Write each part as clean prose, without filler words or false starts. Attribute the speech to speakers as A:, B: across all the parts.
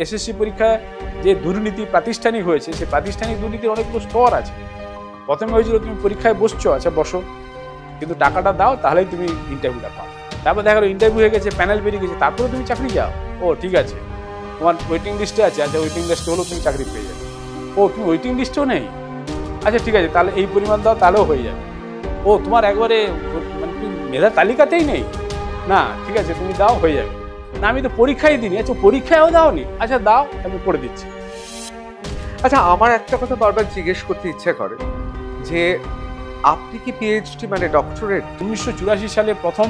A: SSC পরীক্ষায় যে দুর্নীতি প্রাতিষ্ঠানিক হয়েছে, সেই প্রাতিষ্ঠানিক দুর্নীতির অনেকগুলো স্তর আছে। প্রথমে হয়েছিল তুমি পরীক্ষায় বসছো, আচ্ছা বসো, কিন্তু টাকাটা দাও তাহলেই তুমি ইন্টারভিউটা পাও। তারপর দেখা গেলো ইন্টারভিউ হয়ে গেছে, প্যানেল বেরিয়ে গেছে, তারপরে তুমি চাকরি যাও। ও ঠিক আছে, তোমার ওয়েটিং লিস্টে আছে, আচ্ছা ওয়েটিং লিস্টে হলেও তুমি চাকরি পেয়ে যাবে। ও তুমি ওয়েটিং লিস্টেও নেই, আচ্ছা ঠিক আছে তাহলে এই পরিমাণ দাও তাহলেও হয়ে যাবে। ও তোমার একবারে মানে তুমি মেধা তালিকাতেই নেই, না ঠিক আছে তুমি দাও হয়ে যাবে। না আমি তো পরীক্ষাই দিইনি, আচ্ছা পরীক্ষায়ও দাওনি, আচ্ছা দাও আমি করে দিচ্ছি।
B: আচ্ছা, আমার একটা কথা বারবার জিজ্ঞেস করতে ইচ্ছে করে যে আপনি কি পিএইচডি মানে ডক্টরেট?
A: 1984 সালে প্রথম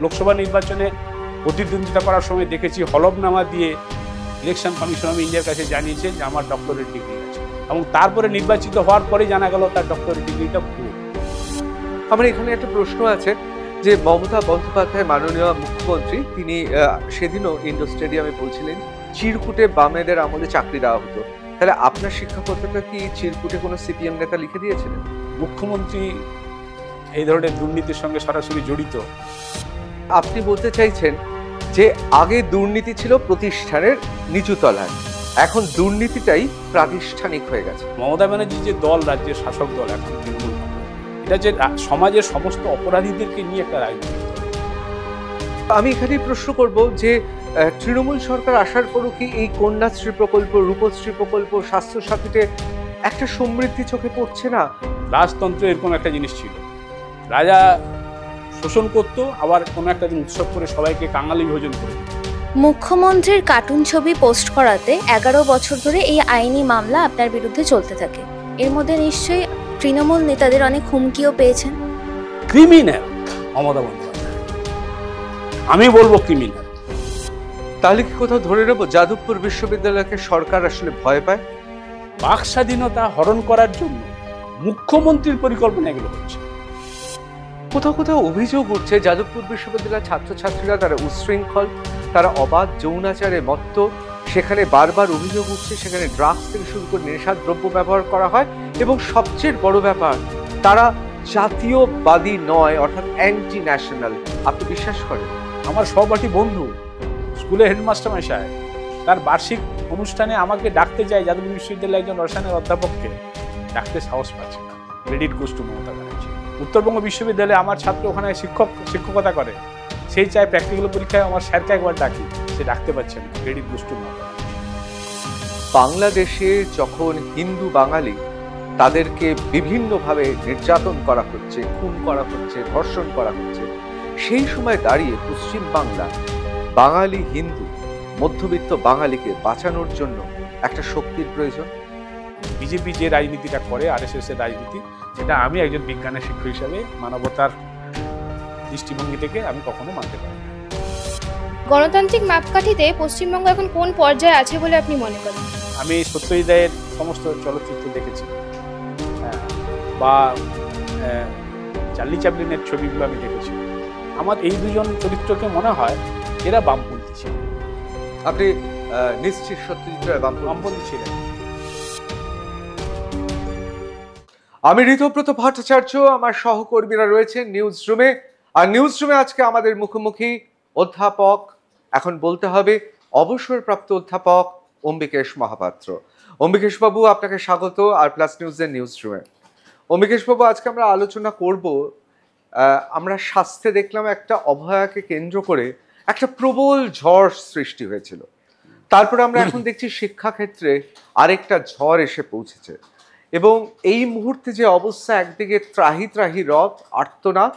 A: লোকসভা নির্বাচনে প্রতিদ্বন্দ্বিতা করার সময় দেখেছি হলফনামা দিয়ে ইলেকশন কমিশন অফ ইন্ডিয়ার কাছে জানিয়েছে যে আমার ডক্টরেট ডিগ্রি আছে, এবং তারপরে নির্বাচিত হওয়ার পরেই জানা গেল তার ডক্টরেট ডিগ্রিটা ভুল।
B: আমার এখানে একটা প্রশ্ন আছে যে মমতা বন্দ্যোপাধ্যায় মাননীয় মুখ্যমন্ত্রী তিনি সেদিনও ইন্ডোর স্টেডিয়ামে বলছিলেন চিরকুটে বামেদের আমলে চাকরি দেওয়া হতো। তাহলে আপনার শিক্ষাপত্রটা কি চিরকুটে কোনো সিপিএম নেতা লিখে দিয়েছিলেন?
A: মুখ্যমন্ত্রী এই ধরনের দুর্নীতির সঙ্গে সরাসরি জড়িত।
B: আপনি বলতে চাইছেন যে আগে দুর্নীতি ছিল প্রতিষ্ঠানের নিচু তলায়, এখন দুর্নীতিটাই প্রাতিষ্ঠানিক হয়ে গেছে।
A: মমতা ব্যানার্জি যে দল, রাজ্যের শাসক দল এখন তৃণমূল, এটা যে সমাজের সমস্ত অপরাধীদেরকে নিয়ে একটা রাজনীতি।
B: আমি এখানেই প্রশ্ন করব যে তৃণমূল সরকার আসার পরও কি এই কন্যাশ্রী প্রকল্প, রূপশ্রী প্রকল্প, স্বাস্থ্যসাথীতে একটা সমৃদ্ধি চোখে পড়ছে না?
A: রাজতন্ত্র এরকম একটা জিনিস ছিল, রাজা শোষণ করতো, আবার কোনো একটা দিন উৎসব করে সবাইকে কাঙালি ভোজন করে।
C: মুখ্যমন্ত্রীর কার্টুন ছবি পোস্ট করাতে 11 বছর ধরে এই আইনি মামলা আপনার বিরুদ্ধে চলতে থাকে। এর মধ্যে নিশ্চয়ই তৃণমূল নেতাদের অনেক হুমকিও পেয়েছেন।
A: ক্রিমিনাল মমতা বন্দ্যোপাধ্যায়, আমি বলবো ক্রিমিনাল।
B: তাহলে কি কোথাও ধরে নেব যাদবপুর বিশ্ববিদ্যালয়কে সরকার আসলে ভয় পায়?
A: বাক স্বাধীনতা হরণ করার জন্য মুখ্যমন্ত্রীর পরিকল্পনা এগুলো হচ্ছে।
B: কোথাও কোথাও অভিযোগ উঠছে যাদবপুর বিশ্ববিদ্যালয়ের ছাত্রছাত্রীরা তারা উচ্ছৃঙ্খল, তারা অবাধ যৌনাচারে মত্ত। সেখানে বারবার অভিযোগ উঠছে সেখানে ড্রাগস থেকে শুরু করে নেশার দ্রব্য ব্যবহার করা হয়, এবং সবচেয়ে বড় ব্যাপার তারা জাতীয়বাদী নয়, অর্থাৎ অ্যান্টি ন্যাশনাল। আপনি বিশ্বাস করেন?
A: আমার সহপাঠী বন্ধু স্কুলের হেডমাস্টার মশাই তার বার্ষিক অনুষ্ঠানে আমাকে ডাকতে যায়, যাদবপুর বিশ্ববিদ্যালয়ের একজন রসায়নের অধ্যাপককে ডাকতে সাহস পাচ্ছে না। Credit goes to Mamata Banerjee. Uttarbanga বিশ্ববিদ্যালয়ে আমার ছাত্র ওখানে শিক্ষকতা করে, সেই চায় প্র্যাকটিক্যাল পরীক্ষায় আমার স্যারকে একবার ডাকি, সে ডাকতে পারছে না। Credit goes to Mamata Banerjee.
B: বাংলাদেশে যখন হিন্দু বাঙালি তাদেরকে বিভিন্নভাবে নির্যাতন করা হচ্ছে, খুন করা হচ্ছে, ধর্ষণ করা হচ্ছে, সেই সময় দাঁড়িয়ে পশ্চিম বাংলা বাঙালি হিন্দু মধ্যবিত্ত বাঙালিকে বাঁচানোর জন্য একটা শক্তির প্রয়োজন।
A: বিজেপি যে রাজনীতিটা করে, আরএসএস এর রাজনীতি, সেটা আমি একজন বিজ্ঞানের শিক্ষক হিসাবে মানবতার দৃষ্টিভঙ্গি থেকে আমি কখনো মানতে পারি না।
D: গণতান্ত্রিক মাপকাঠিতে পশ্চিমবঙ্গ এখন কোন পর্যায়ে আছে বলে আপনি মনে করেন?
A: আমি সত্যজিৎ রায়ের সমস্ত চলচ্চিত্র দেখেছি, বা চার্লি চ্যাপলিনের ছবিগুলো আমি দেখেছি। আমার এই দুজন চরিত্রকে মনে হয় এরা বামপন্থী ছিল।
B: আপনি নিশ্চিত সত্যজিৎ রায়
A: বামপন্থী ছিলেন?
B: আমি ঋতব্রত ভট্টাচার্য, আমার সহকর্মীরা রয়েছে নিউজ রুমে। আর নিউজ রুমে আজকে আমাদের মুখোমুখি অধ্যাপক, এখন বলতে হবে অবসরপ্রাপ্ত অধ্যাপক অম্বিকেশ মহাপাত্র। অম্বিকেশ বাবু, আপনাকে স্বাগত আর প্লাস নিউজের নিউজ রুমে। অম্বিকেশ বাবু, আজকে আমরা আলোচনা করব, আমরা স্বাস্থ্যে দেখলাম একটা অভয়াকে কেন্দ্র করে একটা প্রবল ঝড় সৃষ্টি হয়েছিল, তারপরে আমরা এখন দেখছি শিক্ষাক্ষেত্রে আরেকটা ঝড় এসে পৌঁছেছে, এবং এই মুহূর্তে যে অবস্থা, একদিকে ত্রাহি ত্রাহি রব আর্তনাদ,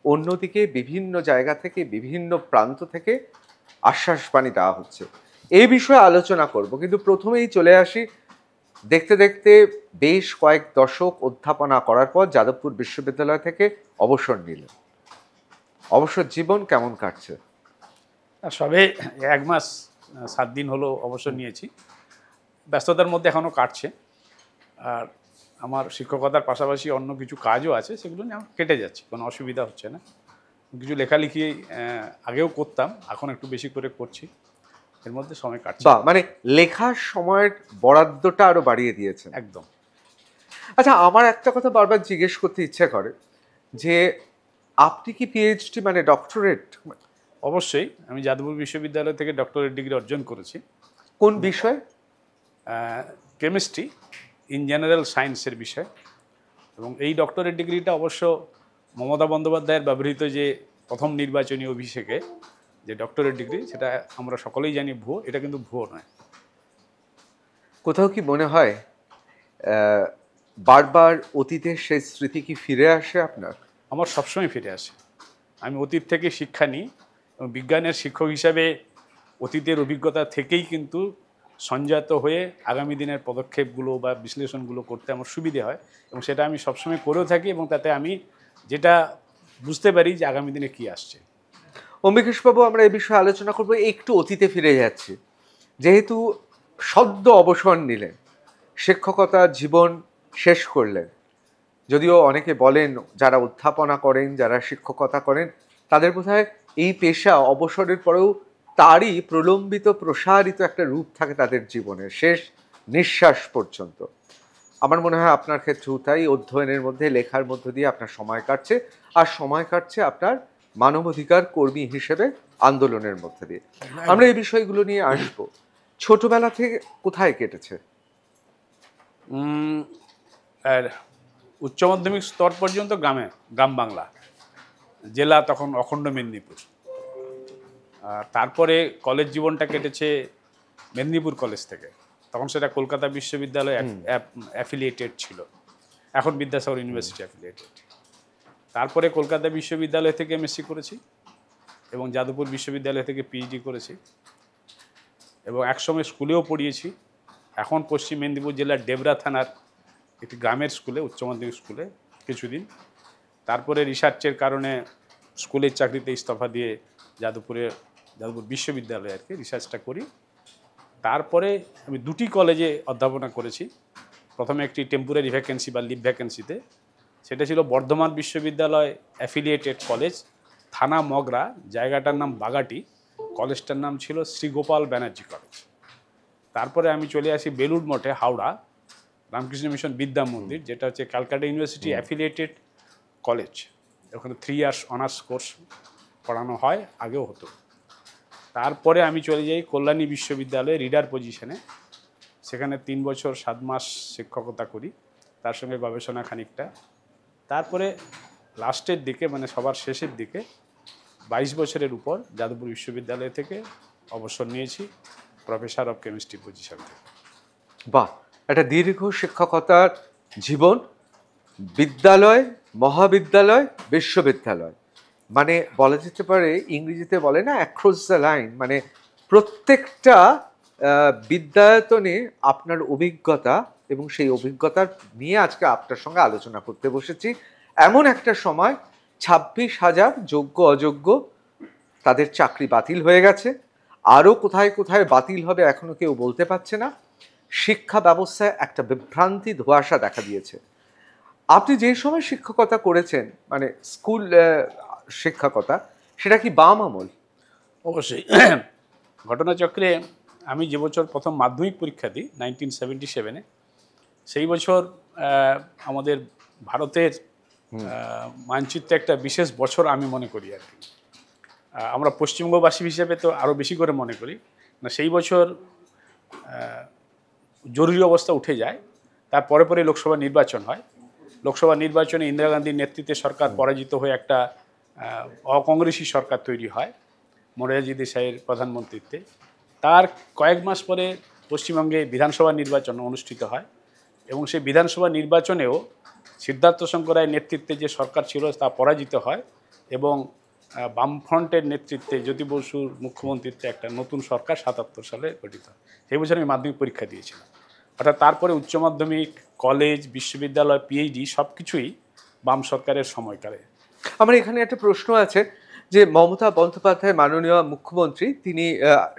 B: অন্যদিকে বিভিন্ন জায়গা থেকে বিভিন্ন প্রান্ত থেকে আশ্বাসবাণী দেওয়া হচ্ছে। এই বিষয়ে আলোচনা করব, কিন্তু প্রথমেই চলে আসি, দেখতে দেখতে বেশ কয়েক দশক অধ্যাপনা করার পর যাদবপুর বিশ্ববিদ্যালয় থেকে অবসর নিলেন। অবসর জীবন কেমন কাটছে?
A: সবে 1 মাস 7 দিন হলো অবসর নিয়েছি। ব্যস্ততার মধ্যে এখনও কাটছে, আর আমার শিক্ষকতার পাশাপাশি অন্য কিছু কাজও আছে, সেগুলো নিয়ে আমার কেটে যাচ্ছে, কোনো অসুবিধা হচ্ছে না। কিছু লেখালেখি আগেও করতাম, এখন একটু বেশি করে করছি, এর মধ্যে সময় কাটছে।
B: মানে লেখার সময়ের বরাদ্দটা আরো বাড়িয়ে দিয়েছেন।
A: একদম।
B: আচ্ছা, আমার একটা কথা বারবার জিজ্ঞেস করতে ইচ্ছে করে যে আপনি কি পিএইচডি মানে ডক্টরেট?
A: অবশ্যই, আমি যাদবপুর বিশ্ববিদ্যালয় থেকে ডক্টরেট ডিগ্রি অর্জন করেছি।
B: কোন বিষয়?
A: কেমিস্ট্রি ইন জেনারেল সায়েন্সের বিষয়। এবং এই ডক্টরেট ডিগ্রিটা অবশ্য মমতা বন্দ্যোপাধ্যায়ের ব্যবহৃত যে প্রথম নির্বাচনী অভিষেকে যে ডক্টরেট ডিগ্রি, সেটা আমরা সকলেই জানি ভুয়ো। এটা কিন্তু ভুয়ো নয়।
B: কোথাও কি মনে হয় বারবার অতীতের সেই স্মৃতি কি ফিরে আসে আপনার?
A: আমার সবসময় ফিরে আসে। আমি অতীত থেকে শিক্ষা নিই এবং বিজ্ঞানের শিক্ষক হিসাবে অতীতের অভিজ্ঞতা থেকেই কিন্তু সঞ্জাত হয়ে আগামী দিনের পদক্ষেপগুলো বা বিশ্লেষণগুলো করতে আমার সুবিধে হয়, এবং সেটা আমি সবসময় করেও থাকি, এবং তাতে আমি যেটা বুঝতে পারি যে আগামী দিনে কি আসছে।
B: অম্বিকেশবাবু, আমরা এই বিষয়ে আলোচনা করব। একটু অতীতে ফিরে যাচ্ছি। যেহেতু সদ্য অবসর নিলেন, শিক্ষকতা জীবন শেষ করলেন, যদিও অনেকে বলেন যারা অধ্যাপনা করেন, যারা শিক্ষকতা করেন, তাদের বোধহয় এই পেশা অবসরের পরেও তারই প্রলম্বিত প্রসারিত একটা রূপ থাকে তাদের জীবনের শেষ নিঃশ্বাস পর্যন্ত। আমার মনে হয় আপনার ক্ষেত্রেও তাই। অধ্যয়নের মধ্যে, লেখার মধ্য দিয়ে আপনার সময় কাটছে, আর সময় কাটছে আপনার মানবাধিকার কর্মী হিসেবে আন্দোলনের মধ্যে দিয়ে। আমরা এই বিষয়গুলো নিয়ে আসবো। ছোটবেলা থেকে কোথায় কেটেছে?
A: আর উচ্চ মাধ্যমিক স্তর পর্যন্ত গ্রাম বাংলা, জেলা তখন অখণ্ড মেদিনীপুর। আর তারপরে কলেজ জীবনটা কেটেছে মেদিনীপুর কলেজ থেকে। তখন সেটা কলকাতা বিশ্ববিদ্যালয় অ্যাফিলিয়েটেড ছিল, এখন বিদ্যাসাগর ইউনিভার্সিটি অ্যাফিলিয়েটেড। তারপরে কলকাতা বিশ্ববিদ্যালয় থেকে এমএসসি করেছি এবং যাদবপুর বিশ্ববিদ্যালয় থেকে পিএইচডি করেছি, এবং একসময় স্কুলেও পড়িয়েছি। এখন পশ্চিম মেদিনীপুর জেলার ডেবরা থানার একটি গ্রামের স্কুলে, উচ্চ মাধ্যমিক স্কুলে কিছুদিন। তারপরে রিসার্চের কারণে স্কুলের চাকরিতে ইস্তফা দিয়ে যাদবপুর বিশ্ববিদ্যালয়ে আর কি রিসার্চটা করি। তারপরে আমি দুটি কলেজে অধ্যাপনা করেছি। প্রথমে একটি টেম্পোরারি ভ্যাকেন্সি বা লিভ ভ্যাকেন্সিতে, সেটা ছিল বর্ধমান বিশ্ববিদ্যালয় অ্যাফিলিয়েটেড কলেজ, থানা মগরা, জায়গাটার নাম বাগাটি, কলেজটার নাম ছিল শ্রীগোপাল ব্যানার্জি কলেজ। তারপরে আমি চলে আসি বেলুড় মঠে, হাওড়া, রামকৃষ্ণ মিশন বিদ্যা মন্দির, যেটা হচ্ছে ক্যালকাটা ইউনিভার্সিটি অ্যাফিলিয়েটেড কলেজ। ওখানে 3 ইয়ার্স অনার্স কোর্স পড়ানো হয়, আগেও হতো। তারপরে আমি চলে যাই কল্যাণী বিশ্ববিদ্যালয়ে রিডার পজিশনে, সেখানে 3 বছর 7 মাস শিক্ষকতা করি, তার সঙ্গে গবেষণা খানিকটা। তারপরে লাস্টের দিকে, মানে সবার শেষের দিকে 22 বছরের উপর যাদবপুর বিশ্ববিদ্যালয় থেকে অবসর নিয়েছি প্রফেসর অফ কেমিস্ট্রি পজিশন থেকে।
B: বাহ, একটা দীর্ঘ শিক্ষকতার জীবন। বিদ্যালয়, মহাবিদ্যালয়, বিশ্ববিদ্যালয়, মানে বলা যেতে পারে, ইংরেজিতে বলে না অ্যাক্রস দ্য লাইন, মানে প্রত্যেকটা বিদ্যায়তনে আপনার অভিজ্ঞতা, এবং সেই অভিজ্ঞতার নিয়ে আজকে আপনার সঙ্গে আলোচনা করতে বসেছি। এমন একটা সময় 26,000 যোগ্য অযোগ্য তাদের চাকরি বাতিল হয়ে গেছে, আরও কোথায় কোথায় বাতিল হবে এখনো কেউ বলতে পারছে না। শিক্ষা ব্যবস্থায় একটা বিভ্রান্তি, ধোঁয়াশা দেখা দিয়েছে। আপনি যে সময় শিক্ষকতা করেছেন, মানে স্কুল শিক্ষকতা, সেটা কি বাম আমল?
A: অবশ্যই। ঘটনাচক্রে আমি যে বছর প্রথম মাধ্যমিক পরীক্ষা দিই 1977-এ, সেই বছর আমাদের ভারতের মানচিত্রে একটা বিশেষ বছর আমি মনে করি আর কি। আমরা পশ্চিমবঙ্গবাসী হিসেবে তো আরও বেশি করে মনে করি না। সেই বছর জরুরি অবস্থা উঠে যায়, তার পরে পরে লোকসভা নির্বাচন হয়। লোকসভা নির্বাচনে ইন্দিরা গান্ধীর নেতৃত্বে সরকার পরাজিত হয়ে একটা অকংগ্রেসী সরকার তৈরি হয় মোরারজি দেশাইয়ের প্রধানমন্ত্রীত্বে। তার কয়েক মাস পরে পশ্চিমবঙ্গে বিধানসভা নির্বাচন অনুষ্ঠিত হয়, এবং সেই বিধানসভা নির্বাচনেও সিদ্ধার্থ শঙ্কর রায়ের নেতৃত্বে যে সরকার ছিল তা পরাজিত হয়, এবং বামফ্রন্টের নেতৃত্বে জ্যোতি বসুর মুখ্যমন্ত্রীত্বে একটা নতুন সরকার 77 সালে গঠিত হয়। সেই বছর আমি মাধ্যমিক পরীক্ষা দিয়েছিলাম। অর্থাৎ তারপরে উচ্চ মাধ্যমিক, কলেজ, বিশ্ববিদ্যালয়, পিএইচডি সব কিছুই বাম সরকারের সময়কালে।
B: আমার এখানে একটা প্রশ্ন আছে যে মমতা বন্দ্যোপাধ্যায় মাননীয় মুখ্যমন্ত্রী, তিনি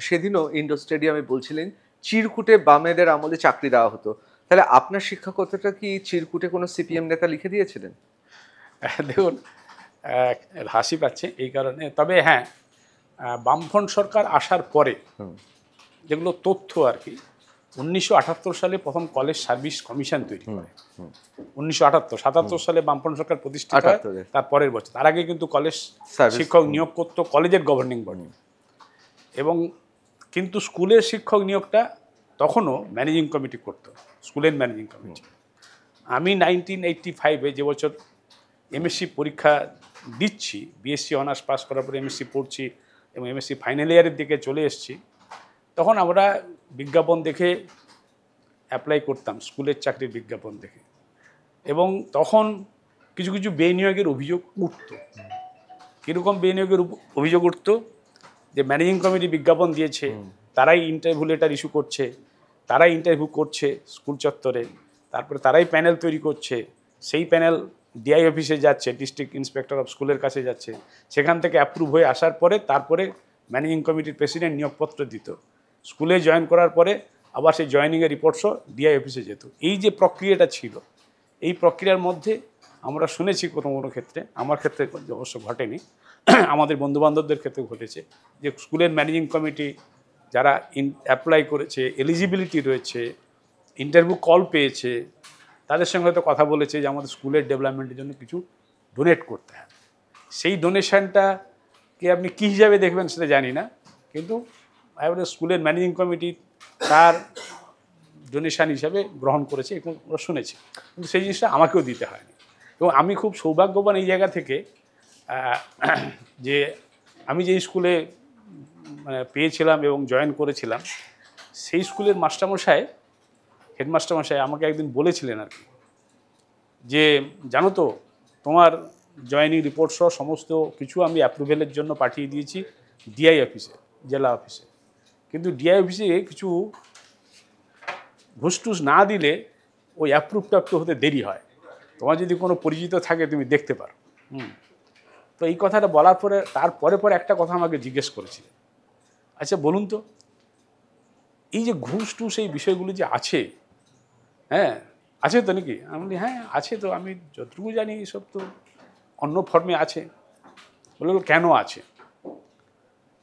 B: সেদিনও ইন্ডোর স্টেডিয়ামে বলছিলেন চিরকুটে বামেদের আমলে চাকরি দেওয়া হতো। তাহলে আপনার শিক্ষকতাটা কি চিরকুটে কোনো সিপিএম নেতা লিখে দিয়েছিলেন?
A: দেখুন, হাসি পাচ্ছে এই কারণে, তবে হ্যাঁ, বামফ্রন্ট সরকার আসার পরে যেগুলো তথ্য আর কি, 1978 সালে প্রথম কলেজ সার্ভিস কমিশন তৈরি করে। 1977 সালে বামফ্রন্ট সরকার প্রতিষ্ঠিত হয়, তার পরের বছর। তার আগে কিন্তু কলেজ শিক্ষক নিয়োগ করতো কলেজের গভর্নিং বডি, এবং কিন্তু স্কুলের শিক্ষক নিয়োগটা তখনও ম্যানেজিং কমিটি করতো, স্কুলের ম্যানেজিং কমিটি। আমি 1985-এ যে বছর এমএসসি পরীক্ষা দিচ্ছি, বিএসসি অনার্স পাস করার পরে এমএসসি পড়ছি এবং এমএসসি ফাইনাল ইয়ারের দিকে চলে এসেছি, তখন আমরা বিজ্ঞাপন দেখে অ্যাপ্লাই করতাম, স্কুলের চাকরির বিজ্ঞাপন দেখে। এবং তখন কিছু কিছু বেনিয়োগের অভিযোগ উঠত। কীরকম বেনিয়োগের অভিযোগ উঠত? যে ম্যানেজিং কমিটি বিজ্ঞাপন দিয়েছে, তারাই ইন্টারভিউ লেটার ইস্যু করছে, তারাই ইন্টারভিউ করছে স্কুল চত্বরে, তারপরে তারাই প্যানেল তৈরি করছে, সেই প্যানেল ডিআই অফিসে যাচ্ছে, ডিস্ট্রিক্ট ইন্সপেক্টর অফ স্কুলের কাছে যাচ্ছে, সেখান থেকে অ্যাপ্রুভ হয়ে আসার পরে তারপরে ম্যানেজিং কমিটির প্রেসিডেন্ট নিয়োগপত্র দিত। স্কুলে জয়েন করার পরে আবার সেই জয়েনিংয়ের রিপোর্টসও ডিআই অফিসে যেত। এই যে প্রক্রিয়াটা ছিল, এই প্রক্রিয়ার মধ্যে আমরা শুনেছি কোনো কোনো ক্ষেত্রে, আমার ক্ষেত্রে অবশ্য ঘটেনি, আমাদের বন্ধুবান্ধবদের ক্ষেত্রে ঘটেছে, যে স্কুলের ম্যানেজিং কমিটি যারা অ্যাপ্লাই করেছে, এলিজিবিলিটি রয়েছে, ইন্টারভিউ কল পেয়েছে, তাদের সঙ্গে হয়তো কথা বলেছে যে আমাদের স্কুলের ডেভেলপমেন্টের জন্য কিছু ডোনেট করতে হবে। সেই ডোনেশনটাকে আপনি কী হিসাবে দেখবেন সেটা জানি না, কিন্তু এবারে স্কুলের ম্যানেজিং কমিটি তার ডোনেশন হিসাবে গ্রহণ করেছে, এরকম আমরা শুনেছি। কিন্তু সেই জিনিসটা আমাকেও দিতে হয়নি। এবং আমি খুব সৌভাগ্যবান এই জায়গা থেকে যে আমি যে স্কুলে পেয়েছিলাম এবং জয়েন করেছিলাম, সেই স্কুলের মাস্টারমশাই, হেডমাস্টারমশাই আমাকে একদিন বলেছিলেন আর কি, যে জানো তো তোমার জয়েনিং রিপোর্ট সহ সমস্ত কিছু আমি অ্যাপ্রুভেলের জন্য পাঠিয়ে দিয়েছি ডিআই অফিসে, জেলা অফিসে, কিন্তু ডিআই অফিসে কিছু ঘুষ টুস না দিলে ওই অ্যাপ্রুভ টাপ্রুভ হতে দেরি হয়, তোমার যদি কোনো পরিচিত থাকে তুমি দেখতে পারো। তো এই কথাটা বলার পরে পরে একটা কথা আমাকে জিজ্ঞেস করেছিলেন, আচ্ছা বলুন তো, এই যে ঘুষ টুস এই বিষয়গুলি যে আছে, হ্যাঁ আছে তো নাকি? আমি বলি হ্যাঁ আছে তো, আমি যতটুকু জানি এইসব তো অন্য ফর্মে আছে। বলে কেন আছে?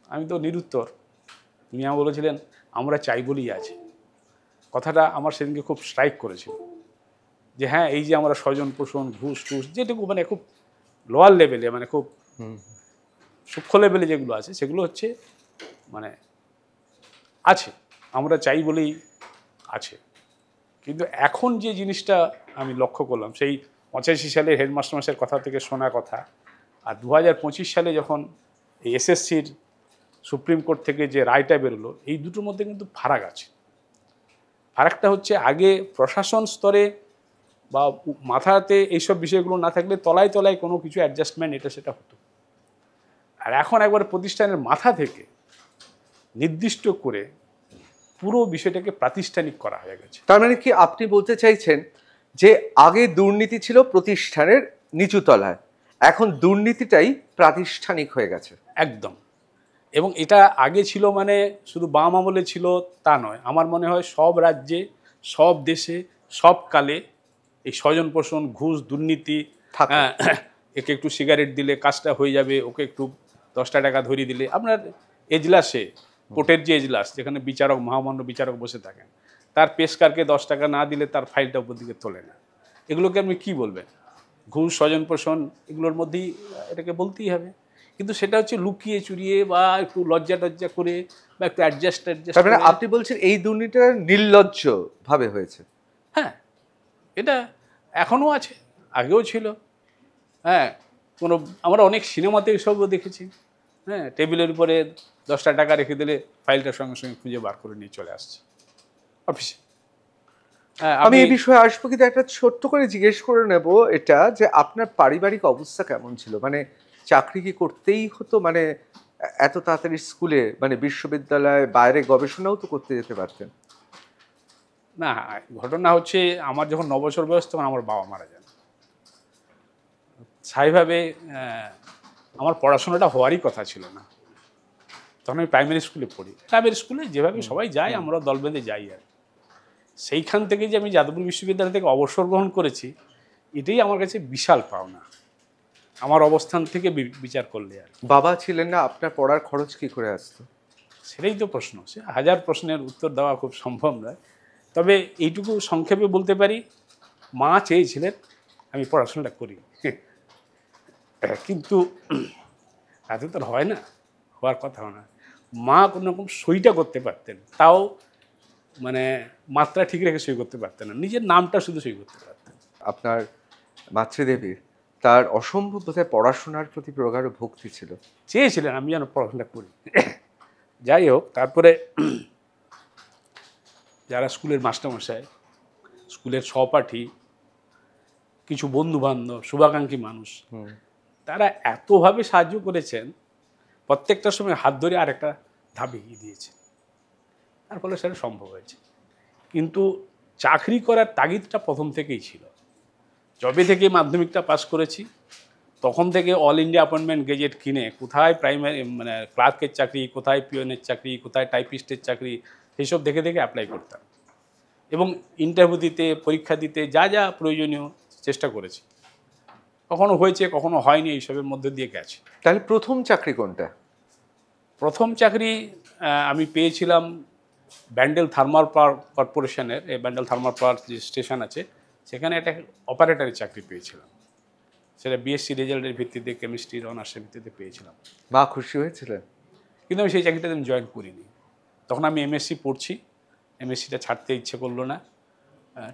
A: আমি তো নিরুত্তর। তিনি আমাকে বলেছিলেন আমরা চাই বলেই আছে। কথাটা আমার সেদিনকে খুব স্ট্রাইক করেছিল, যে হ্যাঁ এই যে আমরা স্বজন পোষণ, ঘুষ টুস, যেটুকু মানে খুব লোয়ার লেভেলে, মানে খুব সূক্ষ্ম লেভেলে যেগুলো আছে, সেগুলো হচ্ছে মানে আছে, আমরা চাই বলেই আছে। কিন্তু এখন যে জিনিসটা আমি লক্ষ্য করলাম, সেই 85 সালে হেডমাস্টারমশাইয়ের কথা থেকে শোনা কথা, আর 2025 সালে যখন এই এসএসসির সুপ্রিম কোর্ট থেকে যে রায়টা বেরোলো, এই দুটোর মধ্যে কিন্তু ফারাক আছে। ফারাকটা হচ্ছে, আগে প্রশাসন স্তরে বা মাথাতে এইসব বিষয়গুলো না থাকলে তলায় তলায় কোনো কিছু অ্যাডজাস্টমেন্ট এটা সেটা হতো, আর এখন একবার প্রতিষ্ঠানের মাথা থেকে নির্দিষ্ট করে পুরো বিষয়টাকে প্রাতিষ্ঠানিক করা হয়ে গেছে।
B: তার মানে কি আপনি বলতে চাইছেন যে আগে দুর্নীতি ছিল প্রতিষ্ঠানের নিচু তলায়, এখন দুর্নীতিটাই প্রাতিষ্ঠানিক হয়ে গেছে?
A: একদম। এবং এটা আগে ছিল মানে শুধু বাম আমলে ছিল তা নয়, আমার মনে হয় সব রাজ্যে, সব দেশে, সব কালে এই স্বজন পোষণ, ঘুষ, দুর্নীতি, একে একটু সিগারেট দিলে কাজটা হয়ে যাবে, ওকে একটু 10টা টাকা ধরিয়ে দিলে, আপনার এজলাসে, কোর্টের যে এজলাস যেখানে বিচারক, মহামান্য বিচারক বসে থাকেন, তার পেশকারকে 10 টাকা না দিলে তার ফাইলটা উপর দিকে তোলে না। এগুলোকে আপনি কি বলবেন? ঘুষ, স্বজন পোষণ, এগুলোর মধ্যেই এটাকে বলতেই হবে। কিন্তু সেটা হচ্ছে লুকিয়ে চুরিয়ে বা একটু লজ্জা টজ্জা করে বা একটু অ্যাডজাস্ট।
B: মানে আপনি বলছেন এই দুর্নীতিটা নির্লজ্জ ভাবে হয়েছে?
A: হ্যাঁ, এটা এখনও আছে, আগেও ছিল। হ্যাঁ, আমরা অনেক সিনেমাতে এসবও দেখেছি। হ্যাঁ, টেবিলের উপরে 10টা টাকা রেখে দিলে ফাইলটার সঙ্গে সঙ্গে খুঁজে বার করে নিয়ে চলে আসছে অফিসে। হ্যাঁ,
B: আমি এই বিষয়ে আসবো, কিন্তু একটা ছোট্ট করে জিজ্ঞেস করে নেব এটা, যে আপনার পারিবারিক অবস্থা কেমন ছিল? মানে চাকরি কি করতেই হতো? মানে এত তাড়াতাড়ি স্কুলে, মানে বিশ্ববিদ্যালয়ে বাইরে গবেষণাও তো করতে যেতে পারতেন।
A: না, ঘটনা হচ্ছে আমার যখন 9 বছর বয়স তখন আমার বাবা মারা যান। স্থায়ীভাবে আমার পড়াশোনাটা হওয়ারই কথা ছিল না। তখন আমি প্রাইমারি স্কুলে পড়ি, প্রাইমারি স্কুলে যেভাবে সবাই যায় আমরা দল বেঁধে যাই। আর সেইখান থেকে যে আমি যাদবপুর বিশ্ববিদ্যালয় থেকে অবসর গ্রহণ করেছি, এটাই আমার কাছে বিশাল পাওনা আমার অবস্থান থেকে বিচার করলে। আর
B: বাবা ছিলেন না, আপনার পড়ার খরচ কি করে আসতো?
A: সেটাই তো প্রশ্ন। সে 1000 প্রশ্নের উত্তর দেওয়া খুব সম্ভব নয়, তবে এইটুকু সংক্ষেপে বলতে পারি, মা চেয়েছিলেন আমি পড়াশোনাটা করি, কিন্তু এত তো হয় না, হওয়ার কথা না। মা কোনো রকম সইটা করতে পারতেন, তাও মানে মাত্রা ঠিক রেখে সই করতে পারতেন না, নিজের নামটা শুধু সই করতে পারতেন।
B: আপনার মাতৃদেবীর তার অসম্ভব বোধহয় পড়াশোনার প্রতি প্রগাঢ় ভক্তি ছিল।
A: চেয়েছিলেন আমি যেন পড়াশোনা করি। যাই হোক, তারপরে যারা স্কুলের মাস্টারমশাই, স্কুলের সহপাঠী, কিছু বন্ধুবান্ধব, শুভাকাঙ্ক্ষী মানুষ, তারা এতভাবে সাহায্য করেছেন, প্রত্যেকটা সময় হাত ধরে আর একটা ধাপ এগিয়ে দিয়েছে, তার ফলে সেটা সম্ভব হয়েছে। কিন্তু চাকরি করার তাগিদটা প্রথম থেকেই ছিল। যবে থেকে মাধ্যমিকটা পাস করেছি তখন থেকে অল ইন্ডিয়া অ্যাপয়েন্টমেন্ট গেজেট কিনে কোথায় প্রাইমারি মানে ক্লার্কের চাকরি, কোথায় পিওনের চাকরি, কোথায় টাইপিস্টের চাকরি, সেইসব দেখে দেখে অ্যাপ্লাই করতাম এবং ইন্টারভিউ দিতে, পরীক্ষা দিতে যা যা প্রয়োজনীয় চেষ্টা করেছি। কখনো হয়েছে, কখনো হয়নি, এইসবের মধ্যে দিয়ে গেছে।
B: তাহলে প্রথম চাকরি কোনটা?
A: প্রথম চাকরি আমি পেয়েছিলাম ব্যান্ডেল থার্মাল পাওয়ার কর্পোরেশনের, এই ব্যান্ডেল থার্মাল পাওয়ার যে স্টেশন আছে সেখানে একটা অপারেটরের চাকরি পেয়েছিলাম। সেটা বিএসসি রেজাল্টের ভিত্তিতে, কেমিস্ট্রির অনার্সের ভিত্তিতে পেয়েছিলাম।
B: মা খুশি হয়েছিলেন?
A: কিন্তু আমি সেই চাকরিটাতে আমি জয়েন করিনি। তখন আমি এমএসসি পড়ছি, এমএসসিটা ছাড়তে ইচ্ছে করলো না।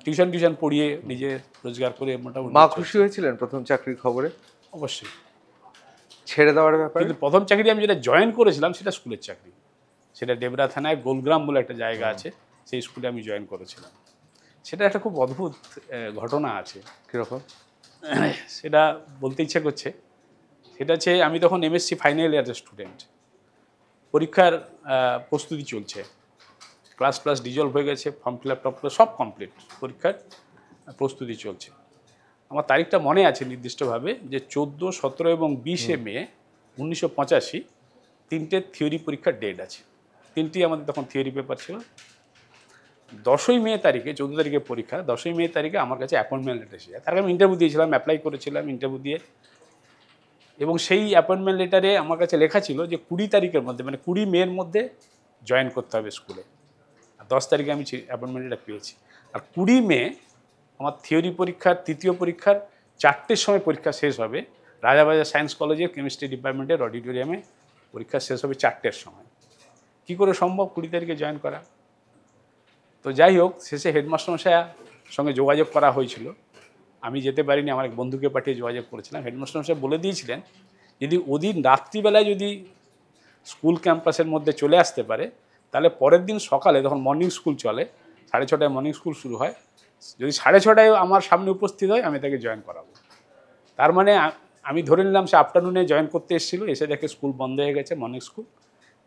A: টিউশন পড়িয়ে নিজে রোজগার করে মোটামুটি।
B: মা খুশি হয়েছিলেন প্রথম চাকরির খবরে?
A: অবশ্যই।
B: ছেড়ে দেওয়ার ব্যাপারে?
A: কিন্তু প্রথম চাকরি আমি যেটা জয়েন করেছিলাম সেটা স্কুলের চাকরি। সেটা ডেবরা থানায় গোলগ্রাম বলে একটা জায়গা আছে, সেই স্কুলে আমি জয়েন করেছিলাম। সেটা একটা খুব অদ্ভুত ঘটনা আছে।
B: কীরকম?
A: সেটা বলতে ইচ্ছে করছে। সেটা হচ্ছে আমি তখন এমএসসি ফাইনাল ইয়ারের স্টুডেন্ট, পরীক্ষার প্রস্তুতি চলছে, ক্লাস ডিজলভ হয়ে গেছে, ফর্ম ফিল আপ সব কমপ্লিট, পরীক্ষার প্রস্তুতি চলছে। আমার তারিখটা মনে আছে নির্দিষ্টভাবে যে 14, 17 এবং 20 মে 1985 তিনটে থিওরি পরীক্ষার ডেট আছে। তিনটি আমাদের তখন থিওরি পেপার ছিল। 10ই মে তারিখে, 14 তারিখে পরীক্ষা, 10ই মে তারিখে আমার কাছে অ্যাপয়েন্টমেন্ট লেটার এসেছে। তার আগে আমি ইন্টারভিউ দিয়েছিলাম, অ্যাপ্লাই করেছিলাম ইন্টারভিউ দিয়ে, এবং সেই অ্যাপয়েন্টমেন্ট লেটারে আমার কাছে লেখা ছিল যে 20 তারিখের মধ্যে, মানে 20 মের মধ্যে জয়েন করতে হবে স্কুলে। আর 10 তারিখে আমি অ্যাপয়েন্টমেন্ট লেটার পেয়েছি। আর 20 মে আমার থিওরি পরীক্ষার তৃতীয় পরীক্ষার 4টের সময় পরীক্ষা শেষ হবে। রাজাবাজার সায়েন্স কলেজের কেমিস্ট্রি ডিপার্টমেন্টের অডিটোরিয়ামে পরীক্ষা শেষ হবে 4টের সময়। কী করে সম্ভব 20 তারিখে জয়েন করা? তো যাই হোক, শেষে হেডমাস্টারমশাইয়ের সঙ্গে যোগাযোগ করা হয়েছিল। আমি যেতে পারিনি, আমার এক বন্ধুকে পাঠিয়ে যোগাযোগ করেছিলাম। হেডমাস্টারমশাই বলে দিয়েছিলেন যদি ওদিন রাত্রিবেলায় যদি স্কুল ক্যাম্পাসের মধ্যে চলে আসতে পারে তাহলে পরের দিন সকালে, তখন মর্নিং স্কুল চলে, 6:30টায় মর্নিং স্কুল শুরু হয়, যদি 6:30টায় আমার সামনে উপস্থিত হয় আমি তাকে জয়েন করাবো। তার মানে আমি ধরে নিলাম সে আফটারনুনে জয়েন করতে এসেছিলো, এসে দেখে স্কুল বন্ধ হয়ে গেছে, মর্নিং স্কুল।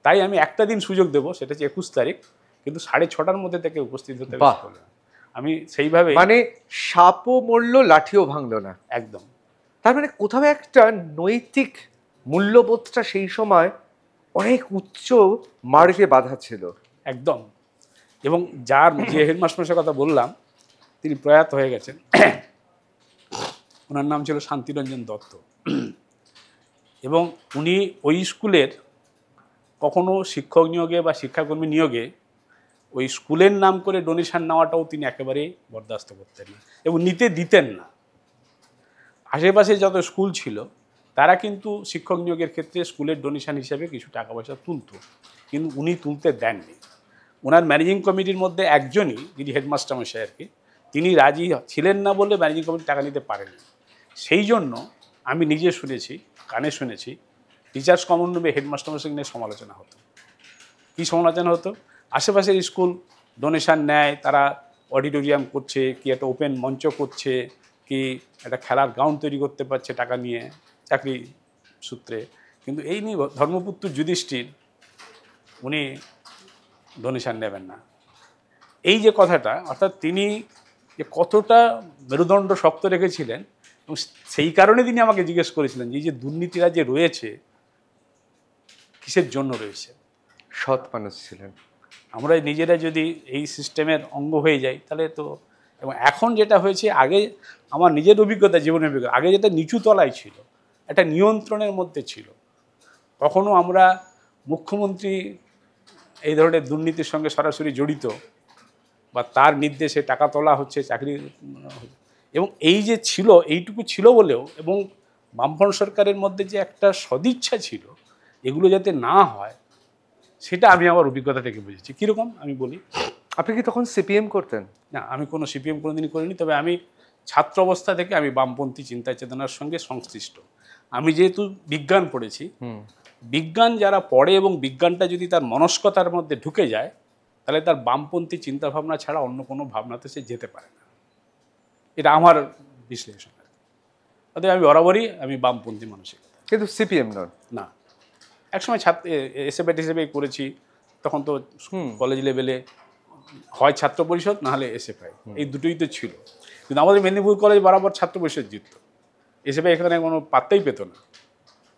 A: তাই আমি একটা দিন সুযোগ দেবো, সেটা হচ্ছে 21 তারিখ, কিন্তু 6:30টার মধ্যে তাকে উপস্থিত হতে হবে। আমি সেইভাবে,
B: মানে সাপও মরলো লাঠিও ভাঙলো না।
A: একদম।
B: তার মানে কোথাও একটা নৈতিক মূল্যবোধটা সেই সময় অনেক উচ্চ মার্গে বাধা ছিল।
A: একদম। এবং যে হেডমাস্টারের কথা বললাম তিনি প্রয়াত হয়ে গেছেন, ওনার নাম ছিল শান্তিরঞ্জন দত্ত। এবং উনি ওই স্কুলের কখনো শিক্ষক নিয়োগে বা শিক্ষাকর্মী নিয়োগে ওই স্কুলের নাম করে ডোনেশন নেওয়াটাও তিনি একেবারেই বরদাস্ত করতেন না এবং নিতে দিতেন না। আশেপাশে যত স্কুল ছিল তারা কিন্তু শিক্ষক নিয়োগের ক্ষেত্রে স্কুলের ডোনেশন হিসেবে কিছু টাকা পয়সা তুলত, কিন্তু উনি তুলতে দেননি। ওনার ম্যানেজিং কমিটির মধ্যে একজনই, যিনি হেডমাস্টারমশাই আর কি, তিনি রাজি ছিলেন না বলে ম্যানেজিং কমিটি টাকা নিতে পারেনি। সেই জন্য আমি নিজে শুনেছি, কানে শুনেছি, টিচার্স কমন রুমে হেডমাস্টারমশাই নিয়ে সমালোচনা হতো। কী সমালোচনা হতো? আশেপাশের স্কুল ডোনেশন নেয়, তারা অডিটোরিয়াম করছে, কি একটা ওপেন মঞ্চ করছে, কি একটা খেলার গ্রাউন্ড তৈরি করতে পারছে টাকা নিয়ে চাকরি সূত্রে, কিন্তু এই নিয়ে ধর্মপুত্র যুধিষ্ঠির উনি ডোনেশন নেবেন না। এই যে কথাটা, অর্থাৎ তিনি যে কতটা মেরুদণ্ড শক্ত রেখেছিলেন, এবং সেই কারণে তিনি আমাকে জিজ্ঞেস করেছিলেন যে এই যে দুর্নীতিরা যে রয়েছে কিসের জন্য রয়েছে।
B: সৎ মানুষ ছিলেন।
A: আমরা নিজেরা যদি এই সিস্টেমের অঙ্গ হয়ে যাই তাহলে তো, এবং এখন যেটা হয়েছে, আগে আমার নিজের অভিজ্ঞতা, জীবনের অভিজ্ঞতা, আগে যেটা নিচু তলায় ছিল, একটা নিয়ন্ত্রণের মধ্যে ছিল, কখনো আমরা মুখ্যমন্ত্রী এই ধরনের দুর্নীতির সঙ্গে সরাসরি জড়িত বা তার নির্দেশে টাকা তোলা হচ্ছে চাকরি, এবং এই যে ছিল, এইটুকু ছিল বলেও, এবং বামফ্রন্ট সরকারের মধ্যে যে একটা সদিচ্ছা ছিল এগুলো যাতে না হয়, সেটা আমি আমার অভিজ্ঞতা থেকে বুঝেছি। কীরকম আমি বলি,
B: আপনি কি তখন সিপিএম করতেন?
A: না, আমি কোনো সিপিএম কোনোদিনই করিনি, তবে আমি ছাত্র অবস্থা থেকে আমি বামপন্থী চিন্তা চেতনার সঙ্গে সংশ্লিষ্ট। আমি যেহেতু বিজ্ঞান পড়েছি, বিজ্ঞান যারা পড়ে এবং বিজ্ঞানটা যদি তার মনস্কতার মধ্যে ঢুকে যায়, তাহলে তার বামপন্থী চিন্তাভাবনা ছাড়া অন্য কোনো ভাবনাতে সে যেতে পারে না। এটা আমার বিশ্লেষণ। অতএব আমি বরাবরই আমি বামপন্থী মানসিকতা।
B: কিন্তু সিপিএম নন?
A: না, একসময় এসএফআই টিসএফআই করেছি, তখন তো কলেজ লেভেলে হয় ছাত্র পরিষদ না হলে এসএফআই, এই দুটোই তো ছিল। কিন্তু আমাদের মেদিনীপুর কলেজ বরাবর ছাত্র পরিষদ জিতত, এসএফআই এখানে কোনো পাত্তাই পেত না।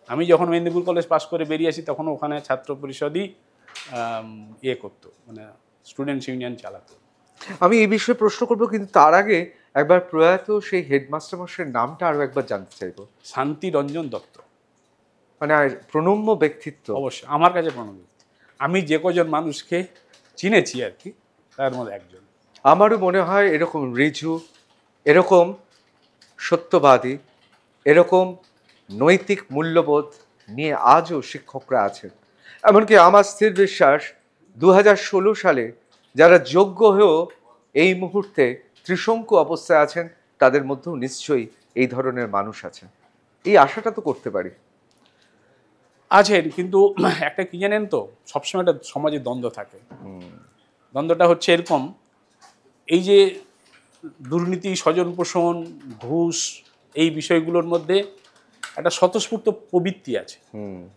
A: আমি যখন মেদিনীপুর কলেজ পাস করে বেরিয়ে আসি তখন ওখানে ছাত্র পরিষদই করতো, মানে স্টুডেন্টস ইউনিয়ন চালাতো।
B: আমি এই বিষয়ে প্রশ্ন করবো, কিন্তু তার আগে একবার প্রয়াত সেই হেডমাস্টার মশাইয়ের নামটা আরো একবার জানতে চাইবো।
A: শান্তি রঞ্জন দত্ত,
B: মানে প্রণম্য ব্যক্তিত্ব।
A: অবশ্যই আমার কাছে প্রণম্য। আমি যে কজন মানুষকে চিনেছি আর কি, তার মধ্যে একজন।
B: আমারও মনে হয় এরকম ঋজু, এরকম সত্যবাদী, এরকম নৈতিক মূল্যবোধ নিয়ে আজও শিক্ষকরা আছেন। এমনকি আমার স্থির বিশ্বাস 2016 সালে যারা যোগ্য হয়েও এই মুহূর্তে ত্রিশঙ্কু অবস্থায় আছেন, তাদের মধ্যেও নিশ্চয়ই এই ধরনের মানুষ আছেন। এই আশাটা তো করতে পারি।
A: আছেন, কিন্তু একটা কি জানেন তো, সবসময় একটা সমাজে দ্বন্দ্ব থাকে। দ্বন্দ্বটা হচ্ছে এরকম, এই যে দুর্নীতি, স্বজন পোষণ, ঘুষ, এই বিষয়গুলোর মধ্যে একটা স্বতঃস্ফূর্ত প্রবৃত্তি আছে।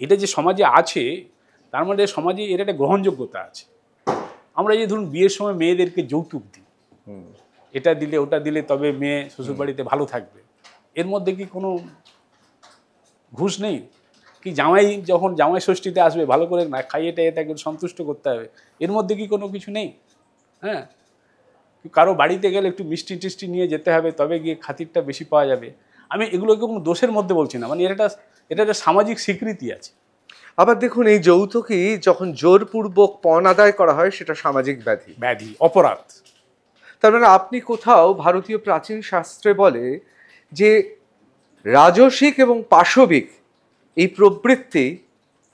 A: এটা যে সমাজে আছে, তার মধ্যে সমাজে এর একটা গ্রহণযোগ্যতা আছে। আমরা যে ধরুন বিয়ের সময় মেয়েদেরকে যৌতুক দিই, এটা দিলে ওটা দিলে তবে মেয়ে শ্বশুরবাড়িতে ভালো থাকবে, এর মধ্যে কি কোনো ঘুষ নেই? কি জামাই যখন জামাই ষষ্ঠীতে আসবে ভালো করে না খাইয়ে টাইয়ে তাকে সন্তুষ্ট করতে হবে, এর মধ্যে কি কোনো কিছু নেই? হ্যাঁ, কারো বাড়িতে গেলে একটু মিষ্টি টিষ্টি নিয়ে যেতে হবে, তবে গিয়ে খাতিরটা বেশি পাওয়া যাবে। আমি এগুলোকে কোনো দোষের মধ্যে বলছি না, মানে এটা একটা সামাজিক স্বীকৃতি আছে।
B: আবার দেখুন, এই যৌতুকই যখন জোরপূর্বক পণ আদায় করা হয় সেটা সামাজিক ব্যাধি,
A: অপরাধ।
B: তার মানে আপনি কোথাও, ভারতীয় প্রাচীন শাস্ত্রে বলে যে রাজসিক এবং পাশবিক এই প্রবৃত্তি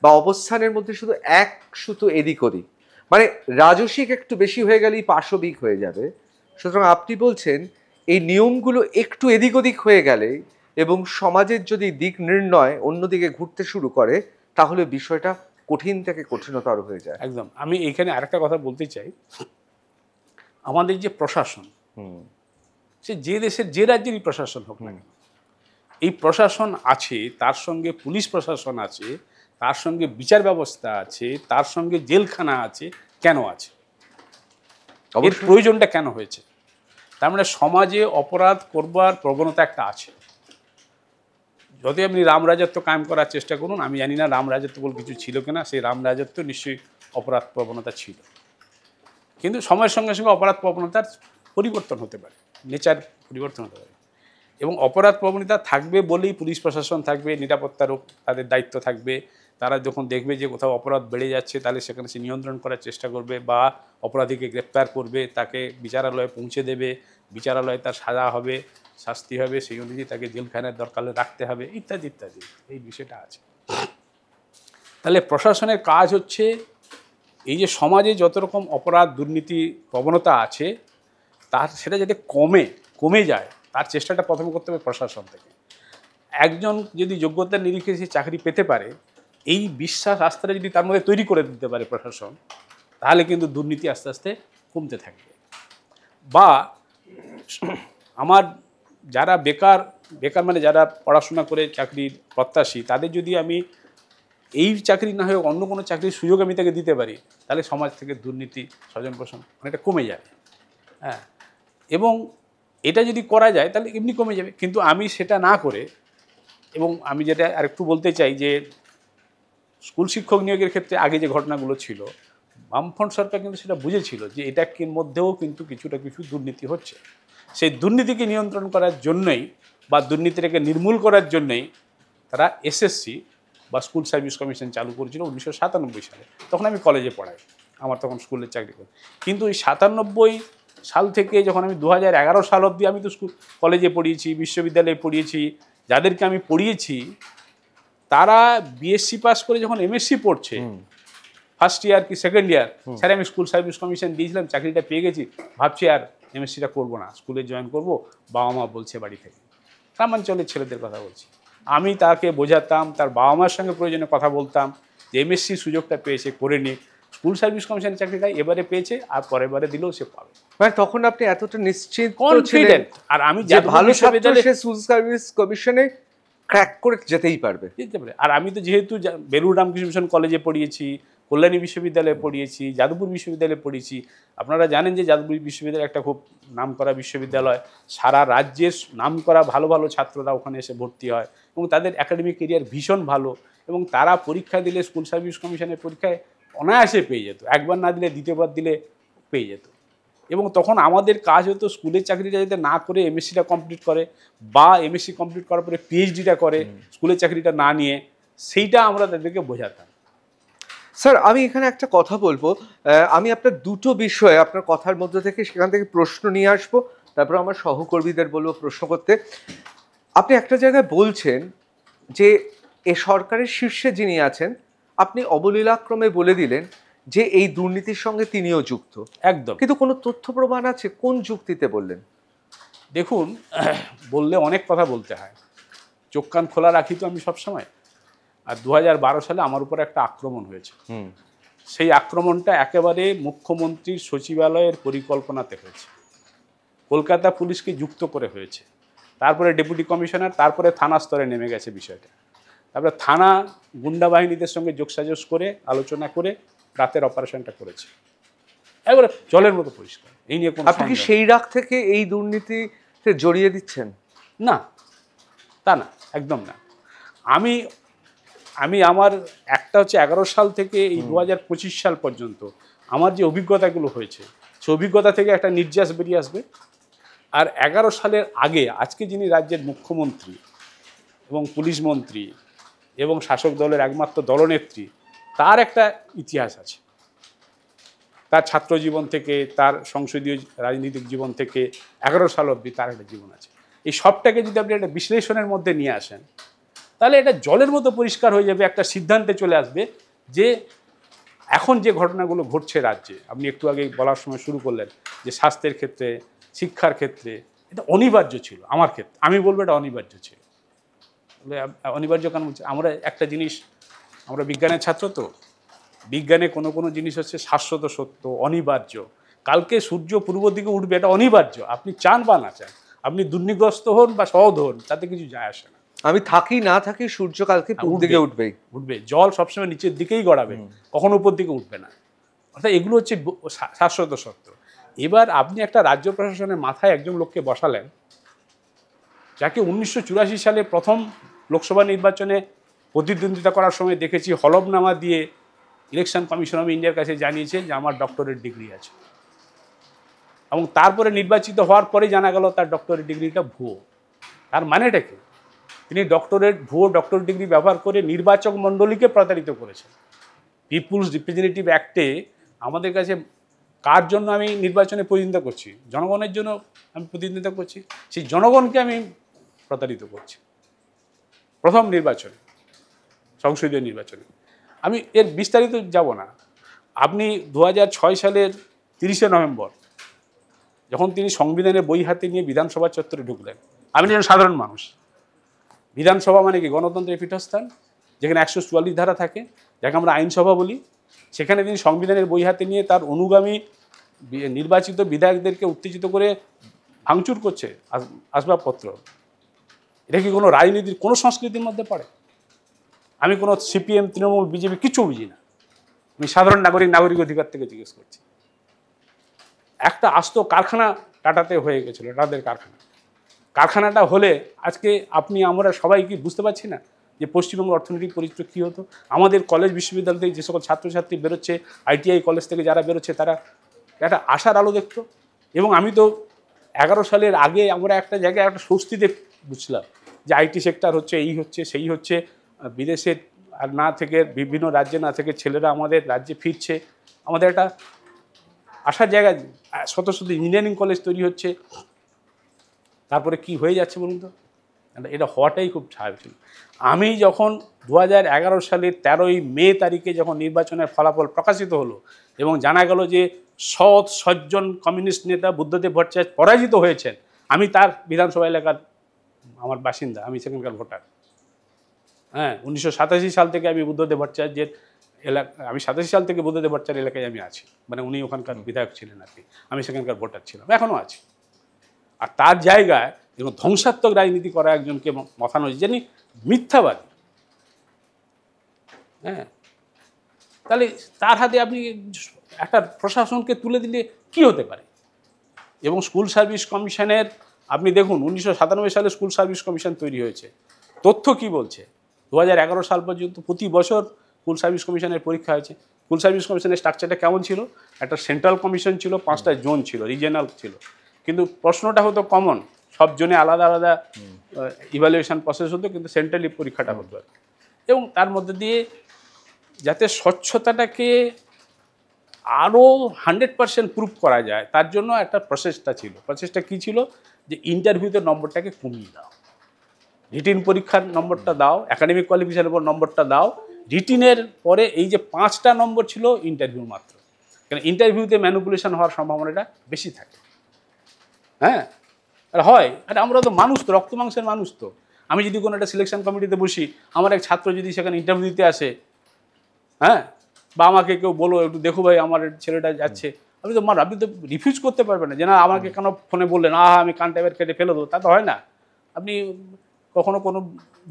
B: বা অবস্থানের মধ্যে শুধু এক সুতো এদিক ওদিক, মানে রাজসিক একটু বেশি হয়ে গেলেই পাশবিক হয়ে যাবে। সুতরাং আপনি বলছেন এই নিয়মগুলো একটু এদিক ওদিক হয়ে গেলে এবং সমাজের যদি দিক নির্ণয় অন্যদিকে ঘুরতে শুরু করে, তাহলে বিষয়টা কঠিন থেকে কঠিনতর হয়ে যায়।
A: একদম। আমি এখানে আরেকটা কথা বলতে চাই, আমাদের যে প্রশাসন, সে যে দেশের যে রাজ্যেরই প্রশাসন হোক না, এই প্রশাসন আছে, তার সঙ্গে পুলিশ প্রশাসন আছে, তার সঙ্গে বিচার ব্যবস্থা আছে, তার সঙ্গে জেলখানা আছে। কেন আছে? এর প্রয়োজনটা কেন হয়েছে? তার মানে সমাজে অপরাধ করবার প্রবণতা একটা আছে। যতই আপনি রাম রাজত্ব কায়েম করার চেষ্টা করুন, আমি জানি না রাম রাজত্ব বলে কিছু ছিল কিনা, সেই রাম রাজত্ব নিশ্চয়ই অপরাধ প্রবণতা ছিল, কিন্তু সময়ের সঙ্গে সঙ্গে অপরাধ প্রবণতার পরিবর্তন হতে পারে, নেচার পরিবর্তন হতে পারে। এবং অপরাধ প্রবণতা থাকবে বলেই পুলিশ প্রশাসন থাকবে, নিরাপত্তারও তাদের দায়িত্ব থাকবে। তারা যখন দেখবে যে কোথাও অপরাধ বেড়ে যাচ্ছে, তাহলে সেখানে সে নিয়ন্ত্রণ করার চেষ্টা করবে, বা অপরাধীকে গ্রেপ্তার করবে, তাকে বিচারালয়ে পৌঁছে দেবে, বিচারালয়ে তার সাজা হবে, শাস্তি হবে, সেই অনুযায়ী তাকে জেলখানার দরকার রাখতে হবে, ইত্যাদি ইত্যাদি। এই বিষয়টা আছে। তাহলে প্রশাসনের কাজ হচ্ছে এই যে সমাজে যত রকম অপরাধ দুর্নীতি প্রবণতা আছে, সেটা যাতে কমে যায়, তার চেষ্টাটা প্রথমে করতে হবে প্রশাসন থেকে। একজন যদি যোগ্যতার নিরিখে সে চাকরি পেতে পারে, এই বিশ্বাস আস্থাটা যদি তার মধ্যে তৈরি করে দিতে পারে প্রশাসন, তাহলে কিন্তু দুর্নীতি আস্তে আস্তে কমতে থাকবে। বা আমার যারা বেকার মানে যারা পড়াশোনা করে চাকরির প্রত্যাশী, তাদের যদি আমি এই চাকরি না হয়ে অন্য কোনো চাকরির সুযোগ আমি তাকে দিতে পারি, তাহলে সমাজ থেকে দুর্নীতি, স্বজন পোষণ অনেকটা কমে যাবে। হ্যাঁ, এবং এটা যদি করা যায় তাহলে এমনি কমে যাবে। কিন্তু আমি সেটা না করে, এবং আমি যেটা আরেকটু বলতে চাই যে স্কুল শিক্ষক নিয়োগের ক্ষেত্রে আগে যে ঘটনাগুলো ছিল, বামফ্রন্ট সরকার কিন্তু সেটা বুঝেছিল যে এটার মধ্যেও কিন্তু কিছু দুর্নীতি হচ্ছে। সেই দুর্নীতিকে নিয়ন্ত্রণ করার জন্যই বা দুর্নীতিটাকে নির্মূল করার জন্যই তারা এসএসসি বা স্কুল সার্ভিস কমিশন চালু করেছিল 1997 সালে। তখন আমি কলেজে পড়াই, আমার তখন স্কুলের চাকরি করি। কিন্তু এই 97 সাল থেকে যখন আমি 2011 সাল অবধি আমি তো কলেজে পড়িয়েছি, বিশ্ববিদ্যালয়ে পড়িয়েছি, যাদেরকে আমি পড়িয়েছি তারা বিএসসি পাস করে যখন এমএসসি পড়ছে, ফার্স্ট ইয়ার কি সেকেন্ড ইয়ার, স্যার আমি স্কুল সার্ভিস কমিশন দিয়েছিলাম, চাকরিটা পেয়ে গেছি, ভাবছি আর এমএসসিটা করবো না, স্কুলে জয়েন করবো, বাবা মা বলছে বাড়ি থেকে। গ্রামাঞ্চলের ছেলেদের কথা বলছি। আমি তাকে বোঝাতাম, তার বাবা মার সঙ্গে প্রয়োজনে কথা বলতাম যে এমএসসি সুযোগটা পেয়েছে করে নিক, স্কুল সার্ভিস কমিশনের চাকরিটা এবারে পেয়েছে আর পরের বারে দিলেও সে পাবে।
B: মানে তখন আপনি এতটা নিশ্চিত ছিলেন
A: কনফিডেন্ট, আর আমি
B: যে ভালো ছাত্র
A: বিশ্ববিদ্যালয়ে
B: সে স্কুল সার্ভিস কমিশনে ক্র্যাক করে যেতেই পারবে।
A: দিতে পারে। আর আমি তো যেহেতু বেলুড় রামকৃষ্ণ মিশন কলেজে পড়িয়েছি, কল্যাণী বিশ্ববিদ্যালয়ে পড়িয়েছি, যাদবপুর বিশ্ববিদ্যালয়ে পড়িয়েছি। আপনারা জানেন যে যাদবপুর বিশ্ববিদ্যালয় একটা খুব নামকরা বিশ্ববিদ্যালয়, সারা রাজ্যের নামকরা ভালো ভালো ছাত্ররা ওখানে এসে ভর্তি হয় এবং তাদের একাডেমিক কেরিয়ার ভীষণ ভালো, এবং তারা পরীক্ষা দিলে স্কুল সার্ভিস কমিশনের পরীক্ষায় অনায়াসে পেয়ে যেত, একবার না দিলে দ্বিতীয়বার দিলে পেয়ে যেত। এবং তখন আমাদের কাজ হতো স্কুলের চাকরিটা যাতে না করে এমএসসিটা কমপ্লিট করে, বা এমএসসি কমপ্লিট করার পরে পিএইচডিটা করে, স্কুলের চাকরিটা না নিয়ে, সেইটা আমরা তাদেরকে বোঝাতাম।
B: স্যার আমি এখানে একটা কথা বলবো, আমি আপনার দুটো বিষয়ে আপনার কথার মধ্যে থেকে সেখান থেকে প্রশ্ন নিয়ে আসবো, তারপর আমার সহকর্মীদের বলবো প্রশ্ন করতে। আপনি একটা জায়গায় বলছেন যে এ সরকারের শীর্ষে যিনি আছেন, আপনি অবলীলাক্রমে বলে দিলেন যে এই দুর্নীতির সঙ্গে তিনিও যুক্ত।
A: একদম।
B: কিন্তু কোনো তথ্য প্রমাণ আছে? কোন যুক্তিতে বললেন?
A: দেখুন, বললে অনেক কথা বলতে হয়, চোখ কান খোলা রাখি তো আমি সবসময়। আর 2012 সালে আমার উপর একটা আক্রমণ হয়েছে, সেই আক্রমণটা একেবারে মুখ্যমন্ত্রীর সচিবালয়ের পরিকল্পনাতে হয়েছে, কলকাতা পুলিশকে যুক্ত করে হয়েছে, তারপরে ডেপুটি কমিশনার, তারপরে থানা স্তরে নেমে গেছে বিষয়টা, তারপরে থানা গুন্ডা বাহিনীদের সঙ্গে যোগসাজশ করে আলোচনা করে রাতের অপারেশনটা করেছে, এবারে জলের মতো পরিষ্কার। এই নিয়ে কোনো
B: আপনি কি সেই রাগ থেকে এই দুর্নীতিতে জড়িয়ে দিচ্ছেন?
A: না, তা না, একদম না। আমি আমার একটা হচ্ছে 11 সাল থেকে এই 2025 সাল পর্যন্ত আমার যে অভিজ্ঞতাগুলো হয়েছে, সেই অভিজ্ঞতা থেকে একটা নির্যাস বেরিয়ে আসবে। আর 11 সালের আগে আজকে যিনি রাজ্যের মুখ্যমন্ত্রী এবং পুলিশ মন্ত্রী এবং শাসক দলের একমাত্র দলনেত্রী, তার একটা ইতিহাস আছে, তার ছাত্র জীবন থেকে, তার সংসদীয় রাজনৈতিক জীবন থেকে 11 সাল অবধি তার একটা জীবন আছে। এই সবটাকে যদি আপনি একটা বিশ্লেষণের মধ্যে নিয়ে আসেন, তাহলে এটা জলের মতো পরিষ্কার হয়ে যাবে, একটা সিদ্ধান্তে চলে আসবে যে এখন যে ঘটনাগুলো ঘটছে রাজ্যে, আপনি একটু আগে বলার সময় শুরু করলেন যে স্বাস্থ্যের ক্ষেত্রে, শিক্ষার ক্ষেত্রে এটা অনিবার্য ছিল। আমার ক্ষেত্রে আমি বলবো এটা অনিবার্য ছিল। অনিবার্য কেন বলছি, আমরা একটা জিনিস, আমরা বিজ্ঞানের ছাত্র, তো বিজ্ঞানে কোনো কোনো জিনিস হচ্ছে শাশ্বত সত্য, অনিবার্য। কালকে সূর্য পূর্ব দিকে উঠবে, এটা অনিবার্য, আপনি চান বা না চান, আপনি দুর্নীতিগ্রস্ত হন বা সহজ হন, তাতে কিছু যায় আসে না।
B: আমি থাকি না থাকি সূর্য কালকে পূর্ব দিকে উঠবেই
A: উঠবে। জল সবসময় নিচের দিকেই গড়াবে, কখনো উপর দিকে উঠবে না। অর্থাৎ এগুলো হচ্ছে শাশ্বত সত্য। এবার আপনি একটা রাজ্য প্রশাসনের মাথায় একজন লোককে বসালেন, যাকে 1984 সালে প্রথম লোকসভা নির্বাচনে প্রতিদ্বন্দ্বিতা করার সময় দেখেছি হলফনামা দিয়ে ইলেকশন কমিশন অফ ইন্ডিয়ার কাছে জানিয়েছেন যে আমার ডক্টরেট ডিগ্রি আছে, এবং তারপরে নির্বাচিত হওয়ার পরে জানা গেল তার ডক্টরেট ডিগ্রিটা ভুয়ো। তার মানেটা কি? তিনি ভুয়ো ডক্টরেট ডিগ্রি ব্যবহার করে নির্বাচক মণ্ডলীকে প্রতারিত করেছেন। পিপুলস রিপ্রেজেন্টেটিভ অ্যাক্টে আমাদের কাছে কার জন্য আমি নির্বাচনে প্রতিদ্বন্দ্বিতা করছি? জনগণের জন্য আমি প্রতিদ্বন্দ্বিতা করছি, সেই জনগণকে আমি প্রতারিত করছি। প্রথম নির্বাচনে, সংসদীয় নির্বাচনে, আমি এর বিস্তারিত যাব না। আপনি 2006 সালের 30শে নভেম্বর যখন তিনি সংবিধানের বই হাতে নিয়ে বিধানসভা চত্বরে ঢুকলেন, আমি একজন সাধারণ মানুষ। বিধানসভা মানে কি? গণতন্ত্রের পীঠস্থান, যেখানে 144 ধারা থাকে, যাকে আমরা আইনসভা বলি। সেখানে তিনি সংবিধানের বই হাতে নিয়ে তার অনুগামী নির্বাচিত বিধায়কদেরকে উত্তেজিত করে ভাঙচুর করছে আসবাবপত্র। এটা কি কোনো রাজনীতির, কোনো সংস্কৃতির মধ্যে পড়ে? আমি কোনো সিপিএম, তৃণমূল, বিজেপি কিচ্ছু বুঝি না। আমি সাধারণ নাগরিক অধিকার থেকে জিজ্ঞেস করছি। একটা আস্ত কারখানা টাটাতে হয়ে গেছিলো, টাটাদের কারখানাটা হলে আজকে আমরা সবাই কি বুঝতে পারছি না যে পশ্চিমবঙ্গের অর্থনৈতিক পরিচিত কী হতো? আমাদের কলেজ বিশ্ববিদ্যালয় থেকে যে সকল ছাত্রছাত্রী বেরোচ্ছে, আইটিআই কলেজ থেকে যারা বেরোচ্ছে, তারা একটা আশার আলো দেখতো। এবং আমি তো 11 সালের আগে আমরা একটা জায়গায় একটা স্বস্তিতে বুঝলাম যে আইটি সেক্টর হচ্ছে, এই হচ্ছে, সেই হচ্ছে, বিদেশে আর না থেকে, বিভিন্ন রাজ্যে না থেকে ছেলেরা আমাদের রাজ্যে ফিরছে, আমাদের একটা আসার জায়গা, শত শত ইঞ্জিনিয়ারিং কলেজ তৈরি হচ্ছে। তারপরে কি হয়ে যাচ্ছে বলুন তো? এটা হওয়াটাই খুব স্বাভাবিক ছিল। আমি যখন 2011 সালের 13ই মে তারিখে যখন নির্বাচনের ফলাফল প্রকাশিত হলো এবং জানা গেল যে সৎ সজ্জন কমিউনিস্ট নেতা বুদ্ধদেব ভট্টাচার্য পরাজিত হয়েছেন, আমি তার বিধানসভা এলাকার আমার বাসিন্দা, আমি সেখানকার ভোটার। হ্যাঁ, 1987 সাল থেকে আমি বুদ্ধদেব ভট্টাচার্যের আমি 87 সাল থেকে বুদ্ধদেব ভট্টাচার্য এলাকায় আমি আছি, মানে উনি ওখানকার বিধায়ক ছিলেন আর কি, আমি সেখানকার ভোটার ছিলাম, এখনও আছি। আর তার জায়গায় এবং ধ্বংসাত্মক রাজনীতি করা একজনকে মথানো যিনি মিথ্যাবাদী, হ্যাঁ, তাহলে তার হাতে আপনি একটা প্রশাসনকে তুলে দিলে কি হতে পারে? এবং স্কুল সার্ভিস কমিশনের আপনি দেখুন 1997 সালে স্কুল সার্ভিস কমিশন তৈরি হয়েছে। তথ্য কি বলছে? 2011 সাল পর্যন্ত প্রতি বছর স্কুল সার্ভিস কমিশনের পরীক্ষা হয়েছে। স্কুল সার্ভিস কমিশনের স্ট্রাকচারটা কেমন ছিল? একটা সেন্ট্রাল কমিশন ছিল, 5টা জোন ছিল, রিজিয়নাল ছিল, কিন্তু প্রশ্নটা হতো কমন, সব জোনে আলাদা আলাদা ইভ্যালুয়েশন প্রসেস হতো, কিন্তু সেন্ট্রালি পরীক্ষাটা হতো। এবং তার মধ্যে দিয়ে যাতে স্বচ্ছতাটাকে আরও 100% প্রুভ করা যায়, তার জন্য একটা প্রসেসটা ছিল। প্রসেসটা কী ছিল? যে ইন্টারভিউতে নম্বরটাকে কমিয়ে দাও, রিটিন পরীক্ষার নম্বরটা দাও, একাডেমিক কোয়ালিফিকেশনের উপর নম্বরটা দাও, রিটিনের পরে এই যে 5টা নম্বর ছিল ইন্টারভিউ মাত্র, কারণ ইন্টারভিউতে ম্যানিপুলেশন হওয়ার সম্ভাবনাটা বেশি থাকে। হ্যাঁ, আর হয়, আর আমরা তো মানুষ, তো রক্ত মাংসের মানুষ। তো আমি যদি কোনো একটা সিলেকশন কমিটিতে বসি, আমার এক ছাত্র যদি সেখানে ইন্টারভিউ দিতে আসে, হ্যাঁ, বা আমাকে কেউ বলো একটু দেখো ভাই আমার ছেলেটা যাচ্ছে, আপনি তো রিফিউজ করতে পারবেন না যে না আমাকে কেন ফোনে বললেন, আমি কান টাইপের কেটে ফেলে দেবো, তা তো হয় না। আপনি কখনো কোনো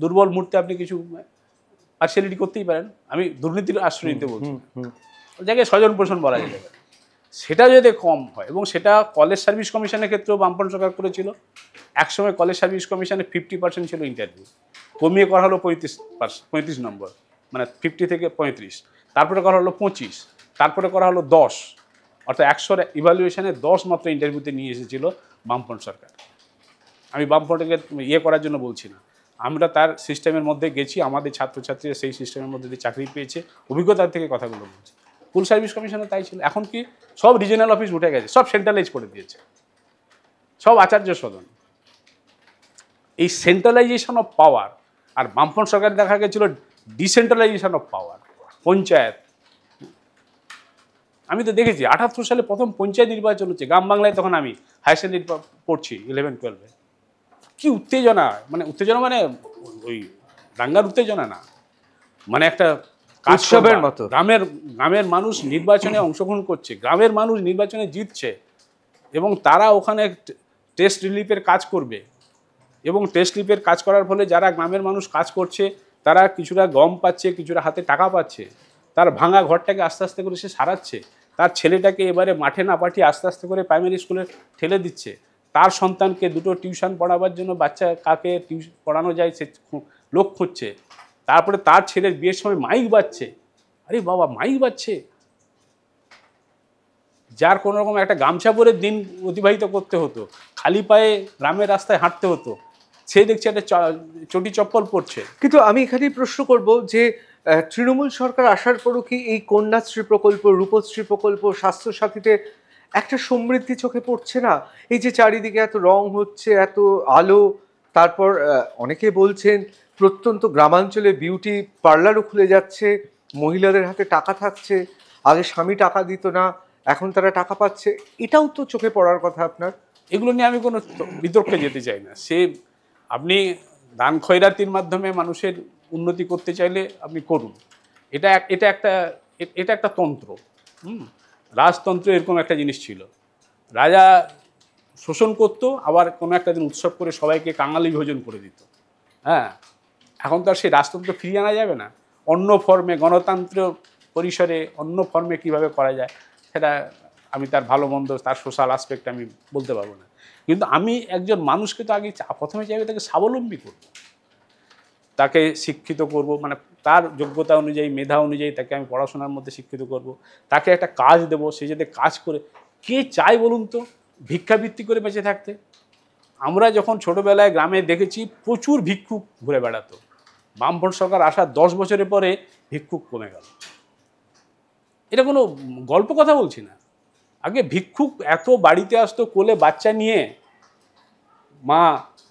A: দুর্বল মুহূর্তে আপনি কিছু পার্সিয়ালিটি করতেই পারেন। আমি দুর্নীতির আশ্রয় নিতে বলছি, ওই জায়গায় স্বজন পোষণ বলা যেতে পারে। সেটা যদি কম হয়, এবং সেটা কলেজ সার্ভিস কমিশনের ক্ষেত্রেও বামপন্থী সরকার করেছিল। একসময় কলেজ সার্ভিস কমিশনে 50% ছিল ইন্টারভিউ, কমিয়ে করা হলো 35 নম্বর, মানে 50 থেকে 35, তারপরে করা হলো 25, তারপরে করা হলো 10, অর্থাৎ 100 ইভ্যালুয়েশনে 10 মাত্র ইন্টারভিউতে নিয়ে এসেছিল বামপন্থী সরকার। আমি বামপন্থীকে করার জন্য বলছি না, আমরা তার সিস্টেমের মধ্যে গেছি, আমাদের ছাত্রছাত্রীরা সেই সিস্টেমের মধ্যে দিয়ে চাকরি পেয়েছে, অভিজ্ঞতার থেকে কথাগুলো বলছি। স্কুল সার্ভিস কমিশনে তাই ছিল। এখন কি সব রিজিওনাল অফিস উঠে গেছে, সব সেন্ট্রালাইজ করে দিয়েছে, সব আচার্য সদন। এই সেন্ট্রালাইজেশন অফ পাওয়ার, আর বামপন্থী সরকার দেখা গেছিল ডিসেন্ট্রালাইজেশন অফ পাওয়ার। পঞ্চায়েত, আমি তো দেখেছি 78 সালে প্রথম পঞ্চায়েত নির্বাচন হচ্ছে গ্রাম বাংলায়, তখন আমি হায়ার সেকেন্ডারি পড়ছি 11-12-এ। কি উত্তেজনা, মানে উত্তেজনা মানে ওই দাঙ্গার উত্তেজনা না, মানে একটা
B: উৎসবের মতো।
A: গ্রামের মানুষ নির্বাচনে অংশগ্রহণ করছে, গ্রামের মানুষ নির্বাচনে জিতছে, এবং তারা ওখানে টেস্ট রিলিফের কাজ করবে, এবং টেস্ট রিলিফের কাজ করার ফলে যারা গ্রামের মানুষ কাজ করছে তারা কিছুটা গম পাচ্ছে, কিছুটা হাতে টাকা পাচ্ছে, তার ভাঙা ঘরটাকে আস্তে আস্তে করে সে সারাচ্ছে, তার ছেলেটাকে এবারে মাঠে না পাঠিয়ে আস্তে আস্তে করে প্রাইমারি স্কুলে ঠেলে দিচ্ছে, তার সন্তানকে 2টো টিউশন পড়াবার জন্য বাচ্চা কাকে পড়ানো যায় সে লোক খুঁজছে, তারপরে তার ছেলের বিয়ের সময় মাইক বাজছে, আরে বাবা মাইক বাজছে, যার কোনো রকম একটা গামছা পরে দিন অতিবাহিত করতে হতো, খালি পায়ে গ্রামের রাস্তায় হাঁটতে হতো, সে দেখছে একটা চটি চপ্পল পরছে।
B: কিন্তু আমি এখানেই প্রশ্ন করব যে তৃণমূল সরকার আসার পরও কি এই কন্যাশ্রী প্রকল্প, রূপশ্রী প্রকল্প, স্বাস্থ্যসাথীতে একটা সমৃদ্ধি চোখে পড়ছে না? এই যে চারিদিকে এত রং হচ্ছে, এত আলো, তারপর অনেকে বলছেন প্রত্যন্ত গ্রামাঞ্চলে বিউটি পার্লারও খুলে যাচ্ছে, মহিলাদের হাতে টাকা থাকছে, আগে স্বামী টাকা দিত না, এখন তারা টাকা পাচ্ছে, এটাও তো চোখে পড়ার কথা আপনার।
A: এগুলো নিয়ে আমি কোনো বিতর্কে যেতে চাই না। সে আপনি দান খয়রাতির মাধ্যমে মানুষের উন্নতি করতে চাইলে আপনি করুন, এটা একটা তন্ত্র। রাজতন্ত্র এরকম একটা জিনিস ছিল, রাজা শোষণ করত, আবার কোনো একটা দিন উৎসব করে সবাইকে কাঙালি ভোজন করে দিত। হ্যাঁ, এখন তো আর সেই রাজতন্ত্র ফিরিয়ে আনা যাবে না। অন্য ফর্মে, গণতন্ত্র পরিসরে অন্য ফর্মে কিভাবে করা যায় সেটা আমি তার ভালো মন্দ, তার সোশ্যাল আসপেক্ট আমি বলতে পারবো না, কিন্তু আমি একজন মানুষকে তো আগে প্রথমে চাইবে তাকে স্বাবলম্বী করব, তাকে শিক্ষিত করব, মানে তার যোগ্যতা অনুযায়ী, মেধা অনুযায়ী তাকে আমি পড়াশোনার মধ্যে শিক্ষিত করব, তাকে একটা কাজ দেব, সে যাতে কাজ করে। কে চায় বলুন তো ভিক্ষাবৃত্তি করে বেঁচে থাকতে? আমরা যখন ছোটোবেলায় গ্রামে দেখেছি প্রচুর ভিক্ষুক ঘুরে বেড়াতো, বামফ্রন্ট সরকার আসার 10 বছরের পরে ভিক্ষুক কমে গেল। এটা কোনো গল্প কথা বলছি না, আগে ভিক্ষুক এত বাড়িতে আসতো কোলে বাচ্চা নিয়ে, মা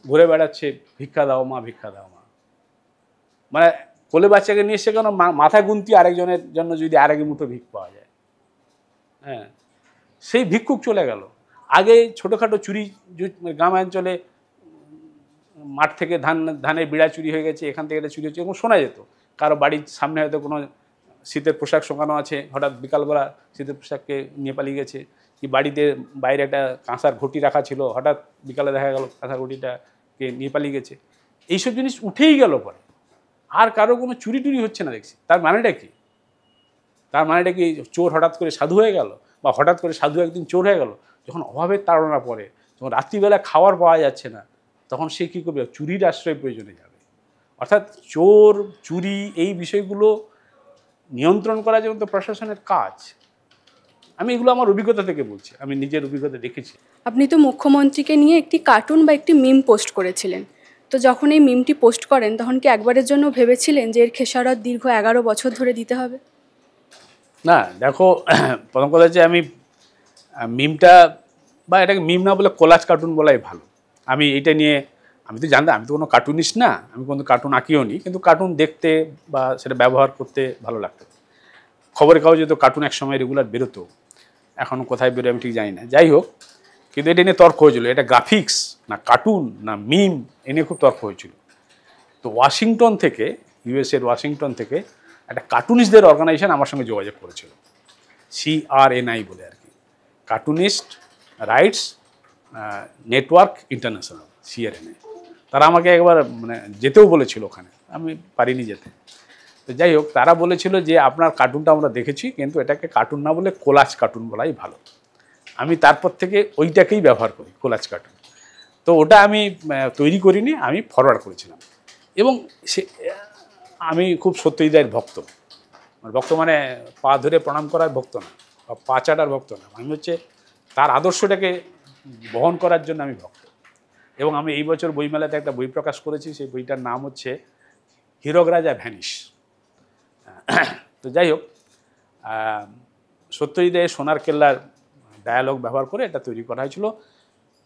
A: ঘুরে বেড়াচ্ছে, ভিক্ষা দাও মা, ভিক্ষা দাও মা। মানে কোলে বাচ্চাকে নিয়ে এসে কেন মাথা গুনতি আরেকজনের জন্য যদি আরেক মুঠো ভিক পাওয়া যায়। হ্যাঁ, সেই ভিক্ষুক চলে গেল। আগে ছোটোখাটো চুরি গ্রামাঞ্চলে মাঠ থেকে ধানের বিড়া চুরি হয়ে গেছে, এখান থেকে এটা চুরি হচ্ছে, এরকম শোনা যেত। কারো বাড়ির সামনে হয়তো কোনো শীতের পোশাক শোকানো আছে, হঠাৎ বিকালবেলা শীতের পোশাককে নিয়ে পালিয়ে গেছে, কি বাড়িতে বাইরে একটা কাঁসার ঘটি রাখা ছিল, হঠাৎ বিকালে দেখা গেল কাঁসার ঘটিটাকে নিয়ে পালিয়ে গেছে। এইসব জিনিস উঠেই গেল পরে, আর কারো কোনো চুরি টুরি হচ্ছে না দেখছি। তার মানেটা কি? তার মানেটা কি চোর হঠাৎ করে সাধু হয়ে গেল, বা হঠাৎ করে সাধু একদিন চোর হয়ে গেল? যখন অভাবের তাড়না পড়ে, যখন রাত্রিবেলা খাওয়ার পাওয়া যাচ্ছে না, তখন সে কী করবে? চুরির আশ্রয় প্রয়োজনে যাবে। অর্থাৎ চোর, চুরি, এই বিষয়গুলো নিয়ন্ত্রণ করা যেমন তো প্রশাসনের কাজ। আমি এগুলো আমার অভিজ্ঞতা থেকে বলছি, আমি নিজের অভিজ্ঞতা দেখেছি।
E: আপনি তো মুখ্যমন্ত্রীকে নিয়ে একটি কার্টুন বা একটি মিম পোস্ট করেছিলেন, তো যখন এই মিমটি পোস্ট করেন তখন কি একবারের জন্য ভেবেছিলেন যে এর খেসারত দীর্ঘ 11 বছর ধরে দিতে হবে?
A: না, দেখো, প্রথম কথা হচ্ছে আমি মিমটা, বা এটাকে মিম না বলে কোলাজ কার্টুন বলাই ভালো। আমি এটা নিয়ে, আমি তো জানতাম, আমি তো কোনো কার্টুনিস্ট না, আমি কোনো কার্টুন আঁকিও নি, কিন্তু কার্টুন দেখতে বা সেটা ব্যবহার করতে ভালো লাগতো। খবরের কাগজে তো কার্টুন এক সময় রেগুলার বেরোতো, এখন কোথায় বেরোয় আমি ঠিক জানি না। যাই হোক, কিন্তু এটা নিয়ে তর্ক হয়েছিল, এটা গ্রাফিক্স না কার্টুন না মিম, এ নিয়ে খুব তর্ক হয়েছিল। তো ওয়াশিংটন থেকে, ইউএসএর ওয়াশিংটন থেকে একটা কার্টুনিস্টদের অর্গানাইজেশন আমার সঙ্গে যোগাযোগ করেছিল, CRNI বলে আর কি, cartoonist rights network international, CRNI। তারা আমাকে একবার মানে যেতেও বলেছিল ওখানে, আমি পারিনি যেতে। তো যাই হোক, তারা বলেছিল যে আপনার কার্টুনটা আমরা দেখেছি, কিন্তু এটাকে কার্টুন না বলে কোলাজ কার্টুন বলাই ভালো। আমি তারপর থেকে ওইটাকেই ব্যবহার করি, কোলাজ কার্টুন। তো ওটা আমি তৈরি করিনি, আমি ফরওয়ার্ড করেছিলাম। এবং সে, আমি খুব সত্যজিৎ ভক্ত, ভক্ত মানে পা ধরে প্রণাম করার ভক্ত না, বা পা চাটার ভক্ত না, আমি হচ্ছে তার আদর্শটাকে বহন করার জন্য আমি ভক্ত। এবং আমি এই বছর বইমেলাতে একটা বই প্রকাশ করেছি, সেই বইটার নাম হচ্ছে হীরক রাজা ভ্যানিশ। তো যাই হোক, সত্যজিতের সোনার কেল্লার ডায়ালগ ব্যবহার করে এটা তৈরি করা হয়েছিল।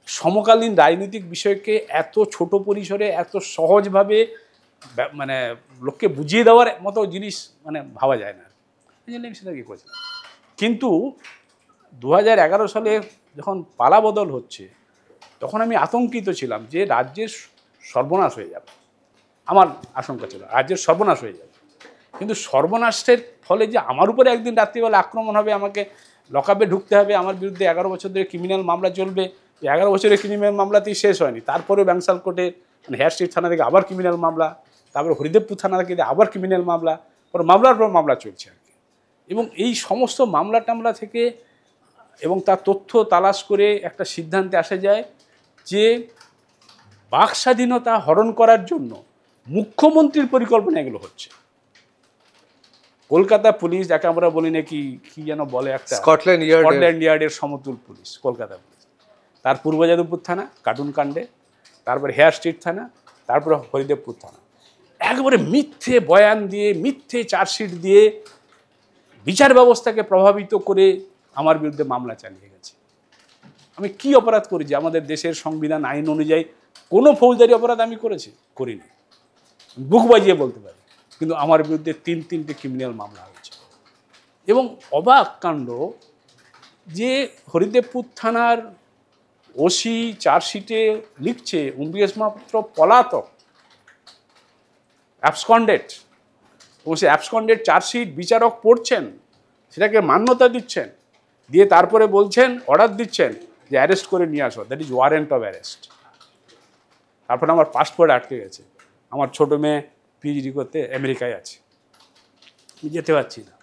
A: সমকালীন রাজনৈতিক বিষয়কে এত ছোট পরিসরে, এত সহজভাবে মানে লোককে বুঝিয়ে দেওয়ার মতো জিনিস মানে ভাবা যায় না, এই জন্য আমি সেটা কি করেছিলাম। কিন্তু 2011 সালে যখন পালা বদল হচ্ছে, তখন আমি আতঙ্কিত ছিলাম যে রাজ্যের সর্বনাশ হয়ে যাবে। আমার আশঙ্কা ছিল রাজ্যের সর্বনাশ হয়ে যাবে। কিন্তু সর্বনাশের ফলে যে আমার উপরে একদিন রাত্রিবেলা আক্রমণ হবে, আমাকে লকআপে ঢুকতে হবে, আমার বিরুদ্ধে 11 বছর ধরে ক্রিমিনাল মামলা চলবে, 11 বছরের ক্রিমিনাল মামলাতেই শেষ হয়নি, তারপরেও ব্যাংসাল কোর্টে মানে হেয়ার স্ট্রিট থানা থেকে আবার ক্রিমিনাল মামলা, তারপরে হরিদেবপুর থানা থেকে আবার ক্রিমিনাল মামলা, পরে মামলার পর মামলা চলছে আর কি। এবং এই সমস্ত মামলা টামলা থেকে এবং তার তথ্য তালাশ করে একটা সিদ্ধান্তে আসা যায় যে বাক স্বাধীনতা হরণ করার জন্য মুখ্যমন্ত্রীর পরিকল্পনা এগুলো হচ্ছে। কলকাতা পুলিশ, যাকে আমরা বলি নাকি কি যেন বলে একটা,
B: স্কটল্যান্ড
A: ইয়ার্ডের সমতুল পুলিশ কলকাতা পুলিশ, তার পূর্ব যাদবপুর থানা কার্টুন কাণ্ডে, তারপরে হেয়ার স্ট্রিট থানা, তারপরে হরিদেবপুর থানা, একবারে মিথ্যে বয়ান দিয়ে, মিথ্যে চার্জশিট দিয়ে বিচার ব্যবস্থাকে প্রভাবিত করে আমার বিরুদ্ধে মামলা চালিয়ে গেছে। আমি কি অপরাধ করেছি? আমাদের দেশের সংবিধান আইন অনুযায়ী কোনো ফৌজদারি অপরাধ আমি করিনি, বুক বাজিয়ে বলতে পারি। কিন্তু আমার বিরুদ্ধে 3-3টে ক্রিমিনাল মামলা হয়েছে। এবং অবাক কাণ্ড যে হরিদেবপুর থানার ওসি চার্জশিটে লিখছে উমেশ মাত্র পলাতক, অ্যাবসকন্ডেড, এবং সে অ্যাবসকন্ডেড চার্জশিট বিচারক পড়ছেন, সেটাকে মান্যতা দিচ্ছেন, দিয়ে তারপরে বলছেন, অর্ডার দিচ্ছেন যে অ্যারেস্ট করে নিয়ে আসো, that is warrant of arrest. তারপরে আমার পাসপোর্ট আটকে গেছে, আমার ছোটো মেয়ে পিএইচডি করতে আমেরিকায় আছে, আমি যেতে পারছি না।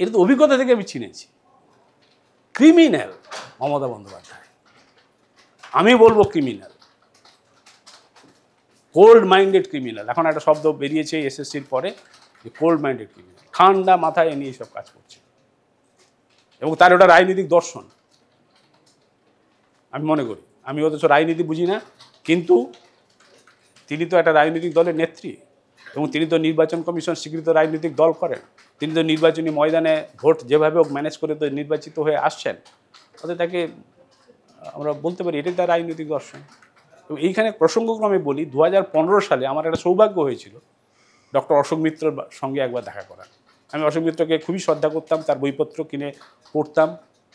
A: এটা তো অভিজ্ঞতা থেকে আমি চিনেছি। ক্রিমিনাল মমতা বন্দ্যোপাধ্যায়, আমি বলবো ক্রিমিনাল, কোল্ড মাইন্ডেড ক্রিমিনাল। এখন একটা শব্দ বেরিয়েছে এসএসসির পরে, যে কোল্ড মাইন্ডেড ক্রিমিনাল, ঠান্ডা মাথায় এনে এইসব কাজ করছে। এবং তার ওটা রাজনৈতিক দর্শন আমি মনে করি। আমি অথচ রাজনীতি বুঝি না, কিন্তু তিনি তো একটা রাজনৈতিক দলের নেত্রী, এবং তিনি তো নির্বাচন কমিশন স্বীকৃত রাজনৈতিক দল করেন, তিনি তো নির্বাচনী ময়দানে ভোট যেভাবে হোক ম্যানেজ করে তো নির্বাচিত হয়ে আসছেন, অতএব তাকে আমরা বলতে পারি এটাই তার রাজনৈতিক দর্শন। এবং এইখানে প্রসঙ্গক্রমে বলি 2015 সালে আমার একটা সৌভাগ্য হয়েছিল ডক্টর অশোক মিত্রর সঙ্গে একবার দেখা করা। আমি অশোক মিত্রকে খুবই শ্রদ্ধা করতাম, তার বইপত্র কিনে পড়তাম,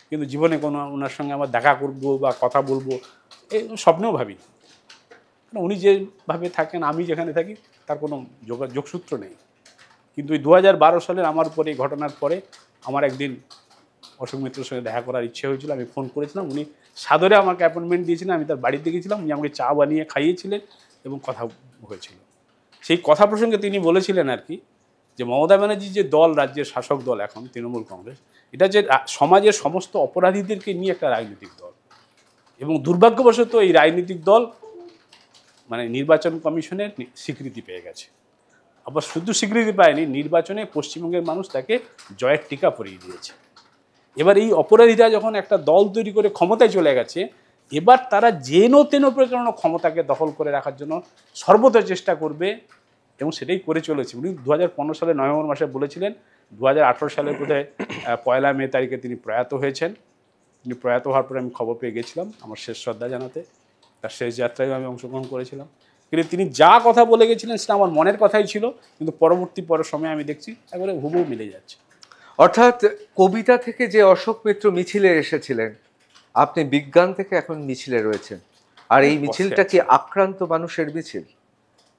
A: কিন্তু জীবনে কোনো ওনার সঙ্গে আমার দেখা করবো বা কথা বলবো এই স্বপ্নেও ভাবিনি। কারণ উনি যেভাবে থাকেন আমি যেখানে থাকি তার কোনো যোগসূত্র নেই। কিন্তু ওই 2012 সালের আমার উপরে এই ঘটনার পরে আমার একদিন অশোক মিত্রের সঙ্গে দেখা করার ইচ্ছে হয়েছিল। আমি ফোন করেছিলাম, উনি সাদরে আমাকে অ্যাপয়েন্টমেন্ট দিয়েছিলেন। আমি তার বাড়িতে গেছিলাম, উনি আমাকে চা বানিয়ে খাইয়েছিলেন এবং কথা হয়েছিল। সেই কথা প্রসঙ্গে তিনি বলেছিলেন আর কি যে মমতা ব্যানার্জির যে দল, রাজ্যের শাসক দল এখন তৃণমূল কংগ্রেস, এটা যে সমাজের সমস্ত অপরাধীদেরকে নিয়ে একটা রাজনৈতিক দল, এবং দুর্ভাগ্যবশত এই রাজনৈতিক দল মানে নির্বাচন কমিশনের স্বীকৃতি পেয়ে গেছে। আবার শুধু স্বীকৃতি পায়নি, নির্বাচনে পশ্চিমবঙ্গের মানুষ তাকে জয়ের টিকা পরিয়ে দিয়েছে। এবার এই অপরাধীরা যখন একটা দল তৈরি করে ক্ষমতায় চলে গেছে, এবার তারা যেন তেন প্রকারেণ ক্ষমতাকে দখল করে রাখার জন্য সর্বদা চেষ্টা করবে, এবং সেটাই করে চলেছে। উনি 2015 সালের নভেম্বর মাসে বলেছিলেন। 2018 সালের বোধহয় 1 মে তারিখে তিনি প্রয়াত হয়েছেন। তিনি প্রয়াত হওয়ার পরে আমি খবর পেয়ে গেছিলাম আমার শেষ শ্রদ্ধা জানাতে, তার শেষ যাত্রায় আমি অংশগ্রহণ করেছিলাম। কিন্তু তিনি যা কথা বলে গেছিলেন সেটা আমার মনের কথাই ছিল, কিন্তু পরবর্তী সময়ে আমি দেখছি একবারে হুবহু মিলে যাচ্ছে।
B: অর্থাৎ কবিতা থেকে যে অশোক মিত্র মিছিলে এসেছিলেন, আপনি বিজ্ঞান থেকে এখন মিছিলে রয়েছেন, আর এই মিছিলটা কি আক্রান্ত মানুষের মিছিল?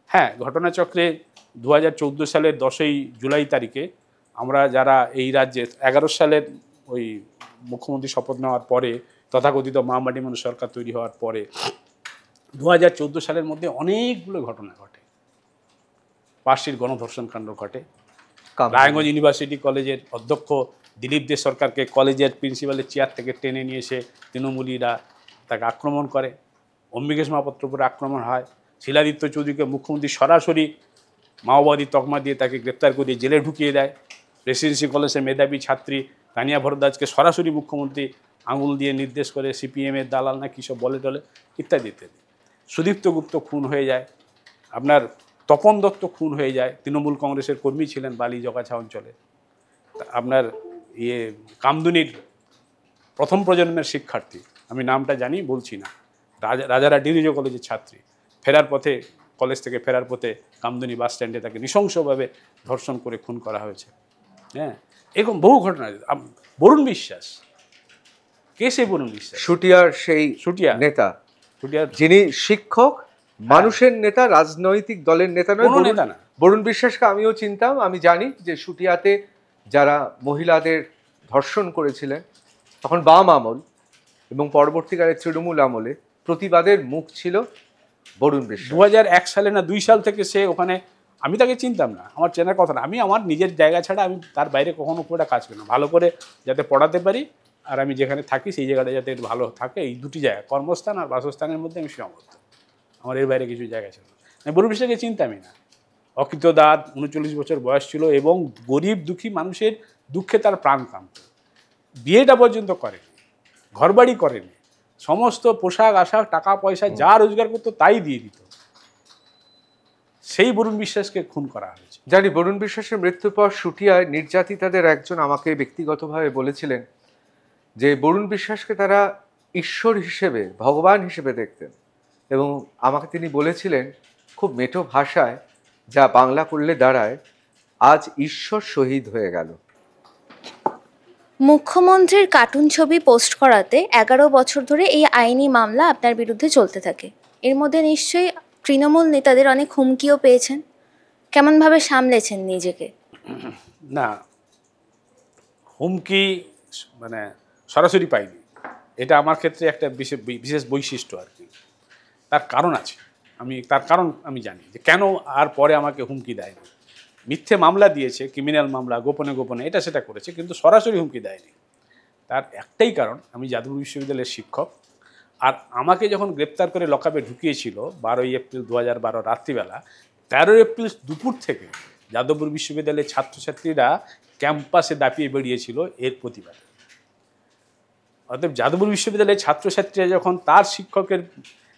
A: হ্যাঁ, ঘটনাচক্রে 2014 সালের 10ই জুলাই তারিখে আমরা যারা এই রাজ্যে 11 সালের ওই মুখ্যমন্ত্রী শপথ নেওয়ার পরে, তথাকথিত মা মাটি মানুষ সরকার তৈরি হওয়ার পরে 2014 সালের মধ্যে অনেকগুলো ঘটনা ঘটে। পার্সির গণধর্ষণ কাণ্ড ঘটে, রায়গঞ্জ ইউনিভার্সিটি কলেজের অধ্যক্ষ দিলীপ দে সরকারকে কলেজের প্রিন্সিপালের চেয়ার থেকে টেনে নিয়ে এসে তৃণমূলীরা তাকে আক্রমণ করে, অম্বিকেশ মহাপাত্রের উপরে আক্রমণ হয়, শিলাদিত্য চৌধুরীকে মুখ্যমন্ত্রী সরাসরি মাওবাদী তকমা দিয়ে তাকে গ্রেপ্তার করে জেলে ঢুকিয়ে দেয়, প্রেসিডেন্সি কলেজের মেধাবী ছাত্রী তানিয়া ভরদ্বাজকে সরাসরি মুখ্যমন্ত্রী আঙুল দিয়ে নির্দেশ করে সিপিএমের দালাল না কী সব বলে টলে ইত্যাদি ইত্যাদি। সুদীপ্ত গুপ্ত খুন হয়ে যায়, আপনার তপন দত্ত খুন হয়ে যায়, তৃণমূল কংগ্রেসের কর্মী ছিলেন বালি জগাছা অঞ্চলে। আপনার কামদুনির প্রথম প্রজন্মের শিক্ষার্থী, আমি নামটা জানি বলছি না, রাজারা ডিগ্রি কলেজের ছাত্রী, ফেরার পথে কলেজ থেকে ফেরার পথে কামদুনি বাস স্ট্যান্ডে তাকে নৃশংসভাবে ধর্ষণ করে খুন করা হয়েছে। হ্যাঁ, এরকম বহু ঘটনা। বরুণ বিশ্বাস, কে সেই বরুণ বিশ্বাস?
B: শুটিয়ার সেই নেতা, যিনি শিক্ষক, মানুষের নেতা, রাজনৈতিক দলের নেতা নয়। বরুণ বিশ্বাসকে আমিও চিনতাম। আমি জানি যে শুটিয়াতে যারা মহিলাদের ধর্ষণ করেছিলেন তখন বাম আমল এবং পরবর্তীকালে তৃণমূল আমলে প্রতিবাদের মুখ ছিল বরুণ বিশ্বাস।
A: 2001 সালে না 2 সাল থেকে সে ওখানে, আমি তাকে চিনতাম না, আমার চেনার কথা না। আমি আমার নিজের জায়গা ছাড়া আমি তার বাইরে কখনো খুব একটা কাজ করি না, ভালো করে যাতে পড়াতে পারি আর আমি যেখানে থাকি সেই জায়গাটা যাতে ভালো থাকে, এই দুটি জায়গা, কর্মস্থান আর বাসস্থানের মধ্যে আমি সীমাবদ্ধ। আমার এর বাইরে কিছু জায়গা ছিল না। আমি বরুণ বিশ্বাসকে চিনতামই না। অকৃত দাঁত, 39 বছর বয়স ছিল এবং গরিব দুঃখী মানুষের দুঃখে তার প্রাণ কাঁপত। বিয়েটা পর্যন্ত করেনি, ঘরবাড়ি করেনি, সমস্ত পোশাক আশাক টাকা পয়সা যা রোজগার করতো তাই দিয়ে দিত। সেই বরুণ বিশ্বাসকে খুন করা হয়েছে।
B: জানি বরুণ বিশ্বাসের মৃত্যুর পর শুটিয়ায় নির্যাতিতাদের একজন আমাকে ব্যক্তিগতভাবে বলেছিলেন যে বরুণ বিশ্বাসকে তারা ঈশ্বর হিসেবে, ভগবান হিসেবে দেখতেন, এবং আমাকে তিনি বলেছিলেন খুব মেঠো ভাষায়, যা বাংলা করলে দাঁড়ায়, আজ ঈশ্বর শহীদ হয়ে গেল।
C: মুখ্যমন্ত্রীর কার্টুন ছবি পোস্ট করাতে 11 বছর ধরে এই আইনি মামলা আপনার বিরুদ্ধে চলতে থাকে। এর মধ্যে নিশ্চয়ই তৃণমূল নেতাদের অনেক হুমকিও পেয়েছেন, কেমনভাবে সামলেছেন নিজেকে?
A: না, হুমকি মানে সরাসরি পাইনি, এটা আমার ক্ষেত্রে একটা বিশেষ বৈশিষ্ট্য আর কি। তার কারণ আছে, তার কারণ আমি জানি যে কেন আর পরে আমাকে হুমকি দেয়নি। মিথ্যে মামলা দিয়েছে, ক্রিমিনাল মামলা, গোপনে গোপনে এটা সেটা করেছে, কিন্তু সরাসরি হুমকি দেয়নি। তার একটাই কারণ, আমি যাদবপুর বিশ্ববিদ্যালয়ের শিক্ষক, আর আমাকে যখন গ্রেপ্তার করে লকআপে ঢুকিয়েছিল 12ই এপ্রিল 2012 রাত্রিবেলা, 13 এপ্রিল দুপুর থেকে যাদবপুর বিশ্ববিদ্যালয়ের ছাত্রছাত্রীরা ক্যাম্পাসে দাপিয়ে বেরিয়েছিল এর প্রতিবাদে। অতএব যাদবপুর বিশ্ববিদ্যালয়ের ছাত্রছাত্রীরা যখন তার শিক্ষকের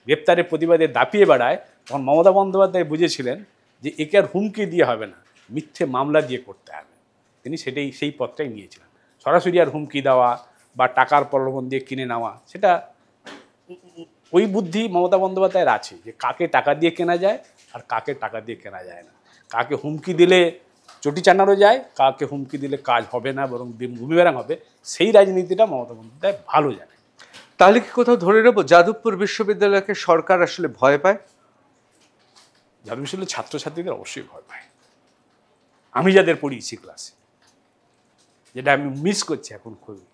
A: গ্রেপ্তারের প্রতিবাদে দাপিয়ে বেড়ায়, তখন মমতা বন্দ্যোপাধ্যায় বুঝেছিলেন যে একে আর হুমকি দিয়ে হবে না, মিথ্যে মামলা দিয়ে করতে হবে। তিনি সেই পথটাই নিয়েছিলেন। সরাসরি আর হুমকি দেওয়া বা টাকার প্রলোভন দিয়ে কিনে নেওয়া সেটা ওই বুদ্ধি মমতা বন্দ্যোপাধ্যায়ের আছে যে কাকে টাকা দিয়ে কেনা যায় আর কাকে টাকা দিয়ে কেনা যায় না, কাকে হুমকি দিলে চটি চানানো যায়, কাকে হুমকি দিলে কাজ হবে না বরং বুমিবেরাং হবে, সেই রাজনীতিটা মমতা বন্দ্যোপাধ্যায় ভালো জানে।
B: তাহলে কি কোথাও ধরে নেবো যাদবপুর বিশ্ববিদ্যালয়কে সরকার আসলে ভয় পায়?
A: যাদব বিশ্ববিদ্যালয়ের ছাত্রছাত্রীদের অবশ্যই ভয় পায়। আমি যাদের পড়িয়েছি ক্লাসে, যেটা আমি মিস করছি এখন খুবই,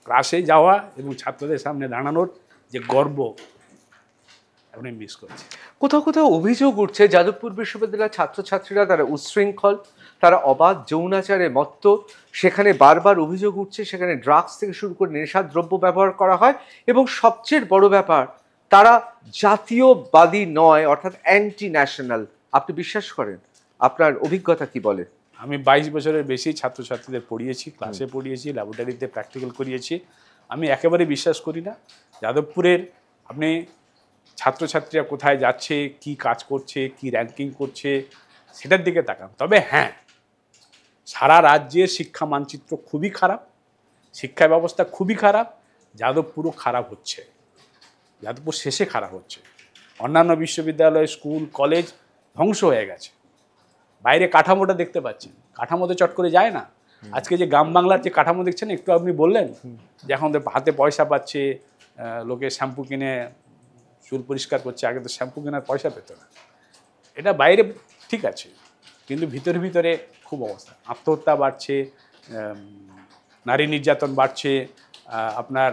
A: ক্লাসে যাওয়া এবং ছাত্রদের সামনে দাঁড়ানোর যে গর্ব এখন আমি মিস করছি।
B: কোথাও কোথাও অভিযোগ উঠছে যাদবপুর বিশ্ববিদ্যালয়ের ছাত্রছাত্রীরা তারা উচ্ছৃঙ্খল, তারা অবাধ যৌনাচারে মত্ত, সেখানে বারবার অভিযোগ উঠছে সেখানে ড্রাগস থেকে শুরু করে নেশাদ্রব্য ব্যবহার করা হয়, এবং সবচেয়ে বড় ব্যাপার তারা জাতীয়বাদী নয়, অর্থাৎ অ্যান্টি ন্যাশনাল। আপনি বিশ্বাস করেন? আপনার অভিজ্ঞতা কি বলে?
A: আমি 22 বছরের বেশি ছাত্রছাত্রীদের পড়িয়েছি, ক্লাসে পড়িয়েছি, ল্যাবরেটরিতে প্র্যাকটিক্যাল করিয়েছি। আমি একেবারে বিশ্বাস করি না যাদবপুরের আপনি ছাত্রছাত্রীরা কোথায় যাচ্ছে, কি কাজ করছে, কি র্যাঙ্কিং করছে সেটার দিকে তাকান। তবে হ্যাঁ, সারা রাজ্যের শিক্ষা মানচিত্র খুবই খারাপ, শিক্ষা ব্যবস্থা খুবই খারাপ, যাদবপুরও খারাপ হচ্ছে, যাদবপুর শেষে খারাপ হচ্ছে। অন্যান্য বিশ্ববিদ্যালয়, স্কুল, কলেজ ধ্বংস হয়ে গেছে। বাইরে কাঠামোটা দেখতে পাচ্ছেন, কাঠামোতে চট করে যায় না। আজকে যে গ্রাম বাংলার যে কাঠামো দেখছেন, একটু আপনি বললেন যে এখন তো হাতে পয়সা পাচ্ছে, লোকে শ্যাম্পু কিনে চুল পরিষ্কার করছে, আগে তো শ্যাম্পু কেনার পয়সা পেত না। এটা বাইরে ঠিক আছে, কিন্তু ভিতরে ভিতরে খুব অবস্থা, আত্মহত্যা বাড়ছে, নারী নির্যাতন বাড়ছে, আপনার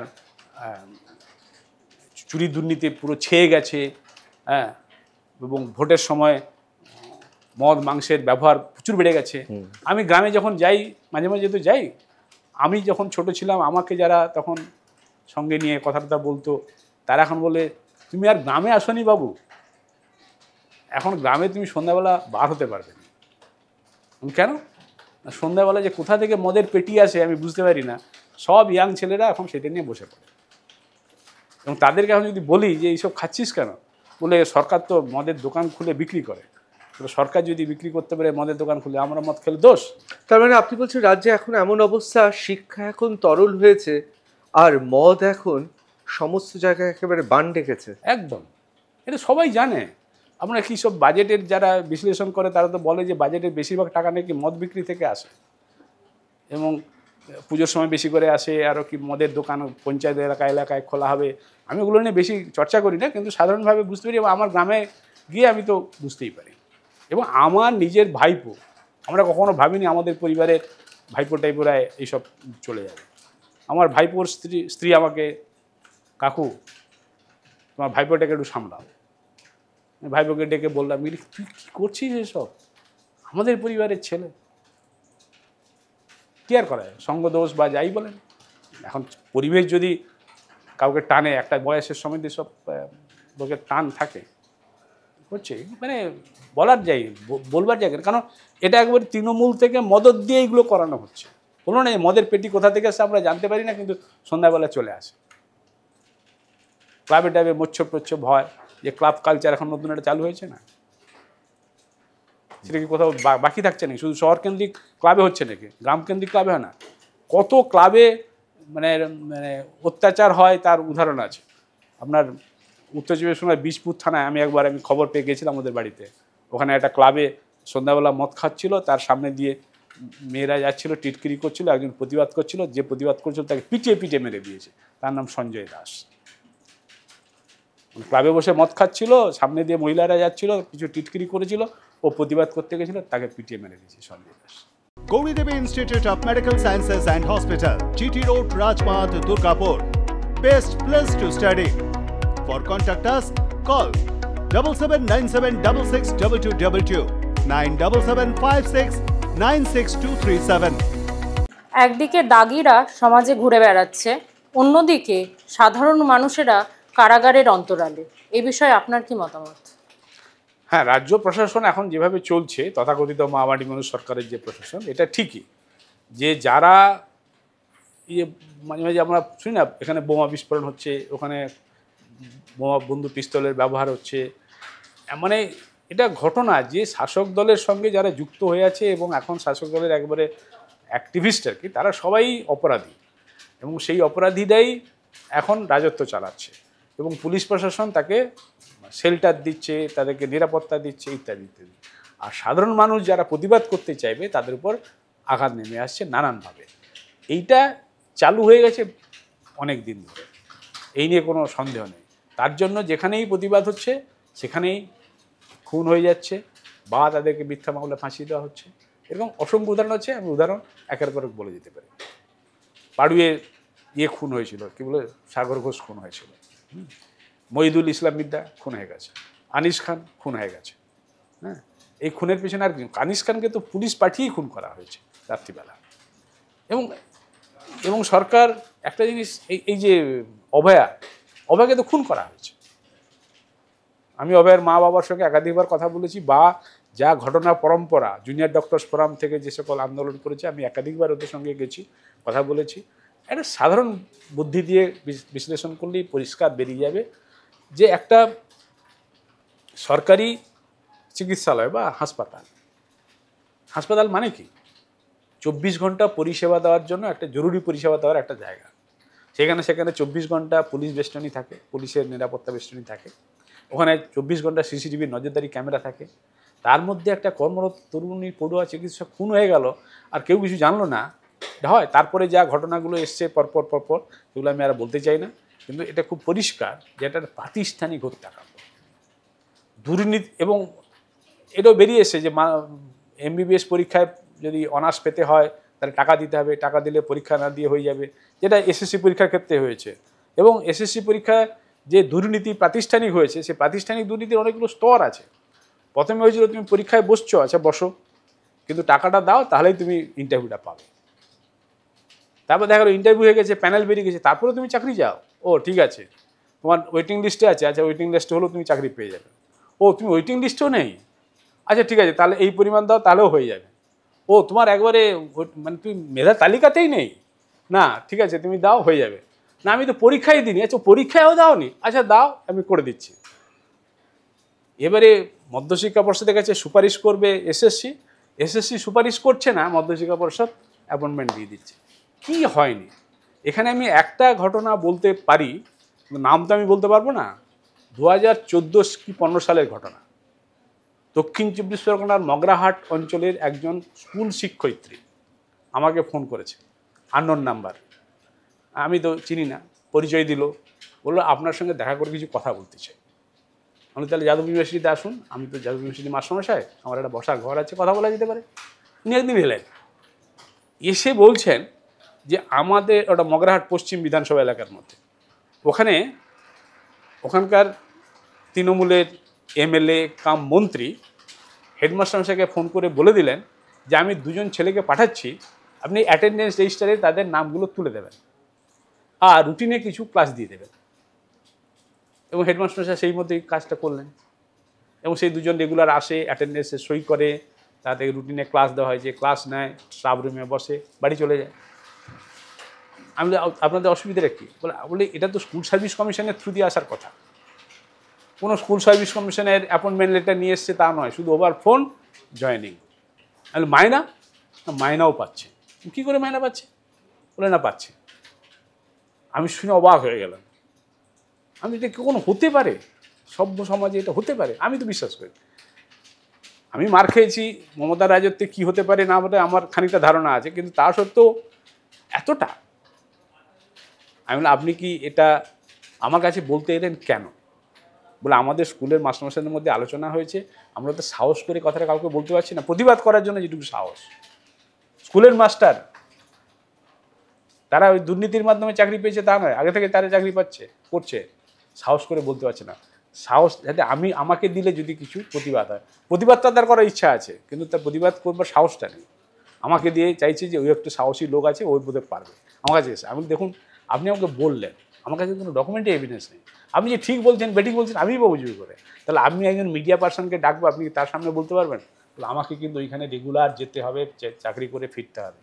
A: চুরি দুর্নীতি পুরো ছেয়ে গেছে, হ্যাঁ, এবং ভোটের সময় মদ মাংসের ব্যবহার প্রচুর বেড়ে গেছে। আমি গ্রামে যখন যাই, মাঝে মাঝে তো যাই, আমি যখন ছোট ছিলাম আমাকে যারা তখন সঙ্গে নিয়ে কথাটা বলতো, তারা এখন বলে তুমি আর গ্রামে আসনি বাবু, এখন গ্রামে তুমি সন্ধ্যাবেলা বার হতে পারবে না। কেন? সন্ধ্যাবেলা যে কোথা থেকে মদের পেটি আসে আমি বুঝতে পারি না, সব ইয়াং ছেলেরা এখন সেটা নিয়ে বসে পড়ে। এবং তাদেরকে এখন যদি বলি যে এইসব খাচ্ছিস কেন, বলে সরকার তো মদের দোকান খুলে বিক্রি করে, তো সরকার যদি বিক্রি করতে পারে মদের দোকান খুলে, আমরা মদ খেলে দোষ?
B: তার মানে আপনি বলছেন রাজ্যে এখন এমন অবস্থা, শিক্ষা এখন তরল হয়েছে আর মদ এখন সমস্ত জায়গায় একেবারে বান ডেকেছে।
A: একদম, এটা সবাই জানে। আমরা কি সব বাজেটের যারা বিশ্লেষণ করে তারা তো বলে যে বাজেটের বেশিরভাগ টাকা নাকি মদ বিক্রি থেকে আসে, এবং পুজোর সময় বেশি করে আসে, আরও কি মদের দোকান পঞ্চায়েত এলাকায় খোলা হবে। আমি ওগুলো নিয়ে বেশি চর্চা করি না, কিন্তু সাধারণভাবে বুঝতে পারি, এবং আমার গ্রামে গিয়ে আমি তো বুঝতেই পারি। এবং আমার নিজের ভাইপো, আমরা কখনো ভাবিনি আমাদের পরিবারের ভাইপো টাইপোরা এইসব চলে যাবে। আমার ভাইপোর স্ত্রী আমাকে, কাকু তোমার ভাইপোটাকে একটু সামলাও। ভাইপোকে ডেকে বললাম, তুই কী করছিস এসব, আমাদের পরিবারের ছেলে, কি আর করা যায়, সঙ্গদোষ বা যাই বলেন। এখন পরিবেশ যদি কাউকে টানে, একটা বয়সের সময় দিয়ে সব লোকের টান থাকে, হচ্ছে মানে বলবার জায়গা, কারণ এটা একবারে তৃণমূল থেকে মদত দিয়ে এইগুলো করানো হচ্ছে। বলো না মদের পেটি কোথা থেকে আসে আমরা জানতে পারি না, কিন্তু সন্ধ্যাবেলা চলে আসে। ক্লাবে টাইবে মোচ্ছব হয়, যে ক্লাব কালচার এখন নতুন একটা চালু হয়েছে না, সেটা কি কোথাও বাকি থাকছে নাকি? শুধু শহর কেন্দ্রিক ক্লাবে হচ্ছে নাকি, গ্রাম কেন্দ্রিক ক্লাবে হয় না? কত ক্লাবে মানে মানে অত্যাচার হয় তার উদাহরণ আছে। আপনার উত্তর চব্বিশ পরগনার বিষপুর থানায় আমি খবর পেয়ে গেছিলাম আমাদের বাড়িতে, ওখানে একটা ক্লাবে সন্ধ্যাবেলা মদ খাচ্ছিল, তার সামনে দিয়ে মেয়েরা যাচ্ছিল, টিটকিরি করছিল, একজন প্রতিবাদ করছিল, যে প্রতিবাদ করছিল তাকে পিটিয়ে মেরে দিয়েছে। তার নাম সঞ্জয় দাস। ক্লাবে বসে মদ খাচ্ছিল, সামনে দিয়ে মহিলারা যাচ্ছিল, কিছু টিটকিরি করেছিল, ও প্রতিবাদ করতে গেছিল, তাকে পিটিয়ে মেরে দিয়েছে Sanjay Das.
F: Gauridevi Institute of Medical Sciences and Hospital, GT Road, Rajpath, Durgapur. Best place to study. For contact us, call 7797662222, 9775696237.
G: একদিকে দাগিরা সমাজে ঘুরে বেড়াচ্ছে, অন্যদিকে সাধারণ মানুষেরা কারাগারের অন্তরালে। এই বিষয়ে আপনার কি মতামত?
A: হ্যাঁ, রাজ্য প্রশাসন এখন যেভাবে চলছে, তথাকথিত মা-মাটি মানুষ সরকারের যে প্রশাসন, এটা ঠিকই যে যারা মাঝে মাঝে আমরা শুনি না, এখানে বোমা বিস্ফোরণ হচ্ছে, ওখানে বোমা বন্দুক পিস্তলের ব্যবহার হচ্ছে, মানে এটা ঘটনা যে শাসক দলের সঙ্গে যারা যুক্ত হয়ে আছে এবং এখন শাসক দলের একবারে অ্যাক্টিভিস্ট আর কি, তারা সবাই অপরাধী, এবং সেই অপরাধীরাই এখন রাজত্ব চালাচ্ছে এবং পুলিশ প্রশাসন তাকে শেল্টার দিচ্ছে, তাদেরকে নিরাপত্তা দিচ্ছে ইত্যাদি ইত্যাদি। আর সাধারণ মানুষ যারা প্রতিবাদ করতে চাইবে তাদের উপর আঘাত নেমে আসছে নানানভাবে। এইটা চালু হয়ে গেছে অনেক দিন ধরে, এই নিয়ে কোনো সন্দেহ নেই। তার জন্য যেখানেই প্রতিবাদ হচ্ছে সেখানেই খুন হয়ে যাচ্ছে বা তাদেরকে মিথ্যা মামলা ফাঁসিয়ে দেওয়া হচ্ছে। এরকম অসংখ্য উদাহরণ আছে, আমি উদাহরণ একের পর এক বলে দিতে পারি। পাড়ুয়ে খুন হয়েছিল, কি বলে, সাগর ঘোষ খুন হয়েছিল, মহিদুল ইসলাম মিদ্দা খুন হয়ে গেছে, আনিস খান খুন হয়ে গেছে। হ্যাঁ, এই খুনের পিছনে আর আনিস খানকে তো পুলিশ পাঠিয়েই খুন করা হয়েছে রাত্রিবেলা। এবং সরকার একটা জিনিস, এই যে অভয়াকে তো খুন করা হয়েছে। আমি অভয়ের মা বাবার সঙ্গে একাধিকবার কথা বলেছি, বা যা ঘটনা পরম্পরা জুনিয়র ডক্টরস ফোরাম থেকে যে সকল আন্দোলন করেছে আমি একাধিকবার ওদের সঙ্গে গেছি, কথা বলেছি। একটা সাধারণ বুদ্ধি দিয়ে বিশ্লেষণ করলেই পরিষ্কার বেরিয়ে যাবে যে একটা সরকারি চিকিৎসালয় বা হাসপাতাল মানে কি 24 ঘন্টা পরিষেবা দেওয়ার জন্য একটা জরুরি পরিষেবা দেওয়ার একটা জায়গা। সেখানে 24 ঘন্টা পুলিশ বেষ্টনী থাকে, পুলিশের নিরাপত্তা বেষ্টনী থাকে, ওখানে 24 ঘন্টা সিসিটিভি নজরদারি ক্যামেরা থাকে। তার মধ্যে একটা কর্মরত তরুণী পড়ুয়া চিকিৎসক খুন হয়ে গেল আর কেউ কিছু জানলো না, হয়। তারপরে যা ঘটনাগুলো এসছে পরপর সেগুলো আমি আর বলতে চাই না, কিন্তু এটা খুব পরিষ্কার যে এটা প্রাতিষ্ঠানিক হত্যাকাণ্ড, দুর্নীতি। এবং এটাও বেরিয়ে এসে যে MBBS পরীক্ষায় যদি অনার্স পেতে হয় তাহলে টাকা দিতে হবে, টাকা দিলে পরীক্ষা না দিয়ে হয়ে যাবে, যেটা SSC পরীক্ষার ক্ষেত্রে হয়েছে। এবং SSC পরীক্ষায় যে দুর্নীতি প্রাতিষ্ঠানিক হয়েছে, সেই প্রাতিষ্ঠানিক দুর্নীতির অনেকগুলো স্তর আছে। প্রথমে হয়েছিল তুমি পরীক্ষায় বসছো, আচ্ছা বসো, কিন্তু টাকাটা দাও তাহলেই তুমি ইন্টারভিউটা পাবে। তারপর দেখা গেলো ইন্টারভিউ হয়ে গেছে, প্যানেল বেরিয়ে গেছে, তারপরে তুমি চাকরি যাও, ও ঠিক আছে তোমার ওয়েটিং লিস্টে আছে, আচ্ছা ওয়েটিং লিস্টে হলেও তুমি চাকরি পেয়ে যাবে। ও তুমি ওয়েটিং লিস্টেও নেই, আচ্ছা ঠিক আছে তাহলে এই পরিমাণ দাও তাহলেও হয়ে যাবে। ও তোমার একবারে মানে তুমি মেধা তালিকাতেই নেই, না ঠিক আছে তুমি দাও হয়ে যাবে। না আমি তো পরীক্ষাই দিইনি, আচ্ছা পরীক্ষায়ও দাওনি, আচ্ছা দাও আমি করে দিচ্ছি। এবারে মধ্যশিক্ষা পর্ষদের কাছে সুপারিশ করবে SSC সুপারিশ করছে না, মধ্যশিক্ষা পর্ষদ অ্যাপয়েন্টমেন্ট দিয়ে দিচ্ছে। কি হয়নি এখানে? আমি একটা ঘটনা বলতে পারি, নাম তো আমি বলতে পারবো না। 2014 কি 15 সালের ঘটনা। দক্ষিণ 24 পরগনার মগরাহাট অঞ্চলের একজন স্কুল শিক্ষয়িত্রী আমাকে ফোন করেছে, আননোন নাম্বার, আমি তো চিনি না, পরিচয় দিল, বললো আপনার সঙ্গে দেখা করে কিছু কথা বলতে চাই। আমি তাহলে যাদব ইউনিভার্সিটিতে আসুন, আমি তো যাদব ইউনিভার্সিটি মাস্টারমশাই, আমার একটা বসার ঘর আছে, কথা বলা যেতে পারে। উনি একদিন এলেন, এসে বলছেন যে আমাদের ওটা মগরাহাট পশ্চিম বিধানসভা এলাকার মধ্যে, ওখানকার তৃণমূলের MLA কাম মন্ত্রী হেডমাস্টারমশাইকে ফোন করে বলে দিলেন যে আমি 2জন ছেলেকে পাঠাচ্ছি, আপনি অ্যাটেন্ডেন্স রেজিস্টারে তাদের নামগুলো তুলে দেবেন আর রুটিনে কিছু ক্লাস দিয়ে দেবেন। এবং হেডমাস্টারমশাই সেই মধ্যেই কাজটা করলেন, এবং সেই 2জন রেগুলার আসে, অ্যাটেন্ডেন্সে সই করে, তাদের রুটিনে ক্লাস দেওয়া হয়, যে ক্লাস নেয়, স্টাফ রুমে বসে, বাড়ি চলে যায়। আমি আপনাদের অসুবিধাটা কী? বলে এটা তো স্কুল সার্ভিস কমিশনের থ্রু দিয়ে আসার কথা, কোনো স্কুল সার্ভিস কমিশনের অ্যাপয়েন্টমেন্ট লেটার নিয়ে এসছে তা নয়, শুধু ওভার ফোন জয়েনিং। আমি মায়নাও পাচ্ছে। কী করে মায়না পাচ্ছে? বলে না পাচ্ছে। আমি শুনে অবাক হয়ে গেলাম, আমি এটা কোনো হতে পারে? সভ্য সমাজে এটা হতে পারে? আমি তো বিশ্বাস করি। আমি মার খেয়েছি, মমতার রাজত্বে কী হতে পারে না হতে আমার খানিকটা ধারণা আছে, কিন্তু তা সত্ত্বেও এতটা। আমি বললাম আপনি কি এটা আমার কাছে বলতে এলেন কেন? বলে আমাদের স্কুলের মাস্টারমশাইদের মধ্যে আলোচনা হয়েছে, আমরা তো সাহস করে কথাটা কাউকে বলতে পারছি না, প্রতিবাদ করার জন্য যেটুকু সাহস। স্কুলের মাস্টার তারা ওই দুর্নীতির মাধ্যমে চাকরি পেয়েছে তা নয়, আগে থেকে তারা চাকরি করছে, সাহস করে বলতে পারছে না। সাহস যাতে আমাকে দিলে যদি কিছু প্রতিবাদ হয়, প্রতিবাদটা তার করার ইচ্ছা আছে, কিন্তু তার প্রতিবাদ করবার সাহসটা নেই। আমাকে দিয়ে চাইছে যে ওই একটা সাহসী লোক আছে, ওই বোধহয় পারবে। আমার কাছে এসে আমি দেখুন আপনি আমাকে বললেন, আমার কাছে কোনো ডকুমেন্টারি এভিডেন্স নেই, আপনি যে ঠিক বলছেন বেঠিক বলছেন আমি বুঝবি করে? তাহলে আপনি একজন মিডিয়া পার্সনকে ডাকবো, আপনি তার সামনে বলতে পারবেন? তাহলে আমাকে কিন্তু ওইখানে রেগুলার যেতে হবে, চাকরি করে ফিরতে হবে।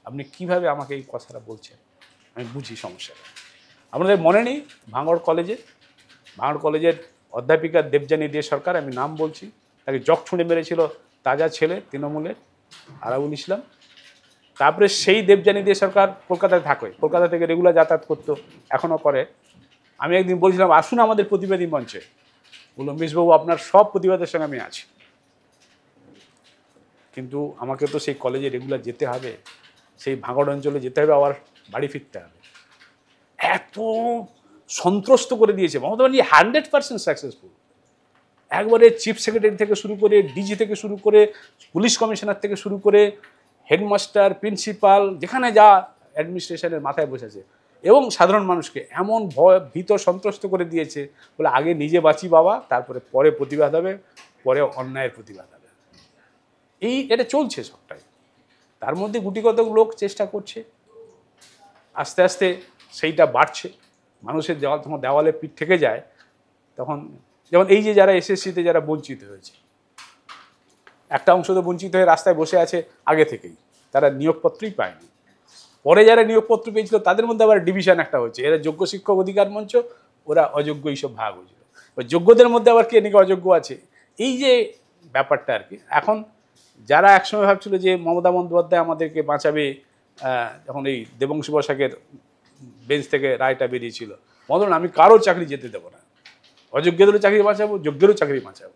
A: আপনি কিভাবে আমাকে এই কথাটা বলছেন? আমি বুঝি সমস্যাটা। আপনাদের মনে নেই ভাঙড় কলেজের অধ্যাপিকা দেবযানী দে সরকার, আমি নাম বলছি, তাকে জগ ছুঁড়ে মেরেছিল তাজা ছেলে তৃণমূলের আরাবুল ইসলাম, তারপরে সেই দেবযানী দে সরকার কলকাতায় থাকে, কলকাতা থেকে রেগুলার যাতায়াত করতো, এখনও করে। আমি একদিন বলছিলাম আসুন আমাদের প্রতিবাদী মঞ্চে, বললো মেশবাবু আপনার সব প্রতিবাদের সঙ্গে আমি আছি, কিন্তু আমাকে তো সেই কলেজে রেগুলার যেতে হবে, সেই ভাঙড় অঞ্চলে যেতে হবে, আবার বাড়ি ফিরতে হবে। এত সন্ত্রস্ত করে দিয়েছে মমতা ব্যানার্জি, 100% সাকসেসফুল। একবারে চিফ সেক্রেটারি থেকে শুরু করে, ডিজি থেকে শুরু করে, পুলিশ কমিশনার থেকে শুরু করে, হেডমাস্টার, প্রিন্সিপাল, যেখানে যা অ্যাডমিনিস্ট্রেশনের মাথায় বসেছে, এবং সাধারণ মানুষকে এমন ভয় ভীত সন্ত্রস্ত করে দিয়েছে, বলে আগে নিজে বাঁচি বাবা, তারপরে পরে প্রতিবাদ হবে, পরে অন্যায়ের প্রতিবাদ হবে। এটা চলছে সবটাই। তার মধ্যে গুটিকতক লোক চেষ্টা করছে, আস্তে আস্তে সেইটা বাড়ছে। মানুষের যখন দেওয়ালে পিঠ থেকে যায়, তখন যেমন এই যে যারা এসএসসিতে যারা বঞ্চিত হয়েছে, একটা অংশ তো বঞ্চিত হয়ে রাস্তায় বসে আছে আগে থেকেই, তারা নিয়োগপত্রই পায়নি। পরে যারা নিয়োগপত্র পেয়েছিল তাদের মধ্যে আবার ডিভিশন একটা হচ্ছে, এরা যোগ্য শিক্ষক অধিকার মঞ্চ, ওরা অযোগ্য, এইসব ভাগ হয়েছিল। যোগ্যদের মধ্যে আবার কে নাকি অযোগ্য আছে, এই যে ব্যাপারটা আর কি। এখন যারা একসময় ভাবছিল যে মমতা বন্দ্যোপাধ্যায় আমাদেরকে বাঁচাবে, যখন এই দেবংশু বসাকের বেঞ্চ থেকে রায়টা বেরিয়েছিল, বলুন আমি কারোর চাকরি যেতে দেবো না, অযোগ্যদেরও চাকরি বাঁচাবো, যোগ্যেরও চাকরি বাঁচাবো,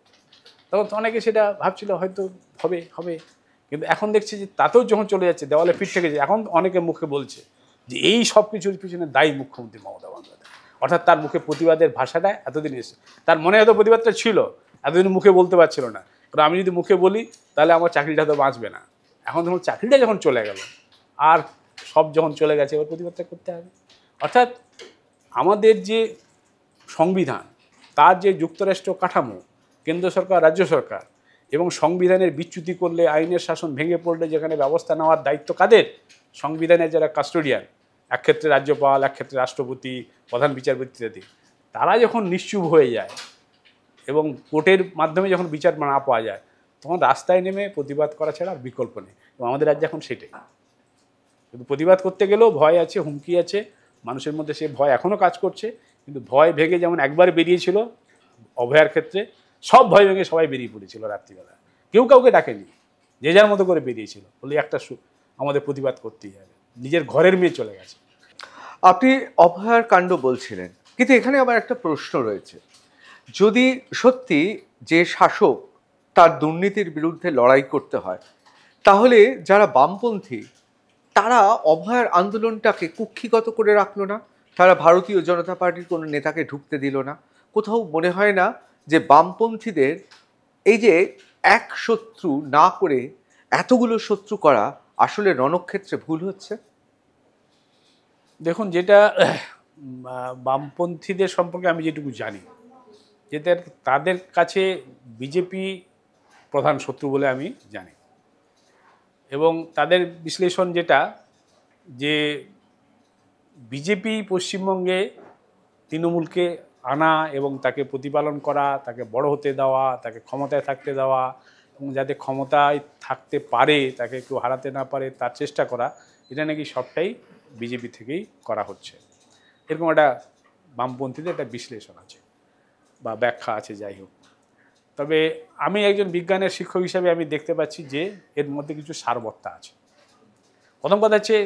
A: তখন তো অনেকে সেটা ভাবছিল হয়তো হবে হবে। কিন্তু এখন দেখছি যে তাতেও যখন চলে যাচ্ছে, দেওয়ালে পিঠ থেকে যায়, এখন অনেকে মুখে বলছে যে এই সব কিছুর পিছনে দায়ী মুখ্যমন্ত্রী মমতা বন্দ্যোপাধ্যায়। অর্থাৎ তার মুখে প্রতিবাদের ভাষাটা এতদিন এসে, তার মনে হয়তো প্রতিবাদটা ছিল, এতদিন মুখে বলতে পারছিল না, কারণ আমি যদি মুখে বলি তাহলে আমার চাকরিটা তো বাঁচবে না। এখন যখন চাকরিটা যখন চলে গেল, আর সব যখন চলে গেছে, এবার প্রতিবাদটা করতে হবে। অর্থাৎ আমাদের যে সংবিধান, তার যে যুক্তরাষ্ট্র কাঠামো, কেন্দ্র সরকার, রাজ্য সরকার, এবং সংবিধানের বিচ্যুতি করলে, আইনের শাসন ভেঙে পড়লে যেখানে ব্যবস্থা নেওয়ার দায়িত্ব কাদের? সংবিধানের যারা কাস্টোডিয়ান, এক ক্ষেত্রে রাজ্যপাল, এক ক্ষেত্রে রাষ্ট্রপতি, প্রধান বিচারপতি ইত্যাদি, তারা যখন নিশ্চুপ হয়ে যায় এবং কোর্টের মাধ্যমে যখন বিচার না পাওয়া যায়, তখন রাস্তায় নেমে প্রতিবাদ করা ছাড়া আর বিকল্প নেই। এবং আমাদের রাজ্যে এখন সেটাই, কিন্তু প্রতিবাদ করতে গেলেও ভয় আছে, হুমকি আছে, মানুষের মধ্যে সে ভয় এখনও কাজ করছে। কিন্তু ভয় ভেঙে যেমন একবার বেরিয়েছিল অভয়ার ক্ষেত্রে, সব ভয় ভেঙে সবাই বেরিয়ে পড়েছিল রাত্রিবেলা, কেউ কাউকে ডাকেনি, যে যার মতো করে বেরিয়েছিল, বলে একটা আমাদের প্রতিবাদ করতেই হবে, নিজের ঘরের মেয়ে চলে গেছে।
B: আপনি অভয়ার কাণ্ড বলছিলেন, কিন্তু এখানে আমার একটা প্রশ্ন রয়েছে। যদি সত্যি যে শাসক তার দুর্নীতির বিরুদ্ধে লড়াই করতে হয়, তাহলে যারা বামপন্থী তারা অভয়ার আন্দোলনটাকে কুক্ষিগত করে রাখলো না, তারা ভারতীয় জনতা পার্টির কোনো নেতাকে ঢুকতে দিল না। কোথাও মনে হয় না যে বামপন্থীদের এই যে এক শত্রু না করে এতগুলো শত্রু করা আসলে রণক্ষেত্রে ভুল হচ্ছে?
A: দেখুন, যেটা বামপন্থীদের সম্পর্কে আমি যেটুকু জানি, যে তাদের কাছে বিজেপি প্রধান শত্রু বলে আমি জানি, এবং তাদের বিশ্লেষণ যেটা, যে বিজেপি পশ্চিমবঙ্গে তৃণমূলকে আনা এবং তাকে প্রতিপালন করা, তাকে বড় হতে দেওয়া, তাকে ক্ষমতায় থাকতে দেওয়া, এবং যাতে ক্ষমতায় থাকতে পারে, তাকে কেউ হারাতে না পারে তার চেষ্টা করা, এটা নাকি সবটাই বিজেপি থেকেই করা হচ্ছে, এরকম একটা বামপন্থীদের একটা বিশ্লেষণ আছে বা ব্যাখ্যা আছে। যাই হোক, তবে আমি একজন বিজ্ঞানের শিক্ষক হিসাবে আমি দেখতে পাচ্ছি যে এর মধ্যে কিছু সারবত্তা আছে। প্রথম কথা হচ্ছে,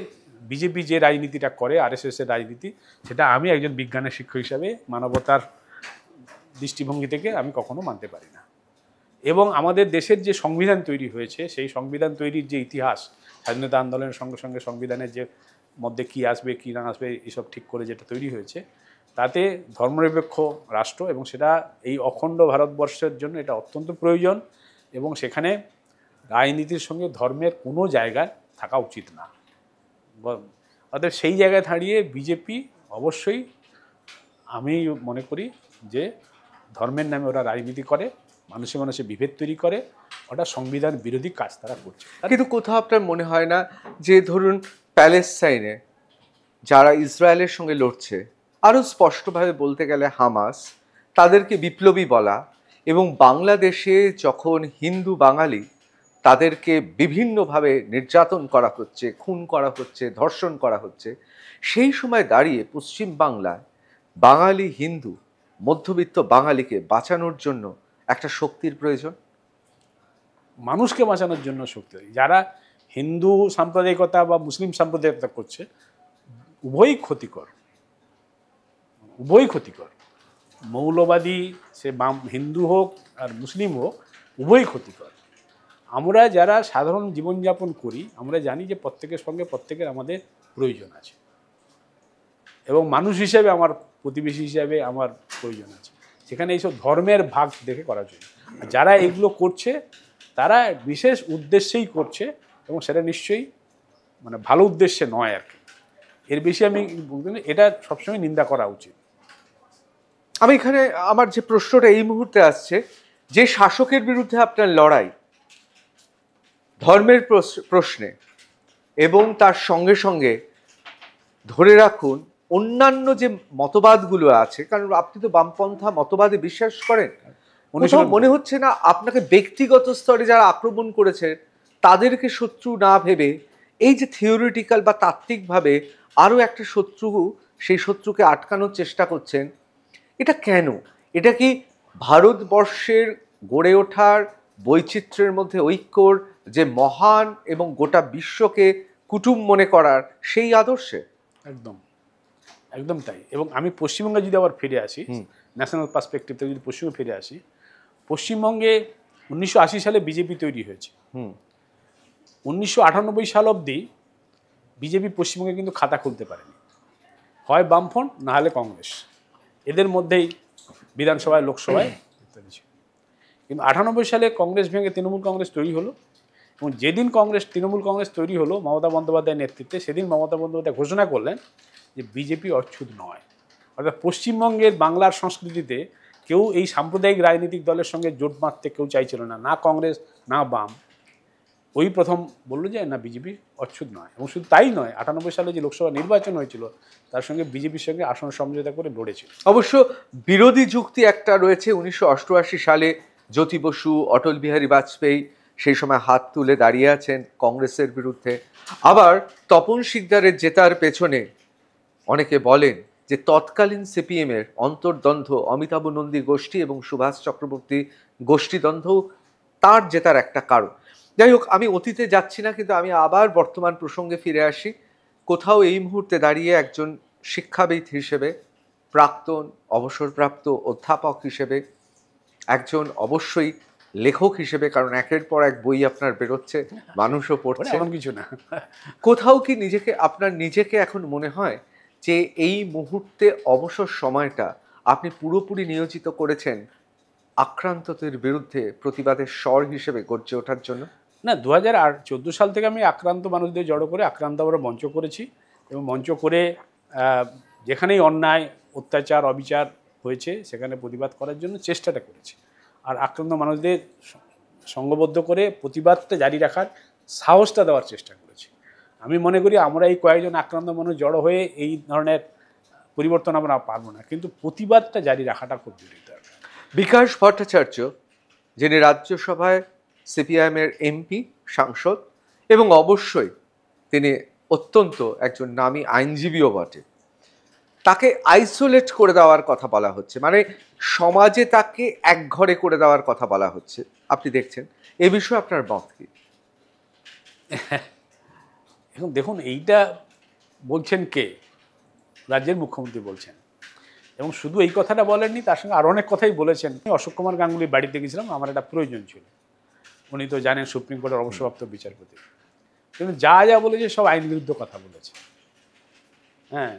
A: বিজেপি যে রাজনীতিটা করে, আরএসএসের রাজনীতি, সেটা আমি একজন বিজ্ঞানের শিক্ষক হিসাবে মানবতার দৃষ্টিভঙ্গি থেকে আমি কখনো মানতে পারি না। এবং আমাদের দেশের যে সংবিধান তৈরি হয়েছে, সেই সংবিধান তৈরির যে ইতিহাস, স্বাধীনতা আন্দোলনের সঙ্গে সঙ্গে সংবিধানের যে মধ্যে কী আসবে কী না আসবে এসব ঠিক করে যেটা তৈরি হয়েছে, তাতে ধর্মনিরপেক্ষ রাষ্ট্র, এবং সেটা এই অখণ্ড ভারতবর্ষের জন্য এটা অত্যন্ত প্রয়োজন, এবং সেখানে রাজনীতির সঙ্গে ধর্মের কোনো জায়গায় থাকা উচিত না। অর্থাৎ সেই জায়গায় দাঁড়িয়ে বিজেপি অবশ্যই, আমি মনে করি যে ধর্মের নামে ওরা রাজনীতি করে, মানুষে মানুষে বিভেদ তৈরি করে, ওটা সংবিধান বিরোধী কাজ তারা করছে।
B: কিন্তু কোথাও আপনার মনে হয় না যে ধরুন প্যালেস্টাইনে যারা ইসরায়েলের সঙ্গে লড়ছে, আরও স্পষ্টভাবে বলতে গেলে হামাস, তাদেরকে বিপ্লবী বলা, এবং বাংলাদেশে যখন হিন্দু বাঙালি তাদেরকে বিভিন্নভাবে নির্যাতন করা হচ্ছে, খুন করা হচ্ছে, ধর্ষণ করা হচ্ছে, সেই সময় দাঁড়িয়ে পশ্চিম বাংলায় বাঙালি হিন্দু, মধ্যবিত্ত বাঙালিকে বাঁচানোর জন্য একটা শক্তির প্রয়োজন।
A: মানুষকে বাঁচানোর জন্য শক্তি, যারা হিন্দু সাম্প্রদায়িকতা বা মুসলিম সাম্প্রদায়িকতা করছে, উভয়ই ক্ষতিকর, উভয়ই ক্ষতিকর। মৌলবাদী সে হিন্দু হোক আর মুসলিম হোক, উভয়ই ক্ষতিকর। আমরা যারা সাধারণ জীবনযাপন করি আমরা জানি যে প্রত্যেকের সঙ্গে প্রত্যেকের আমাদের প্রয়োজন আছে, এবং মানুষ হিসেবে আমার প্রতিবেশী হিসাবে আমার প্রয়োজন আছে। সেখানে এইসব ধর্মের ভাগ দেখে করা জন্য যারা এগুলো করছে তারা বিশেষ উদ্দেশ্যেই করছে, এবং সেটা নিশ্চয়ই মানে ভালো উদ্দেশ্যে নয় আর কি। এর বেশি আমি বলতে না, এটা সবসময় নিন্দা করা উচিত।
B: আমি এখানে আমার যে প্রশ্নটা এই মুহূর্তে আসছে, যে শাসকের বিরুদ্ধে আপনার লড়াই ধর্মের প্রশ্নে, এবং তার সঙ্গে সঙ্গে ধরে রাখুন অন্যান্য যে মতবাদগুলো আছে, কারণ আপনি তো বামপন্থা মতবাদে বিশ্বাস করেন, মনে হচ্ছে না আপনাকে ব্যক্তিগত স্তরে যারা আক্রমণ করেছে তাদেরকে শত্রু না ভেবে এই যে থিওরিটিক্যাল বা তাত্ত্বিকভাবে আরও একটা শত্রু, সেই শত্রুকে আটকানোর চেষ্টা করছেন, এটা কেন? এটা কি ভারতবর্ষের গড়ে ওঠার বৈচিত্র্যের মধ্যে ঐক্যর যে মহান এবং গোটা বিশ্বকে কুটুম মনে করার সেই আদর্শে?
A: একদম একদম তাই। এবং আমি পশ্চিমবঙ্গে যদি আবার ফিরে আসি, ন্যাশনাল পার্সপেক্টিভ থেকে যদি পশ্চিমবঙ্গে ফিরে আসি, পশ্চিমবঙ্গে 1980 সালে বিজেপি তৈরি হয়েছে। 1998 সাল অবধি বিজেপি পশ্চিমবঙ্গে কিন্তু খাতা খুলতে পারেনি, হয় বামফ্রন্ট না হলে কংগ্রেস, এদের মধ্যেই বিধানসভায় লোকসভায় ইত্যাদি ছিল। কিন্তু 98 সালে কংগ্রেস ভেঙে তৃণমূল কংগ্রেস তৈরি হলো, এবং যেদিন তৃণমূল কংগ্রেস তৈরি হলো মমতা বন্দ্যোপাধ্যায়ের নেতৃত্বে, সেদিন মমতা বন্দ্যোপাধ্যায় ঘোষণা করলেন যে বিজেপি অচ্ছুত নয়। অর্থাৎ পশ্চিমবঙ্গের বাংলার সংস্কৃতিতে কেউ এই সাম্প্রদায়িক রাজনৈতিক দলের সঙ্গে জোট বাঁধতে কেউ চাইছিল না, না কংগ্রেস না বাম। ওই প্রথম বললো যে না, বিজেপি অচ্ছুত নয়। এবং শুধু তাই নয়, 98 সালে যে লোকসভা নির্বাচন হয়েছিল তার সঙ্গে বিজেপির সঙ্গে আসন সমঝোতা করে লড়েছিল।
B: অবশ্য বিরোধী যুক্তি একটা রয়েছে, 1988 সালে জ্যোতি বসু, অটল বিহারী বাজপেয়ী সেই সময় হাত তুলে দাঁড়িয়ে আছেন কংগ্রেসের বিরুদ্ধে। আবার তপন শিকদারের জেতার পেছনে অনেকে বলেন যে তৎকালীন সিপিএমের অন্তর্দ্বন্দ্ব, অমিতাভ নন্দী গোষ্ঠী এবং সুভাষ চক্রবর্তী গোষ্ঠীদ্বন্দ্ব তার জেতার একটা কারণ। যাই হোক, আমি অতীতে যাচ্ছি না, কিন্তু আমি আবার বর্তমান প্রসঙ্গে ফিরে আসি। কোথাও এই মুহূর্তে দাঁড়িয়ে একজন শিক্ষাবিদ হিসেবে, প্রাক্তন অবসরপ্রাপ্ত অধ্যাপক হিসেবে, একজন অবশ্যই লেখক হিসেবে, কারণ একের পর এক বই আপনার বেরোচ্ছে, মানুষও পড়ছে,
A: এমন কিছু না।
B: কোথাও কি আপনার নিজেকে এখন মনে হয় যে এই মুহূর্তে অবসর সময়টা আপনি পুরোপুরি নিয়োজিত করেছেন আক্রান্তদের বিরুদ্ধে প্রতিবাদের স্বর হিসেবে গর্জে ওঠার জন্য?
A: না, 2014 সাল থেকে আমি আক্রান্ত মানুষদের জড়ো করে আক্রান্ত আমরা মঞ্চ করেছি, এবং মঞ্চ করে যেখানেই অন্যায় অত্যাচার অবিচার হয়েছে সেখানে প্রতিবাদ করার জন্য চেষ্টাটা করেছি। আর আক্রান্ত মানুষদের সংঘবদ্ধ করে প্রতিবাদটা জারি রাখার সাহসটা দেওয়ার চেষ্টা করেছি। আমি মনে করি আমরা এই কয়েকজন আক্রান্ত মানুষ জড়ো হয়ে এই ধরনের পরিবর্তন আমরা পারবো না, কিন্তু প্রতিবাদটা জারি রাখাটা খুব জরুরি।
B: বিকাশ ভট্টাচার্য, যিনি রাজ্যসভায় সিপিআইএমের এমপি, সাংসদ, এবং অবশ্যই তিনি অত্যন্ত একজন নামী আইনজীবীও বটে, তাকে আইসোলেট করে দেওয়ার কথা বলা হচ্ছে, মানে সমাজে তাকে একঘরে করে দেওয়ার কথা বলা হচ্ছে। আপনি দেখছেন এ বিষয়ে আপনার মত কি?
A: এখন দেখুন, এইটা বলছেন কে? রাজ্যের মুখ্যমন্ত্রী বলছেন, এবং শুধু এই কথাটা বলেননি, তার সঙ্গে আরও অনেক কথাই বলেছেন। অশোক কুমার গাঙ্গুলির বাড়িতে গেছিলাম, আমার একটা প্রয়োজন ছিল, উনি তো জানেন সুপ্রিম কোর্টের অবসরপ্রাপ্ত বিচারপতি, কিন্তু যা যা বলেছে সব আইন বিরুদ্ধ কথা বলেছে। হ্যাঁ,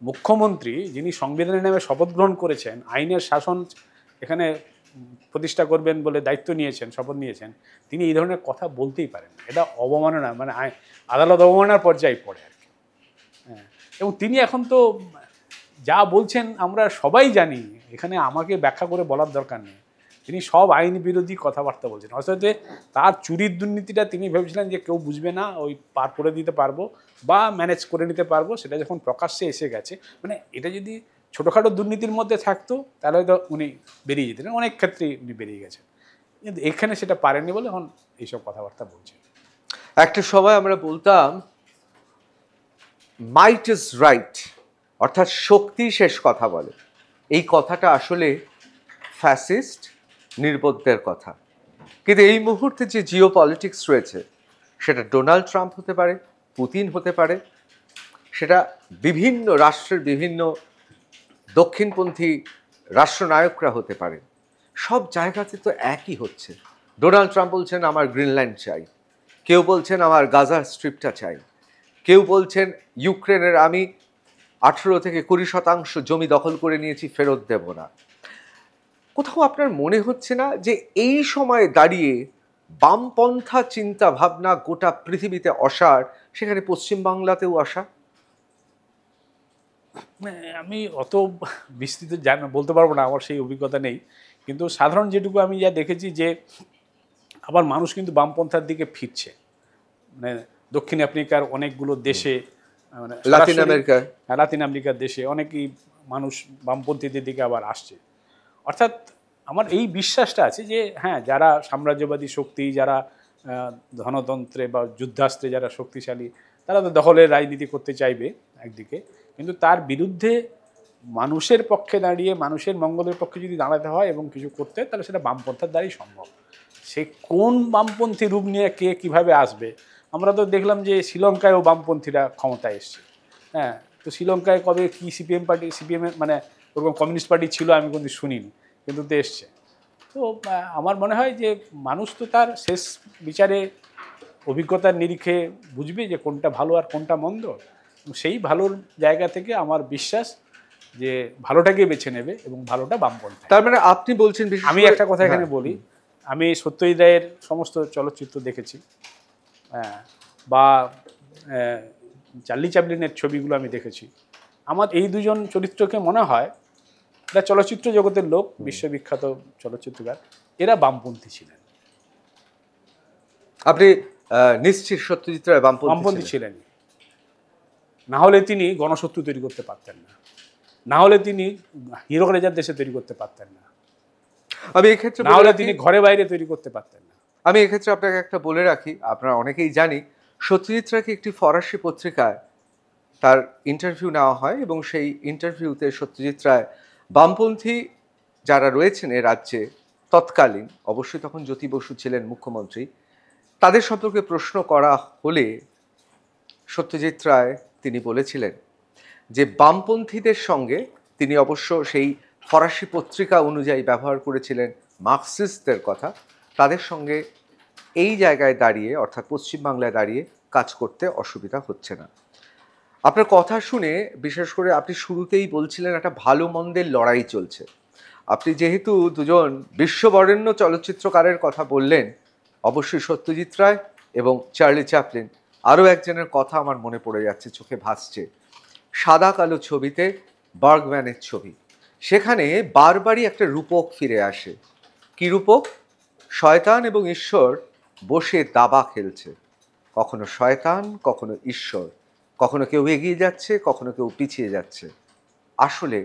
A: মুখ্যমন্ত্রী যিনি সংবিধানের নামে শপথ গ্রহণ করেছেন, আইনের শাসন এখানে প্রতিষ্ঠা করবেন বলে দায়িত্ব নিয়েছেন, শপথ নিয়েছেন, তিনি এই ধরনের কথা বলতেই পারেন। এটা অবমাননা, মানে আদালত অবমাননার পর্যায়ে পড়ে আর কি। হ্যাঁ, এবং তিনি এখন তো যা বলছেন আমরা সবাই জানি, এখানে আমাকে ব্যাখ্যা করে বলার দরকার নেই। তিনি সব আইন বিরোধী কথাবার্তা বলছেন। অর্থাৎ তার চুরির দুর্নীতিটা তিনি ভেবেছিলেন যে কেউ বুঝবে না, ওই পার করে দিতে পারবো বা ম্যানেজ করে নিতে পারবো, সেটা যখন প্রকাশ্যে এসে গেছে, মানে এটা যদি ছোটোখাটো দুর্নীতির মধ্যে থাকতো তাহলে হয়তো উনি বেরিয়ে যেতেন, অনেক ক্ষেত্রেই উনি বেরিয়ে গেছেন, কিন্তু এখানে সেটা পারেননি বলে এখন এইসব কথাবার্তা বলছেন।
B: একটা সময় আমরা বলতাম মাইট ইজ রাইট, অর্থাৎ শক্তি শেষ কথা বলে। এই কথাটা আসলে ফ্যাসিস্ট নির্বোধদের কথা, কিন্তু এই মুহূর্তে যে জিও পলিটিক্স রয়েছে সেটা ডোনাল্ড ট্রাম্প হতে পারে, পুতিন হতে পারে, সেটা বিভিন্ন রাষ্ট্রের বিভিন্ন দক্ষিণপন্থী রাষ্ট্রনায়করা হতে পারে। সব জায়গাতে তো একই হচ্ছে। ডোনাল্ড ট্রাম্প বলছেন আমার গ্রিনল্যান্ড চাই, কেউ বলছেন আমার গাজা স্ট্রিপটা চাই, কেউ বলছেন ইউক্রেনের আমি 18 থেকে 20% জমি দখল করে নিয়েছি, ফেরত দেব না। কোথাও আপনার মনে হচ্ছে না যে এই সময়ে দাঁড়িয়ে বামপন্থা চিন্তা ভাবনা গোটা পৃথিবীতে অসার, সেখানে পশ্চিমবাংলাতেও আসা?
A: আমি অত বিস্তৃত বলতে পারবো না, আমার সেই অভিজ্ঞতা নেই, কিন্তু সাধারণ যেটুকু আমি যা দেখেছি যে আবার মানুষ কিন্তু বামপন্থার দিকে ফিরছে। মানে দক্ষিণ আফ্রিকার অনেকগুলো দেশে, মানে
B: লাতিন আমেরিকা,
A: লাতিন আমেরিকার দেশে অনেকেই মানুষ বামপন্থীদের দিকে আবার আসছে। অর্থাৎ আমার এই বিশ্বাসটা আছে যে হ্যাঁ, যারা সাম্রাজ্যবাদী শক্তি, যারা ধনতন্ত্রে বা যুদ্ধাস্ত্রে যারা শক্তিশালী, তারা তো দখলের রাজনীতি করতে চাইবে একদিকে, কিন্তু তার বিরুদ্ধে মানুষের পক্ষে দাঁড়িয়ে মানুষের মঙ্গলের পক্ষে যদি দাঁড়াতে হয় এবং কিছু করতে হয়, তাহলে সেটা বামপন্থার দ্বারাই সম্ভব। সে কোন বামপন্থী রূপ নিয়ে কে কীভাবে আসবে, আমরা তো দেখলাম যে শ্রীলঙ্কায়ও বামপন্থীরা ক্ষমতায় এসছে। হ্যাঁ, তো শ্রীলঙ্কায় কবে কি সিপিএম মানে ওরকম কমিউনিস্ট পার্টি ছিল আমি কিন্তু শুনিনি, কিন্তু তো এসছে। তো আমার মনে হয় যে মানুষ তো তার শেষ বিচারে অভিজ্ঞতার নিরিখে বুঝবে যে কোনটা ভালো আর কোনটা মন্দ। সেই ভালোর জায়গা থেকে আমার বিশ্বাস যে ভালোটাকে বেছে নেবে এবং ভালোটা বামপন্থী।
B: তার মানে আপনি বলছেন,
A: আমি একটা কথা এখানে বলি, আমি সত্যজিৎ রায়ের সমস্ত চলচ্চিত্র দেখেছি, বা চার্লি চ্যাপলিনের ছবিগুলো আমি দেখেছি। আমার এই দুজন চরিত্রকে মনে হয় এরা চলচ্চিত্র জগতের লোক, বিশ্ববিখ্যাত চলচ্চিত্রকার, এরা বামপন্থী ছিলেন।
B: আপনি নিশ্চিত সত্যজিৎ রায়
A: বামপন্থী ছিলেন? না হলে তিনি গণশত্রু তৈরি করতে পারতেন না, না হলে তিনি হিরো রেজার দেশে তৈরি করতে পারতেন না,
B: আমি এক্ষেত্রে
A: না হলে তিনি ঘরে বাইরে তৈরি করতে পারতেন না।
B: আমি এক্ষেত্রে আপনাকে একটা বলে রাখি, আপনারা অনেকেই জানি সত্যজিৎ রায়কে একটি ফরাসি পত্রিকায় তার ইন্টারভিউ নেওয়া হয় এবং সেই ইন্টারভিউতে সত্যজিৎ রায় বামপন্থী যারা রয়েছেন এ রাজ্যে তৎকালীন, অবশ্যই তখন জ্যোতি বসু ছিলেন মুখ্যমন্ত্রী, তাদের সম্পর্কে প্রশ্ন করা হলে সত্যজিৎ রায় তিনি বলেছিলেন যে বামপন্থীদের সঙ্গে তিনি অবশ্য সেই ফরাসি পত্রিকা অনুযায়ী ব্যবহার করেছিলেন মার্কসিস্টদের কথা, তাদের সঙ্গে এই জায়গায় দাঁড়িয়ে অর্থাৎ পশ্চিমবাংলায় দাঁড়িয়ে কাজ করতে অসুবিধা হচ্ছে না। আপনার কথা শুনে, বিশেষ করে আপনি শুরুতেই বলছিলেন একটা ভালো মন্দের লড়াই চলছে। আপনি যেহেতু দুজন বিশ্ববরেণ্য চলচ্চিত্রকারের কথা বললেন, অবশ্যই সত্যজিৎ রায় এবং চার্লি চ্যাপলিন, আরও একজনের কথা আমার মনে পড়ে যাচ্ছে, চোখে ভাসছে, সাদা কালো ছবিতে বার্গম্যানের ছবি। সেখানে বারবারই একটা রূপক ফিরে আসে। কি রূপক? শয়তান এবং ঈশ্বর বসে দাবা খেলছে, কখনো শয়তান কখনো ঈশ্বর, কখনো কেউ এগিয়ে যাচ্ছে কখনো কেউ পিছিয়ে যাচ্ছে। আসলে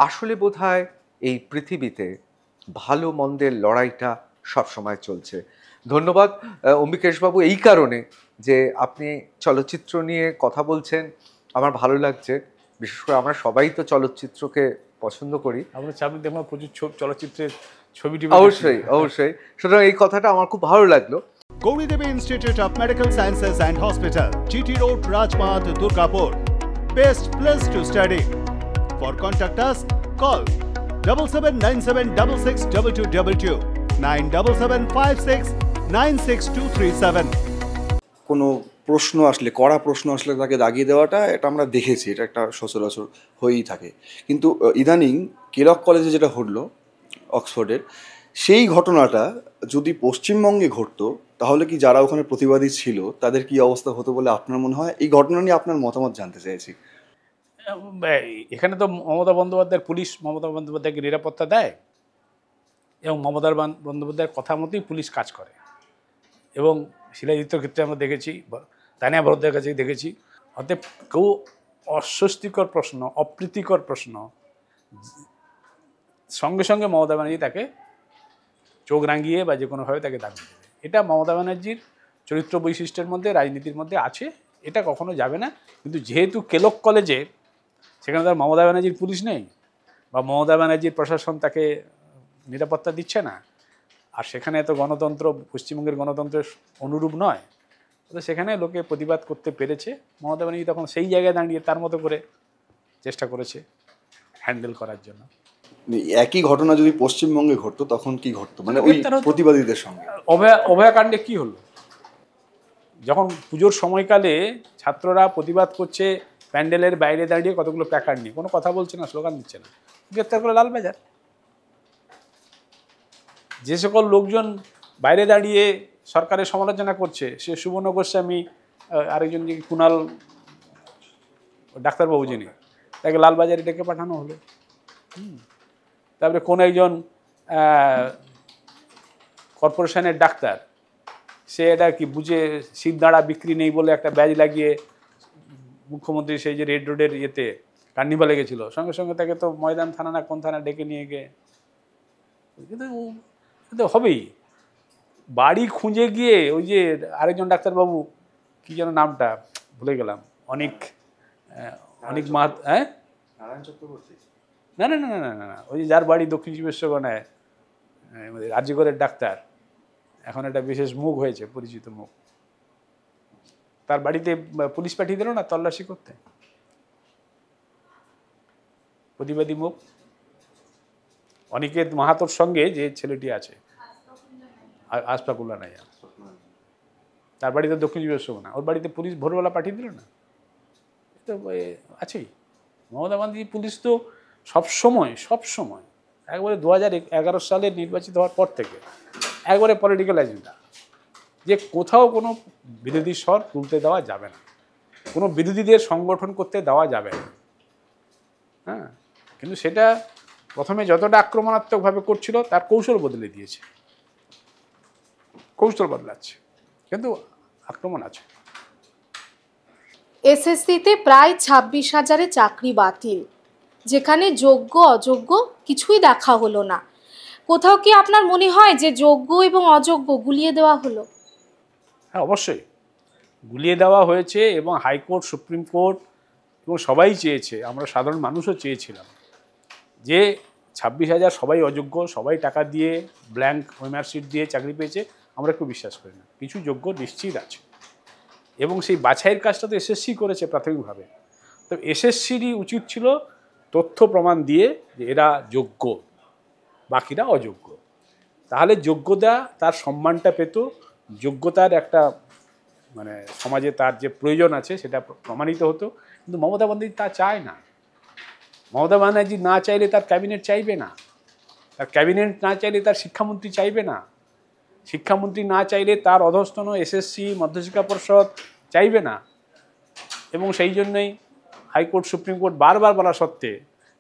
B: আসলে বোধহয় এই পৃথিবীতে ভালো মন্দের লড়াইটা সবসময় চলছে। ধন্যবাদ অম্বিকেশবাবু এই কারণে যে আপনি চলচ্চিত্র নিয়ে কথা বলছেন, আমার ভালো লাগছে। বিশেষ করে আমরা সবাই তো চলচ্চিত্রকে পছন্দ করি,
A: আমরা চাবি দেখলাম প্রচুর চলচ্চিত্রের ছবিটি,
B: অবশ্যই অবশ্যই, সুতরাং এই কথাটা আমার খুব ভালো লাগলো।
F: Gauri Devi Institute of Medical Sciences and Hospital, GT Road, Rajpath, Durgapur. Best place to study. For contact us, call 7797662222, 9775696237.
H: কোনো প্রশ্ন আসলে, কড়া প্রশ্ন আসলে তাকে দাগিয়ে দেওয়াটা, এটা আমরা দেখেছি, এটা একটা সচরাচর হয়েই থাকে। কিন্তু ইদানিং কেলক কলেজে যেটা ঘটলো অক্সফোর্ডের, সেই ঘটনাটা যদি পশ্চিমবঙ্গে ঘটতো তাহলে কি যারা ওখানে প্রতিবাদী ছিল তাদের কি অবস্থা হতো বলে আপনার মনে হয়? এই ঘটনা নিয়ে আপনার মতামত জানতে চাইছি।
A: এখানে তো মমতা বন্দ্যোপাধ্যায়কে নিরাপত্তা দেয় এবং মমতা বন্দ্যোপাধ্যায়ের কথা মতোই পুলিশ কাজ করে। এবং শিলাজিতের ক্ষেত্রে আমরা দেখেছি, তানিয়া ভরদ্দার কাছে দেখেছি। অতএব কেউ অস্বস্তিকর প্রশ্ন, অপ্রীতিকর প্রশ্ন, সঙ্গে সঙ্গে মমতা ব্যানার্জি তাকে চোখ রাঙিয়ে বা যে কোনোভাবে তাকে দাঁড়িয়ে দেবে। এটা মমতা ব্যানার্জির চরিত্র বৈশিষ্ট্যের মধ্যে, রাজনীতির মধ্যে আছে, এটা কখনো যাবে না। কিন্তু যেহেতু কেলক কলেজে সেখানে তার মমতা ব্যানার্জির পুলিশ নেই বা মমতা ব্যানার্জির প্রশাসন তাকে নিরাপত্তা দিচ্ছে না, আর সেখানে এত গণতন্ত্র পশ্চিমবঙ্গের গণতন্ত্রের অনুরূপ নয়, তো সেখানে লোকে প্রতিবাদ করতে পেরেছে। মমতা ব্যানার্জি তখন সেই জায়গায় দাঁড়িয়ে তার মতো করে চেষ্টা করেছে হ্যান্ডেল করার জন্য।
H: একই ঘটনা যদি পশ্চিমবঙ্গে ঘটতো তখন কি ঘটতো, মানে ওই প্রতিবাদীদের সঙ্গে?
A: অভয়াকাণ্ডে কি হলো? যখন পুজোর সময়কালে ছাত্ররা প্রতিবাদ করছে প্যান্ডেলের বাইরে দাঁড়িয়ে কতগুলো প্ল্যাকার্ড নিয়ে, কোনো কথা বলছে না, স্লোগান দিচ্ছে না, গ্রেপ্তার করে লালবাজার। যে সকল লোকজন বাইরে দাঁড়িয়ে সরকারের সমালোচনা করছে, সে সুবর্ণ গোস্বামী, আরেকজন যে কুণাল ডাক্তারবাবু যিনি, তাকে লালবাজারে ডেকে পাঠানো হলো। তারপরে কোন একজন কর্পোরেশনের ডাক্তার, সে এটা কি বুঝে শিরদাঁড়া বিক্রি নেই বলে একটা ব্যাজ লাগিয়ে মুখ্যমন্ত্রী সেই যে রেড রোডের ইয়েতে কার্নিভালে গেছিল, সঙ্গে সঙ্গে তাকে তো ময়দান থানা না কোন থানা ডেকে নিয়ে গিয়ে, কিন্তু হবেই। বাড়ি খুঁজে গিয়ে ওই যে আরেকজন ডাক্তারবাবু, কি যেন নামটা ভুলে গেলাম, অনেক মাহাত, হ্যাঁ, না না না না না না, ওই যে যার বাড়ি দক্ষিণ চব্বিশ পরগনায়, রাজ্যগড়ের ডাক্তার, এখন একটা বিশেষ মুখ হয়েছে, পরিচিত মুখ, তার বাড়িতে পুলিশ পাঠিয়ে দিল না তল্লাশি করতে, প্রতিবাদী মুখ। অনিকেত মাহাতোর সঙ্গে যে ছেলেটি আছে, আসফাকুল্লা নাইয়া, তার বাড়িতে দক্ষিণ চব্বিশ পরগনা, ওর বাড়িতে পুলিশ ভোরবেলা পাঠিয়ে দিল না, তো আছেই। মমতা ব্যানার্জি পুলিশ তো সবসময় একবারে 2011 সালে নির্বাচিত হওয়ার পর থেকে একবারে পলিটিক্যাল এজেন্ডা, যে কোথাও কোনো বিরোধী স্বর তুলতে দেওয়া যাবে না, কোনো বিরোধীদের সংগঠন করতে দেওয়া যাবে না। হ্যাঁ, কিন্তু সেটা প্রথমে যতটা আক্রমণাত্মকভাবে করছিল, তার কৌশল বদলে দিয়েছে, কৌশল বদলাচ্ছে, কিন্তু আক্রমণ আছে।
I: এসএসসিতে প্রায় 26,000 চাকরি বাতিল, যেখানে যোগ্য অযোগ্য কিছুই দেখা হলো না। কোথাও কি আপনার মনে হয় যে যোগ্য এবং অযোগ্য গুলিয়ে দেওয়া হলো?
A: হ্যাঁ, অবশ্যই গুলিয়ে দেওয়া হয়েছে, এবং হাইকোর্ট, সুপ্রিম কোর্ট এবং সবাই চেয়েছে, আমরা সাধারণ মানুষও চেয়েছিলাম যে 26,000 সবাই অযোগ্য, সবাই টাকা দিয়ে ব্ল্যাঙ্ক ওয়েমার্কশিট দিয়ে চাকরি পেয়েছে, আমরা একটু বিশ্বাস করি না। কিছু যোগ্য নিশ্চিত আছে, এবং সেই বাছাইয়ের কাজটা তো এসএসসি করেছে প্রাথমিকভাবে। তো এসএসসিরই উচিত ছিল তথ্য প্রমাণ দিয়ে যে এরা যোগ্য, বাকিরা অযোগ্য, তাহলে যোগ্যতা তার সম্মানটা পেত, যোগ্যতার একটা মানে সমাজে তার যে প্রয়োজন আছে সেটা প্রমাণিত হতো। কিন্তু মমতা ব্যানার্জি তা চায় না। মমতা ব্যানার্জি না চাইলে তার ক্যাবিনেট চাইবে না, তার ক্যাবিনেট না চাইলে তার শিক্ষামন্ত্রী চাইবে না, শিক্ষামন্ত্রী না চাইলে তার অধস্তন এসএসসি, মধ্যশিক্ষা পর্ষদ চাইবে না। এবং সেই জন্যই হাইকোর্ট, সুপ্রিম কোর্ট বারবার বলা সত্ত্বে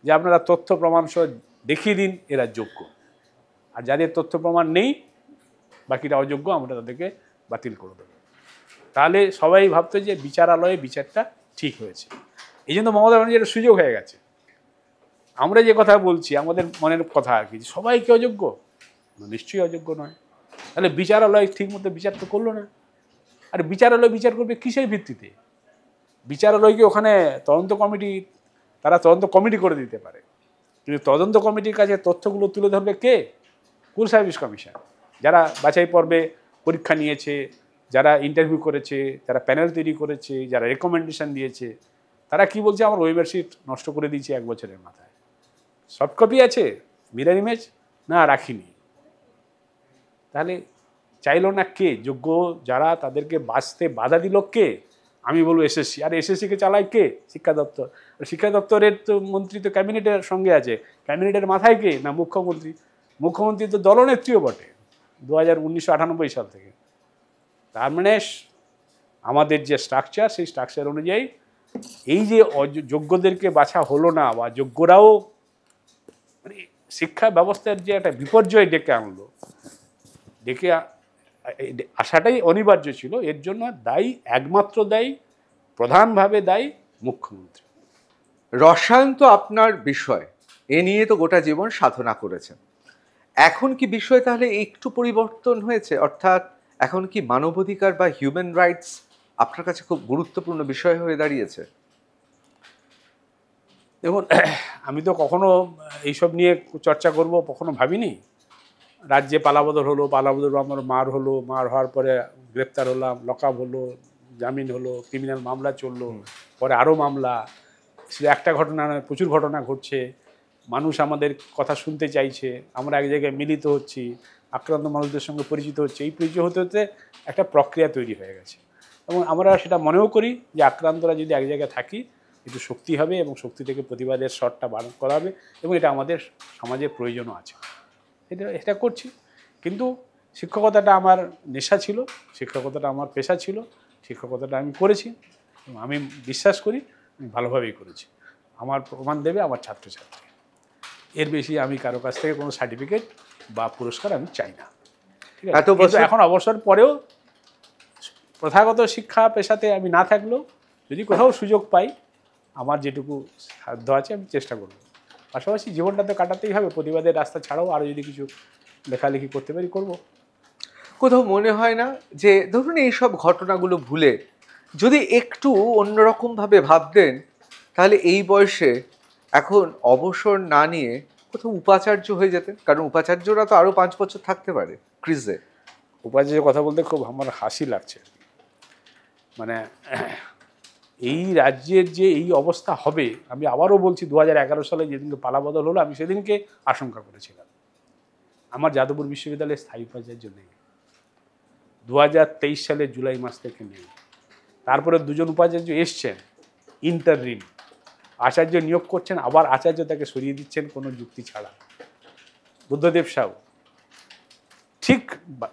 A: যে আপনারা তথ্য প্রমাণ সহ দেখিয়ে দিন এরা যোগ্য, আর যাদের তথ্য প্রমাণ নেই বাকিরা অযোগ্য, আমরা তাদেরকে বাতিল করে দেবো। তাহলে সবাই ভাবতো যে বিচারালয়ে বিচারটা ঠিক হয়েছে। এই জন্য মমতা ব্যানার্জির একটা সুযোগ হয়ে গেছে। আমরা যে কথা বলছি, আমাদের মনের কথা আর কি, সবাইকে অযোগ্য, নিশ্চয়ই অযোগ্য নয়। তাহলে বিচারালয় ঠিক মতো বিচার তো করলো না। আর বিচারালয় বিচার করবে কিসের ভিত্তিতে? বিচারালয়কে ওখানে তদন্ত কমিটি, তারা তদন্ত কমিটি করে দিতে পারে, কিন্তু তদন্ত কমিটির কাছে তথ্যগুলো তুলে ধরবে কে? স্কুল সার্ভিস কমিশন, যারা বাছাই পর্বে পরীক্ষা নিয়েছে, যারা ইন্টারভিউ করেছে, যারা প্যানেল তৈরি করেছে, যারা রেকমেন্ডেশন দিয়েছে, তারা কি বলছে? আমার ওয়েমার্কশিট নষ্ট করে দিয়েছে 1 বছরের মাথায়। সফট কপি আছে, মিরর ইমেজ না রাখিনি। তাহলে চাইলো না কে? যোগ্য যারা, তাদেরকে বাঁচতে বাধা দিল কে? আমি বলবো এসএসসি। আর এসএসসিকে চালায় কে? শিক্ষা দপ্তর। শিক্ষা দপ্তরের তো মন্ত্রী তো ক্যাবিনেটের সঙ্গে আছে, ক্যাবিনেটের মাথায় কে? না মুখ্যমন্ত্রী। মুখ্যমন্ত্রী তো দলনেত্রীও বটে 1998 সাল থেকে। তার মানে আমাদের যে স্ট্রাকচার, সেই স্ট্রাকচার অনুযায়ী এই যে যোগ্যদেরকে বাছা হলো না, বা যোগ্যরাও মানে শিক্ষা ব্যবস্থার যে একটা বিপর্যয় ডেকে আনলো, ডেকে আসাটাই অনিবার্য ছিল। এর জন্য দায়ী, একমাত্র দায়ী, প্রধানভাবে দায়ী মুখ্যমন্ত্রী।
B: রসায়ন তো আপনার বিষয়, এ নিয়ে তো গোটা জীবন সাধনা করেছেন। এখন কি বিষয় তাহলে একটু পরিবর্তন হয়েছে? অর্থাৎ এখন কি মানবাধিকার বা হিউম্যান রাইটস আপনার কাছে খুব গুরুত্বপূর্ণ বিষয় হয়ে দাঁড়িয়েছে?
A: দেখুন, আমি তো কখনো এইসব নিয়ে চর্চা করব কখনো ভাবিনি। রাজ্যে পালাবদল হলো, পালাবদল আমার মার হলো, মার হওয়ার পরে গ্রেপ্তার হলাম, লকআপ হলো, জামিন হলো, ক্রিমিনাল মামলা চললো, পরে আরও মামলা। শুধু একটা ঘটনা নয়, প্রচুর ঘটনা ঘটছে, মানুষ আমাদের কথা শুনতে চাইছে, আমরা এক জায়গায় মিলিত হচ্ছি, আক্রান্ত মানুষদের সঙ্গে পরিচিত হচ্ছে। এই পরিচয় হতে হতে একটা প্রক্রিয়া তৈরি হয়ে গেছে এবং আমরা সেটা মনেও করি যে আক্রান্তরা যদি এক জায়গায় থাকি একটু শক্তি হবে এবং শক্তি থেকে প্রতিবাদের স্বরটা বার করা হবে এবং এটা আমাদের সমাজের প্রয়োজনও আছে, এটা করছি। কিন্তু শিক্ষকতাটা আমার নেশা ছিল, শিক্ষকতাটা আমার পেশা ছিল, শিক্ষকতাটা আমি করেছি এবং আমি বিশ্বাস করি আমি ভালোভাবেই করেছি। আমার প্রমাণ দেবে আমার ছাত্রছাত্রী। এর বেশি আমি কারো কাছ থেকে কোনো সার্টিফিকেট বা পুরস্কার আমি চাই না, ঠিক আছে? কিন্তু এখন অবসর পরেও প্রথাগত শিক্ষা পেশাতে আমি না থাকলেও যদি কোথাও সুযোগ পাই আমার যেটুকু সাধ্য আছে আমি চেষ্টা করব। পাশাপাশি জীবনটা তো কাটাতেই হবে, প্রতিবাদের রাস্তা ছাড়াও আরও যদি কিছু লেখালেখি করতে পারি করব।
B: কোথাও মনে হয় না যে ধরুন এইসব ঘটনাগুলো ভুলে যদি একটু অন্যরকমভাবে ভাবতেন তাহলে এই বয়সে এখন অবসর না নিয়ে কোথাও উপাচার্য হয়ে যেতেন? কারণ উপাচার্যরা তো আরও 5 বছর থাকতে পারে ক্রিজে।
A: উপাচার্যের কথা বলতে খুব আমার হাসি লাগছে। মানে এই রাজ্যের যে এই অবস্থা হবে, আমি আবারও বলছি 2011 সালে যেদিনকে পালাবদল হলো আমি সেদিনকে আশঙ্কা করেছিলাম। আমার যাদবপুর বিশ্ববিদ্যালয়ের স্থায়ী উপাচার্য নেই, 2023 সালের জুলাই মাস থেকে নেই। তারপরে 2জন উপাচার্য এসছেন ইন্টাররিম, আচার্য নিয়োগ করছেন, আবার আচার্য তাকে সরিয়ে দিচ্ছেন কোনো যুক্তি ছাড়া। বুদ্ধদেব সাউ, ঠিক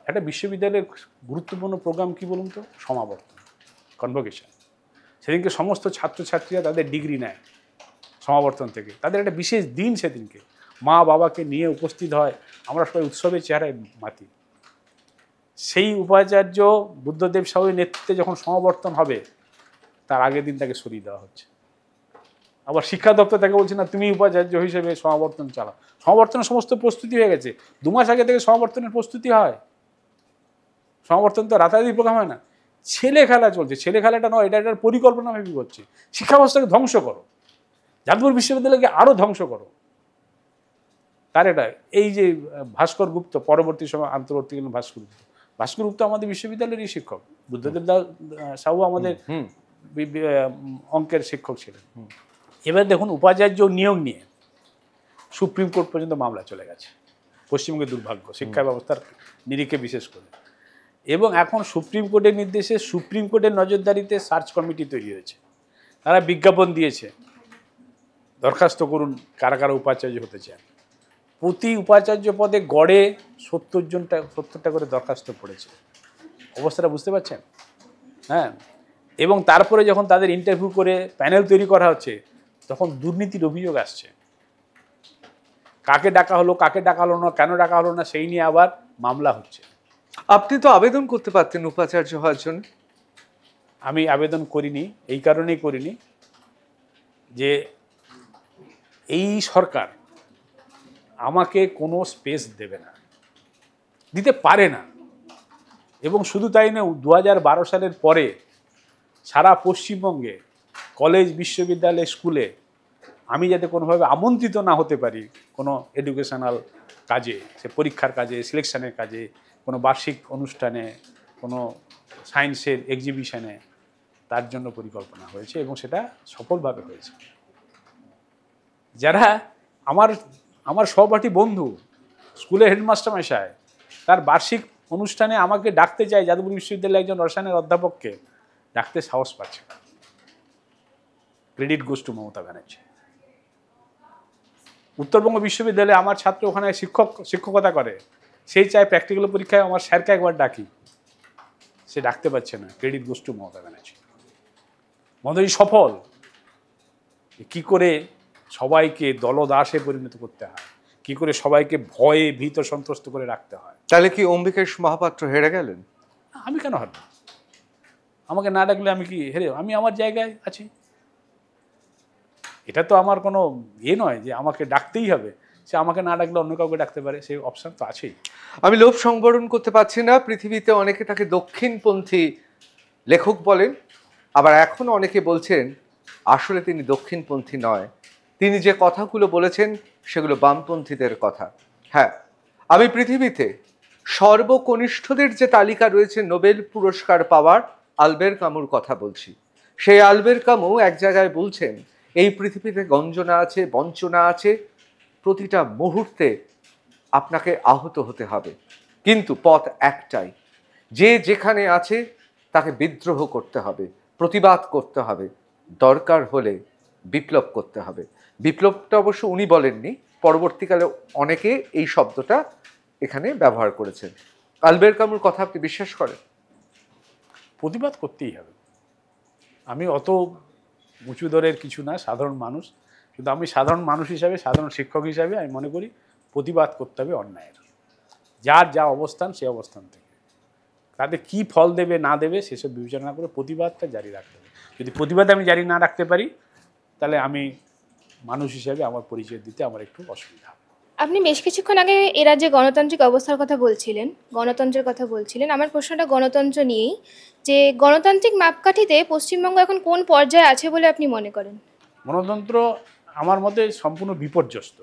A: একটা বিশ্ববিদ্যালয়ের গুরুত্বপূর্ণ প্রোগ্রাম কি বলুন তো, সমাবর্তন, কনভোকেশন। সেদিনকে সমস্ত ছাত্রছাত্রীরা তাদের ডিগ্রি নেয় সমাবর্তন থেকে, তাদের একটা বিশেষ দিন, সেদিনকে মা বাবাকে নিয়ে উপস্থিত হয়, আমরা সবাই উৎসবের চেহারায় মাতি। সেই উপাচার্য বুদ্ধদেব সাউয়ের নেতৃত্বে যখন সমাবর্তন হবে তার আগের দিন তাকে সরিয়ে দেওয়া হচ্ছে। আবার শিক্ষা দপ্তর তাকে বলছে না তুমি উপাচার্য হিসেবে সমাবর্তন চালাও। সমাবর্তনের সমস্ত প্রস্তুতি হয়ে গেছে, 2 মাস আগে থেকে সমাবর্তনের প্রস্তুতি হয়। সমাবর্তন তো রাতারাতি প্রোগ্রাম হয় না, ছেলে খেলা চলছে। ছেলে খেলাটা নয়, এটা একটা পরিকল্পনা ভেবে করছে। শিক্ষা ব্যবস্থাকে ধ্বংস করো, যাদবপুর বিশ্ববিদ্যালয়কে আরও ধ্বংস করো। তার এটা এই যে ভাস্কর গুপ্ত, পরবর্তী সময় আন্তর্বর্তী ভাস্কর গুপ্ত আমাদের বিশ্ববিদ্যালয়েরই শিক্ষক, বুদ্ধদেব সাহু আমাদের অঙ্কের শিক্ষক ছিলেন। এবার দেখুন উপাচার্য নিয়োগ নিয়ে সুপ্রিম কোর্ট পর্যন্ত মামলা চলে গেছে, পশ্চিমবঙ্গের দুর্ভাগ্য শিক্ষা ব্যবস্থার নিরিখে বিশেষ করে। এবং এখন সুপ্রিম কোর্টের নির্দেশে, সুপ্রিম কোর্টের নজরদারিতে সার্চ কমিটি তৈরি হয়েছে, তারা বিজ্ঞাপন দিয়েছে দরখাস্ত করুন কারা কারা উপাচার্য হতে চান। প্রতি উপাচার্য পদে গড়ে 70টা করে দরখাস্ত পড়েছে। অবস্থাটা বুঝতে পারছেন? হ্যাঁ। এবং তারপরে যখন তাদের ইন্টারভিউ করে প্যানেল তৈরি করা হচ্ছে তখন দুর্নীতির অভিযোগ আসছে। কাকে ডাকা হলো, কাকে ডাকা হলো না, কেন ডাকা হলো না, সেই নিয়ে আবার মামলা হচ্ছে।
B: আপনি তো আবেদন করতে পারতেন উপাচার্য হওয়ার জন্য।
A: আমি আবেদন করিনি, এই কারণেই করিনি যে এই সরকার আমাকে কোনো স্পেস দেবে না, দিতে পারে না। এবং শুধু তাই না, 2012 সালের পরে সারা পশ্চিমবঙ্গে কলেজ, বিশ্ববিদ্যালয়, স্কুলে আমি যাতে কোনোভাবে আমন্ত্রিত না হতে পারি কোনো এডুকেশনাল কাজে, সে পরীক্ষার কাজে, সিলেকশনের কাজে, কোনো বার্ষিক অনুষ্ঠানে, কোনো সায়েন্সের এক্সিবিশনে, তার জন্য পরিকল্পনা হয়েছে এবং সেটা সফলভাবে হয়েছে। যারা আমার সহপাঠী বন্ধু, স্কুলের হেডমাস্টার মশাই, তার বার্ষিক অনুষ্ঠানে আমাকে ডাকতে চায়, যাদবপুর বিশ্ববিদ্যালয়ের একজন রসায়নের অধ্যাপককে ডাকতে সাহস পাচ্ছে না। Credit goes to Mamata Banerjee. Uttarbanga বিশ্ববিদ্যালয়ে আমার ছাত্র ওখানে শিক্ষকতা করে, সেই চায় প্র্যাকটিক্যাল পরীক্ষায় আমার স্যারকে একবার ডাকি, সে ডাকতে পারছে না। Credit goes to Mamata Banerjee. Mamata ji সফল। কি করে সবাইকে দলদাসে পরিণত করতে হয়, কি করে সবাইকে ভয়ে ভীত সন্ত্রস্ত করে রাখতে হয়।
B: তাহলে কি অম্বিকেশ মহাপাত্র হেরে গেলেন?
A: আমি কেন হারব? আমাকে না ডাকলে আমি কি হেরে? আমি আমার জায়গায় আছি। এটা তো আমার কোনো নয় যে আমাকে ডাকতেই হবে, সে আমাকে না ডাকলে অন্য কাউকে ডাকতে পারে, সেই অপশন তো আছেই।
B: আমি লোভ সংবরণ করতে পারছি না। পৃথিবীতে অনেকে তাকে দক্ষিণপন্থী লেখক বলেন, আবার এখনও অনেকে বলছেন আসলে তিনি দক্ষিণপন্থী নয়, তিনি যে কথাগুলো বলেছেন সেগুলো বামপন্থীদের কথা। হ্যাঁ, আমি পৃথিবীতে সর্বকনিষ্ঠদের যে তালিকা রয়েছে নোবেল পুরস্কার পাওয়ার, আলবের কামুর কথা বলছি। সেই আলবের কামু এক জায়গায় বলছেন, এই পৃথিবীতে গঞ্জনা আছে, বঞ্চনা আছে, প্রতিটা মুহূর্তে আপনাকে আহত হতে হবে, কিন্তু পথ একটাই, যে যেখানে আছে তাকে বিদ্রোহ করতে হবে, প্রতিবাদ করতে হবে, দরকার হলে বিপ্লব করতে হবে। বিপ্লবটা অবশ্য উনি বলেননি, পরবর্তীকালে অনেকে এই শব্দটা এখানে ব্যবহার করেছেন। আলবের কামুর কথা আপনি বিশ্বাস করেন?
A: প্রতিবাদ করতেই হবে। আমি অত উঁচু দরের কিছু না, সাধারণ মানুষ, কিন্তু আমি সাধারণ মানুষ হিসাবে, সাধারণ শিক্ষক হিসাবে আমি মনে করি প্রতিবাদ করতে হবে অন্যায়ের, যার যা অবস্থান সেই অবস্থান থেকে। তাতে কি ফল দেবে না দেবে সেসব বিবেচনা করে প্রতিবাদটা জারি রাখতে হবে। যদি প্রতিবাদ আমি জারি না রাখতে পারি, তাহলে আমি মানুষ হিসাবে আমার পরিচয় দিতে আমার একটু অসুবিধা হবে।
D: আপনি বেশ কিছুক্ষণ আগে এ রাজ্যে গণতান্ত্রিক অবস্থার কথা বলছিলেন, গণতন্ত্রের কথা বলছিলেন। আমার প্রশ্নটা গণতন্ত্র নিয়েই, যে গণতান্ত্রিক মাপকাঠিতে পশ্চিমবঙ্গ এখন কোন পর্যায়ে আছে বলে আপনি মনে করেন?
A: গণতন্ত্র আমার মতে সম্পূর্ণ বিপর্যস্ত।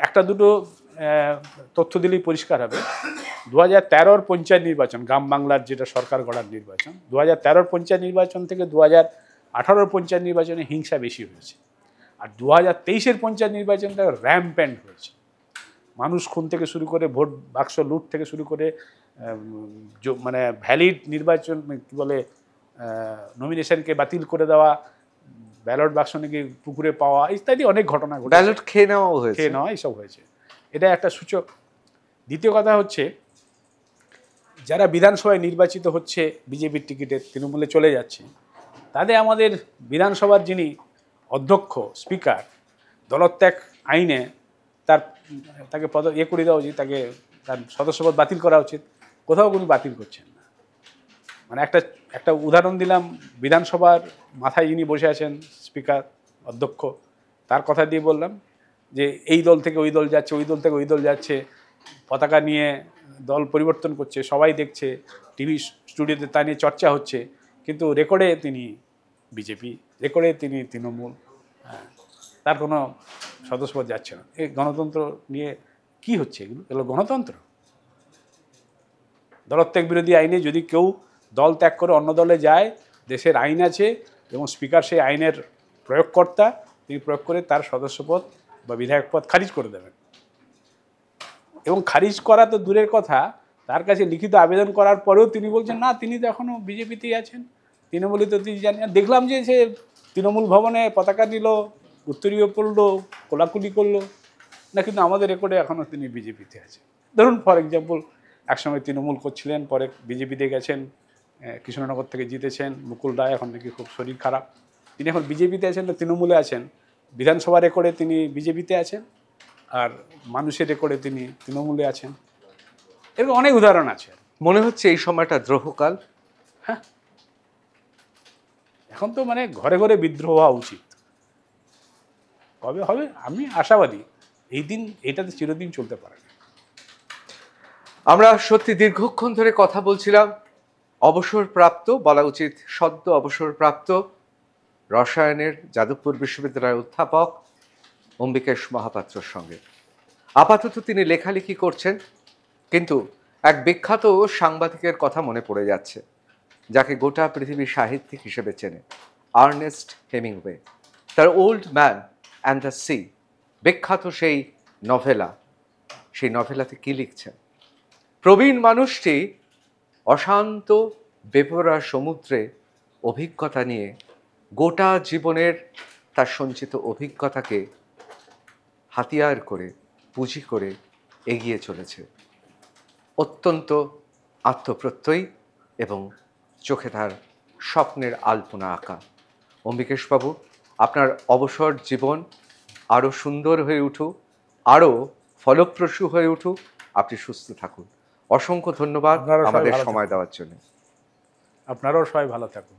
A: একটা দুটো তথ্য দিলেই পরিষ্কার হবে। 2013-র পঞ্চায়েত নির্বাচন, গ্রাম বাংলার যেটা সরকার গড়ার নির্বাচন, 2013-র পঞ্চায়েত নির্বাচন থেকে 2018-র পঞ্চায়েত নির্বাচনে হিংসা বেশি হয়েছে। আর 2023-এর পঞ্চায়েত নির্বাচনটা র্যাম্প্যান্ট হয়েছে। মানুষ খুন থেকে শুরু করে, ভোট বাক্স লুট থেকে শুরু করে, মানে ভ্যালিড নির্বাচন কী বলে, নমিনেশনকে বাতিল করে দেওয়া, ব্যালট বাক্স নাকি পুকুরে পাওয়া, ইত্যাদি অনেক ঘটনা ঘটে,
B: ব্যালট খেয়ে নেওয়া
A: এইসব হয়েছে। এটা একটা সূচক। দ্বিতীয় কথা হচ্ছে, যারা বিধানসভায় নির্বাচিত হচ্ছে বিজেপির টিকিটে, তৃণমূলে চলে যাচ্ছে, তাদের আমাদের বিধানসভার যিনি অধ্যক্ষ, স্পিকার, দলত্যাগ আইনে তাকে করে দেওয়া উচিত, তাকে তার সদস্যপদ বাতিল করা উচিত। কোথাও কোনো বাতিল করছেন না। মানে একটা উদাহরণ দিলাম, বিধানসভার মাথায় যিনি বসে আছেন, স্পিকার, অধ্যক্ষ, তার কথা দিয়ে বললাম যে এই দল থেকে ওই দল যাচ্ছে, ওই দল থেকে ওই দল যাচ্ছে, পতাকা নিয়ে দল পরিবর্তন করছে, সবাই দেখছে, টিভি স্টুডিওতে তা নিয়ে চর্চা হচ্ছে, কিন্তু রেকর্ডে তিনি বিজেপি, রেকর্ডে তিনি তৃণমূল, তার কোনো সদস্যপদ যাচ্ছে না। এই গণতন্ত্র নিয়ে কি হচ্ছে? এগুলো গণতন্ত্র? দলত্যাগ বিরোধী আইনে যদি কেউ দল ত্যাগ করে অন্য দলে যায়, দেশের আইন আছে এবং স্পিকার সেই আইনের প্রয়োগকর্তা, তিনি প্রয়োগ করে তার সদস্যপদ বা বিধায়ক পদ খারিজ করে দেবেন। এবং খারিজ করা তো দূরের কথা, তার কাছে লিখিত আবেদন করার পরেও তিনি বলছেন না, তিনি তো এখনও বিজেপিতেই আছেন, তৃণমূলে তো তিনি জানেন। দেখলাম যে সে তৃণমূল ভবনে পতাকা নিল, উত্তরীয় পড়লো, কোলাকুলি করলো না, কিন্তু আমাদের রেকর্ডে এখনও তিনি বিজেপিতে আছেন। ধরুন ফর এক্সাম্পল, একসময় তৃণমূল করছিলেন, পরে বিজেপিতে গেছেন, কৃষ্ণনগর থেকে জিতেছেন, মুকুল রায় এখন নাকি খুব শরীর খারাপ, তিনি এখন বিজেপিতে আছেন না তৃণমূলে আছেন। বিধানসভা রেকর্ডে তিনি বিজেপিতে আছেন, আর মানুষের রেকর্ডে তিনি তৃণমূলে আছেন। এরকম অনেক উদাহরণ আছে।
B: মনে হচ্ছে এই সময়টা দ্রোহকাল।
A: হ্যাঁ, এখন তো মানে ঘরে ঘরে বিদ্রোহ হওয়া উচিত। কবে হবে আমি আশাবাদী, এই দিন এটাতে চিরদিন চলতে পারে না।
B: আমরা সত্যি দীর্ঘক্ষণ ধরে কথা বলছিলাম অবসরপ্রাপ্ত, বলা উচিত সদ্য অবসরপ্রাপ্ত রসায়নের যাদবপুর বিশ্ববিদ্যালয়ের অধ্যাপক অম্বিকেশ মহাপাত্রর সঙ্গে। আপাতত তিনি লেখালেখি করছেন, কিন্তু এক বিখ্যাত সাংবাদিকের কথা মনে পড়ে যাচ্ছে, যাকে গোটা পৃথিবী সাহিত্যিক হিসেবে চেনে, আর্নেস্ট হেমিংওয়ে। তার old man and the sea, বিখ্যাত সেই নভেলা, সেই নভেলাতে কি লিখছেন? প্রবীণ মানুষটি অশান্ত বেপরোয়া সমুদ্রে অভিজ্ঞতা নিয়ে গোটা জীবনের তার সঞ্চিত অভিজ্ঞতাকে হাতিয়ার করে, পুঁজি করে এগিয়ে চলেছে। অত্যন্ত আত্মপ্রত্যয়ী এবং চোখে তার স্বপ্নের আলপনা আঁকা। অম্বিকেশবাবু, আপনার অবসর জীবন আরও সুন্দর হয়ে উঠুক, আরও ফলপ্রসূ হয়ে উঠুক, আপনি সুস্থ থাকুন। অসংখ্য ধন্যবাদ আমাদের সময় দেওয়ার জন্য।
A: আপনারাও সবাই ভালো থাকুন।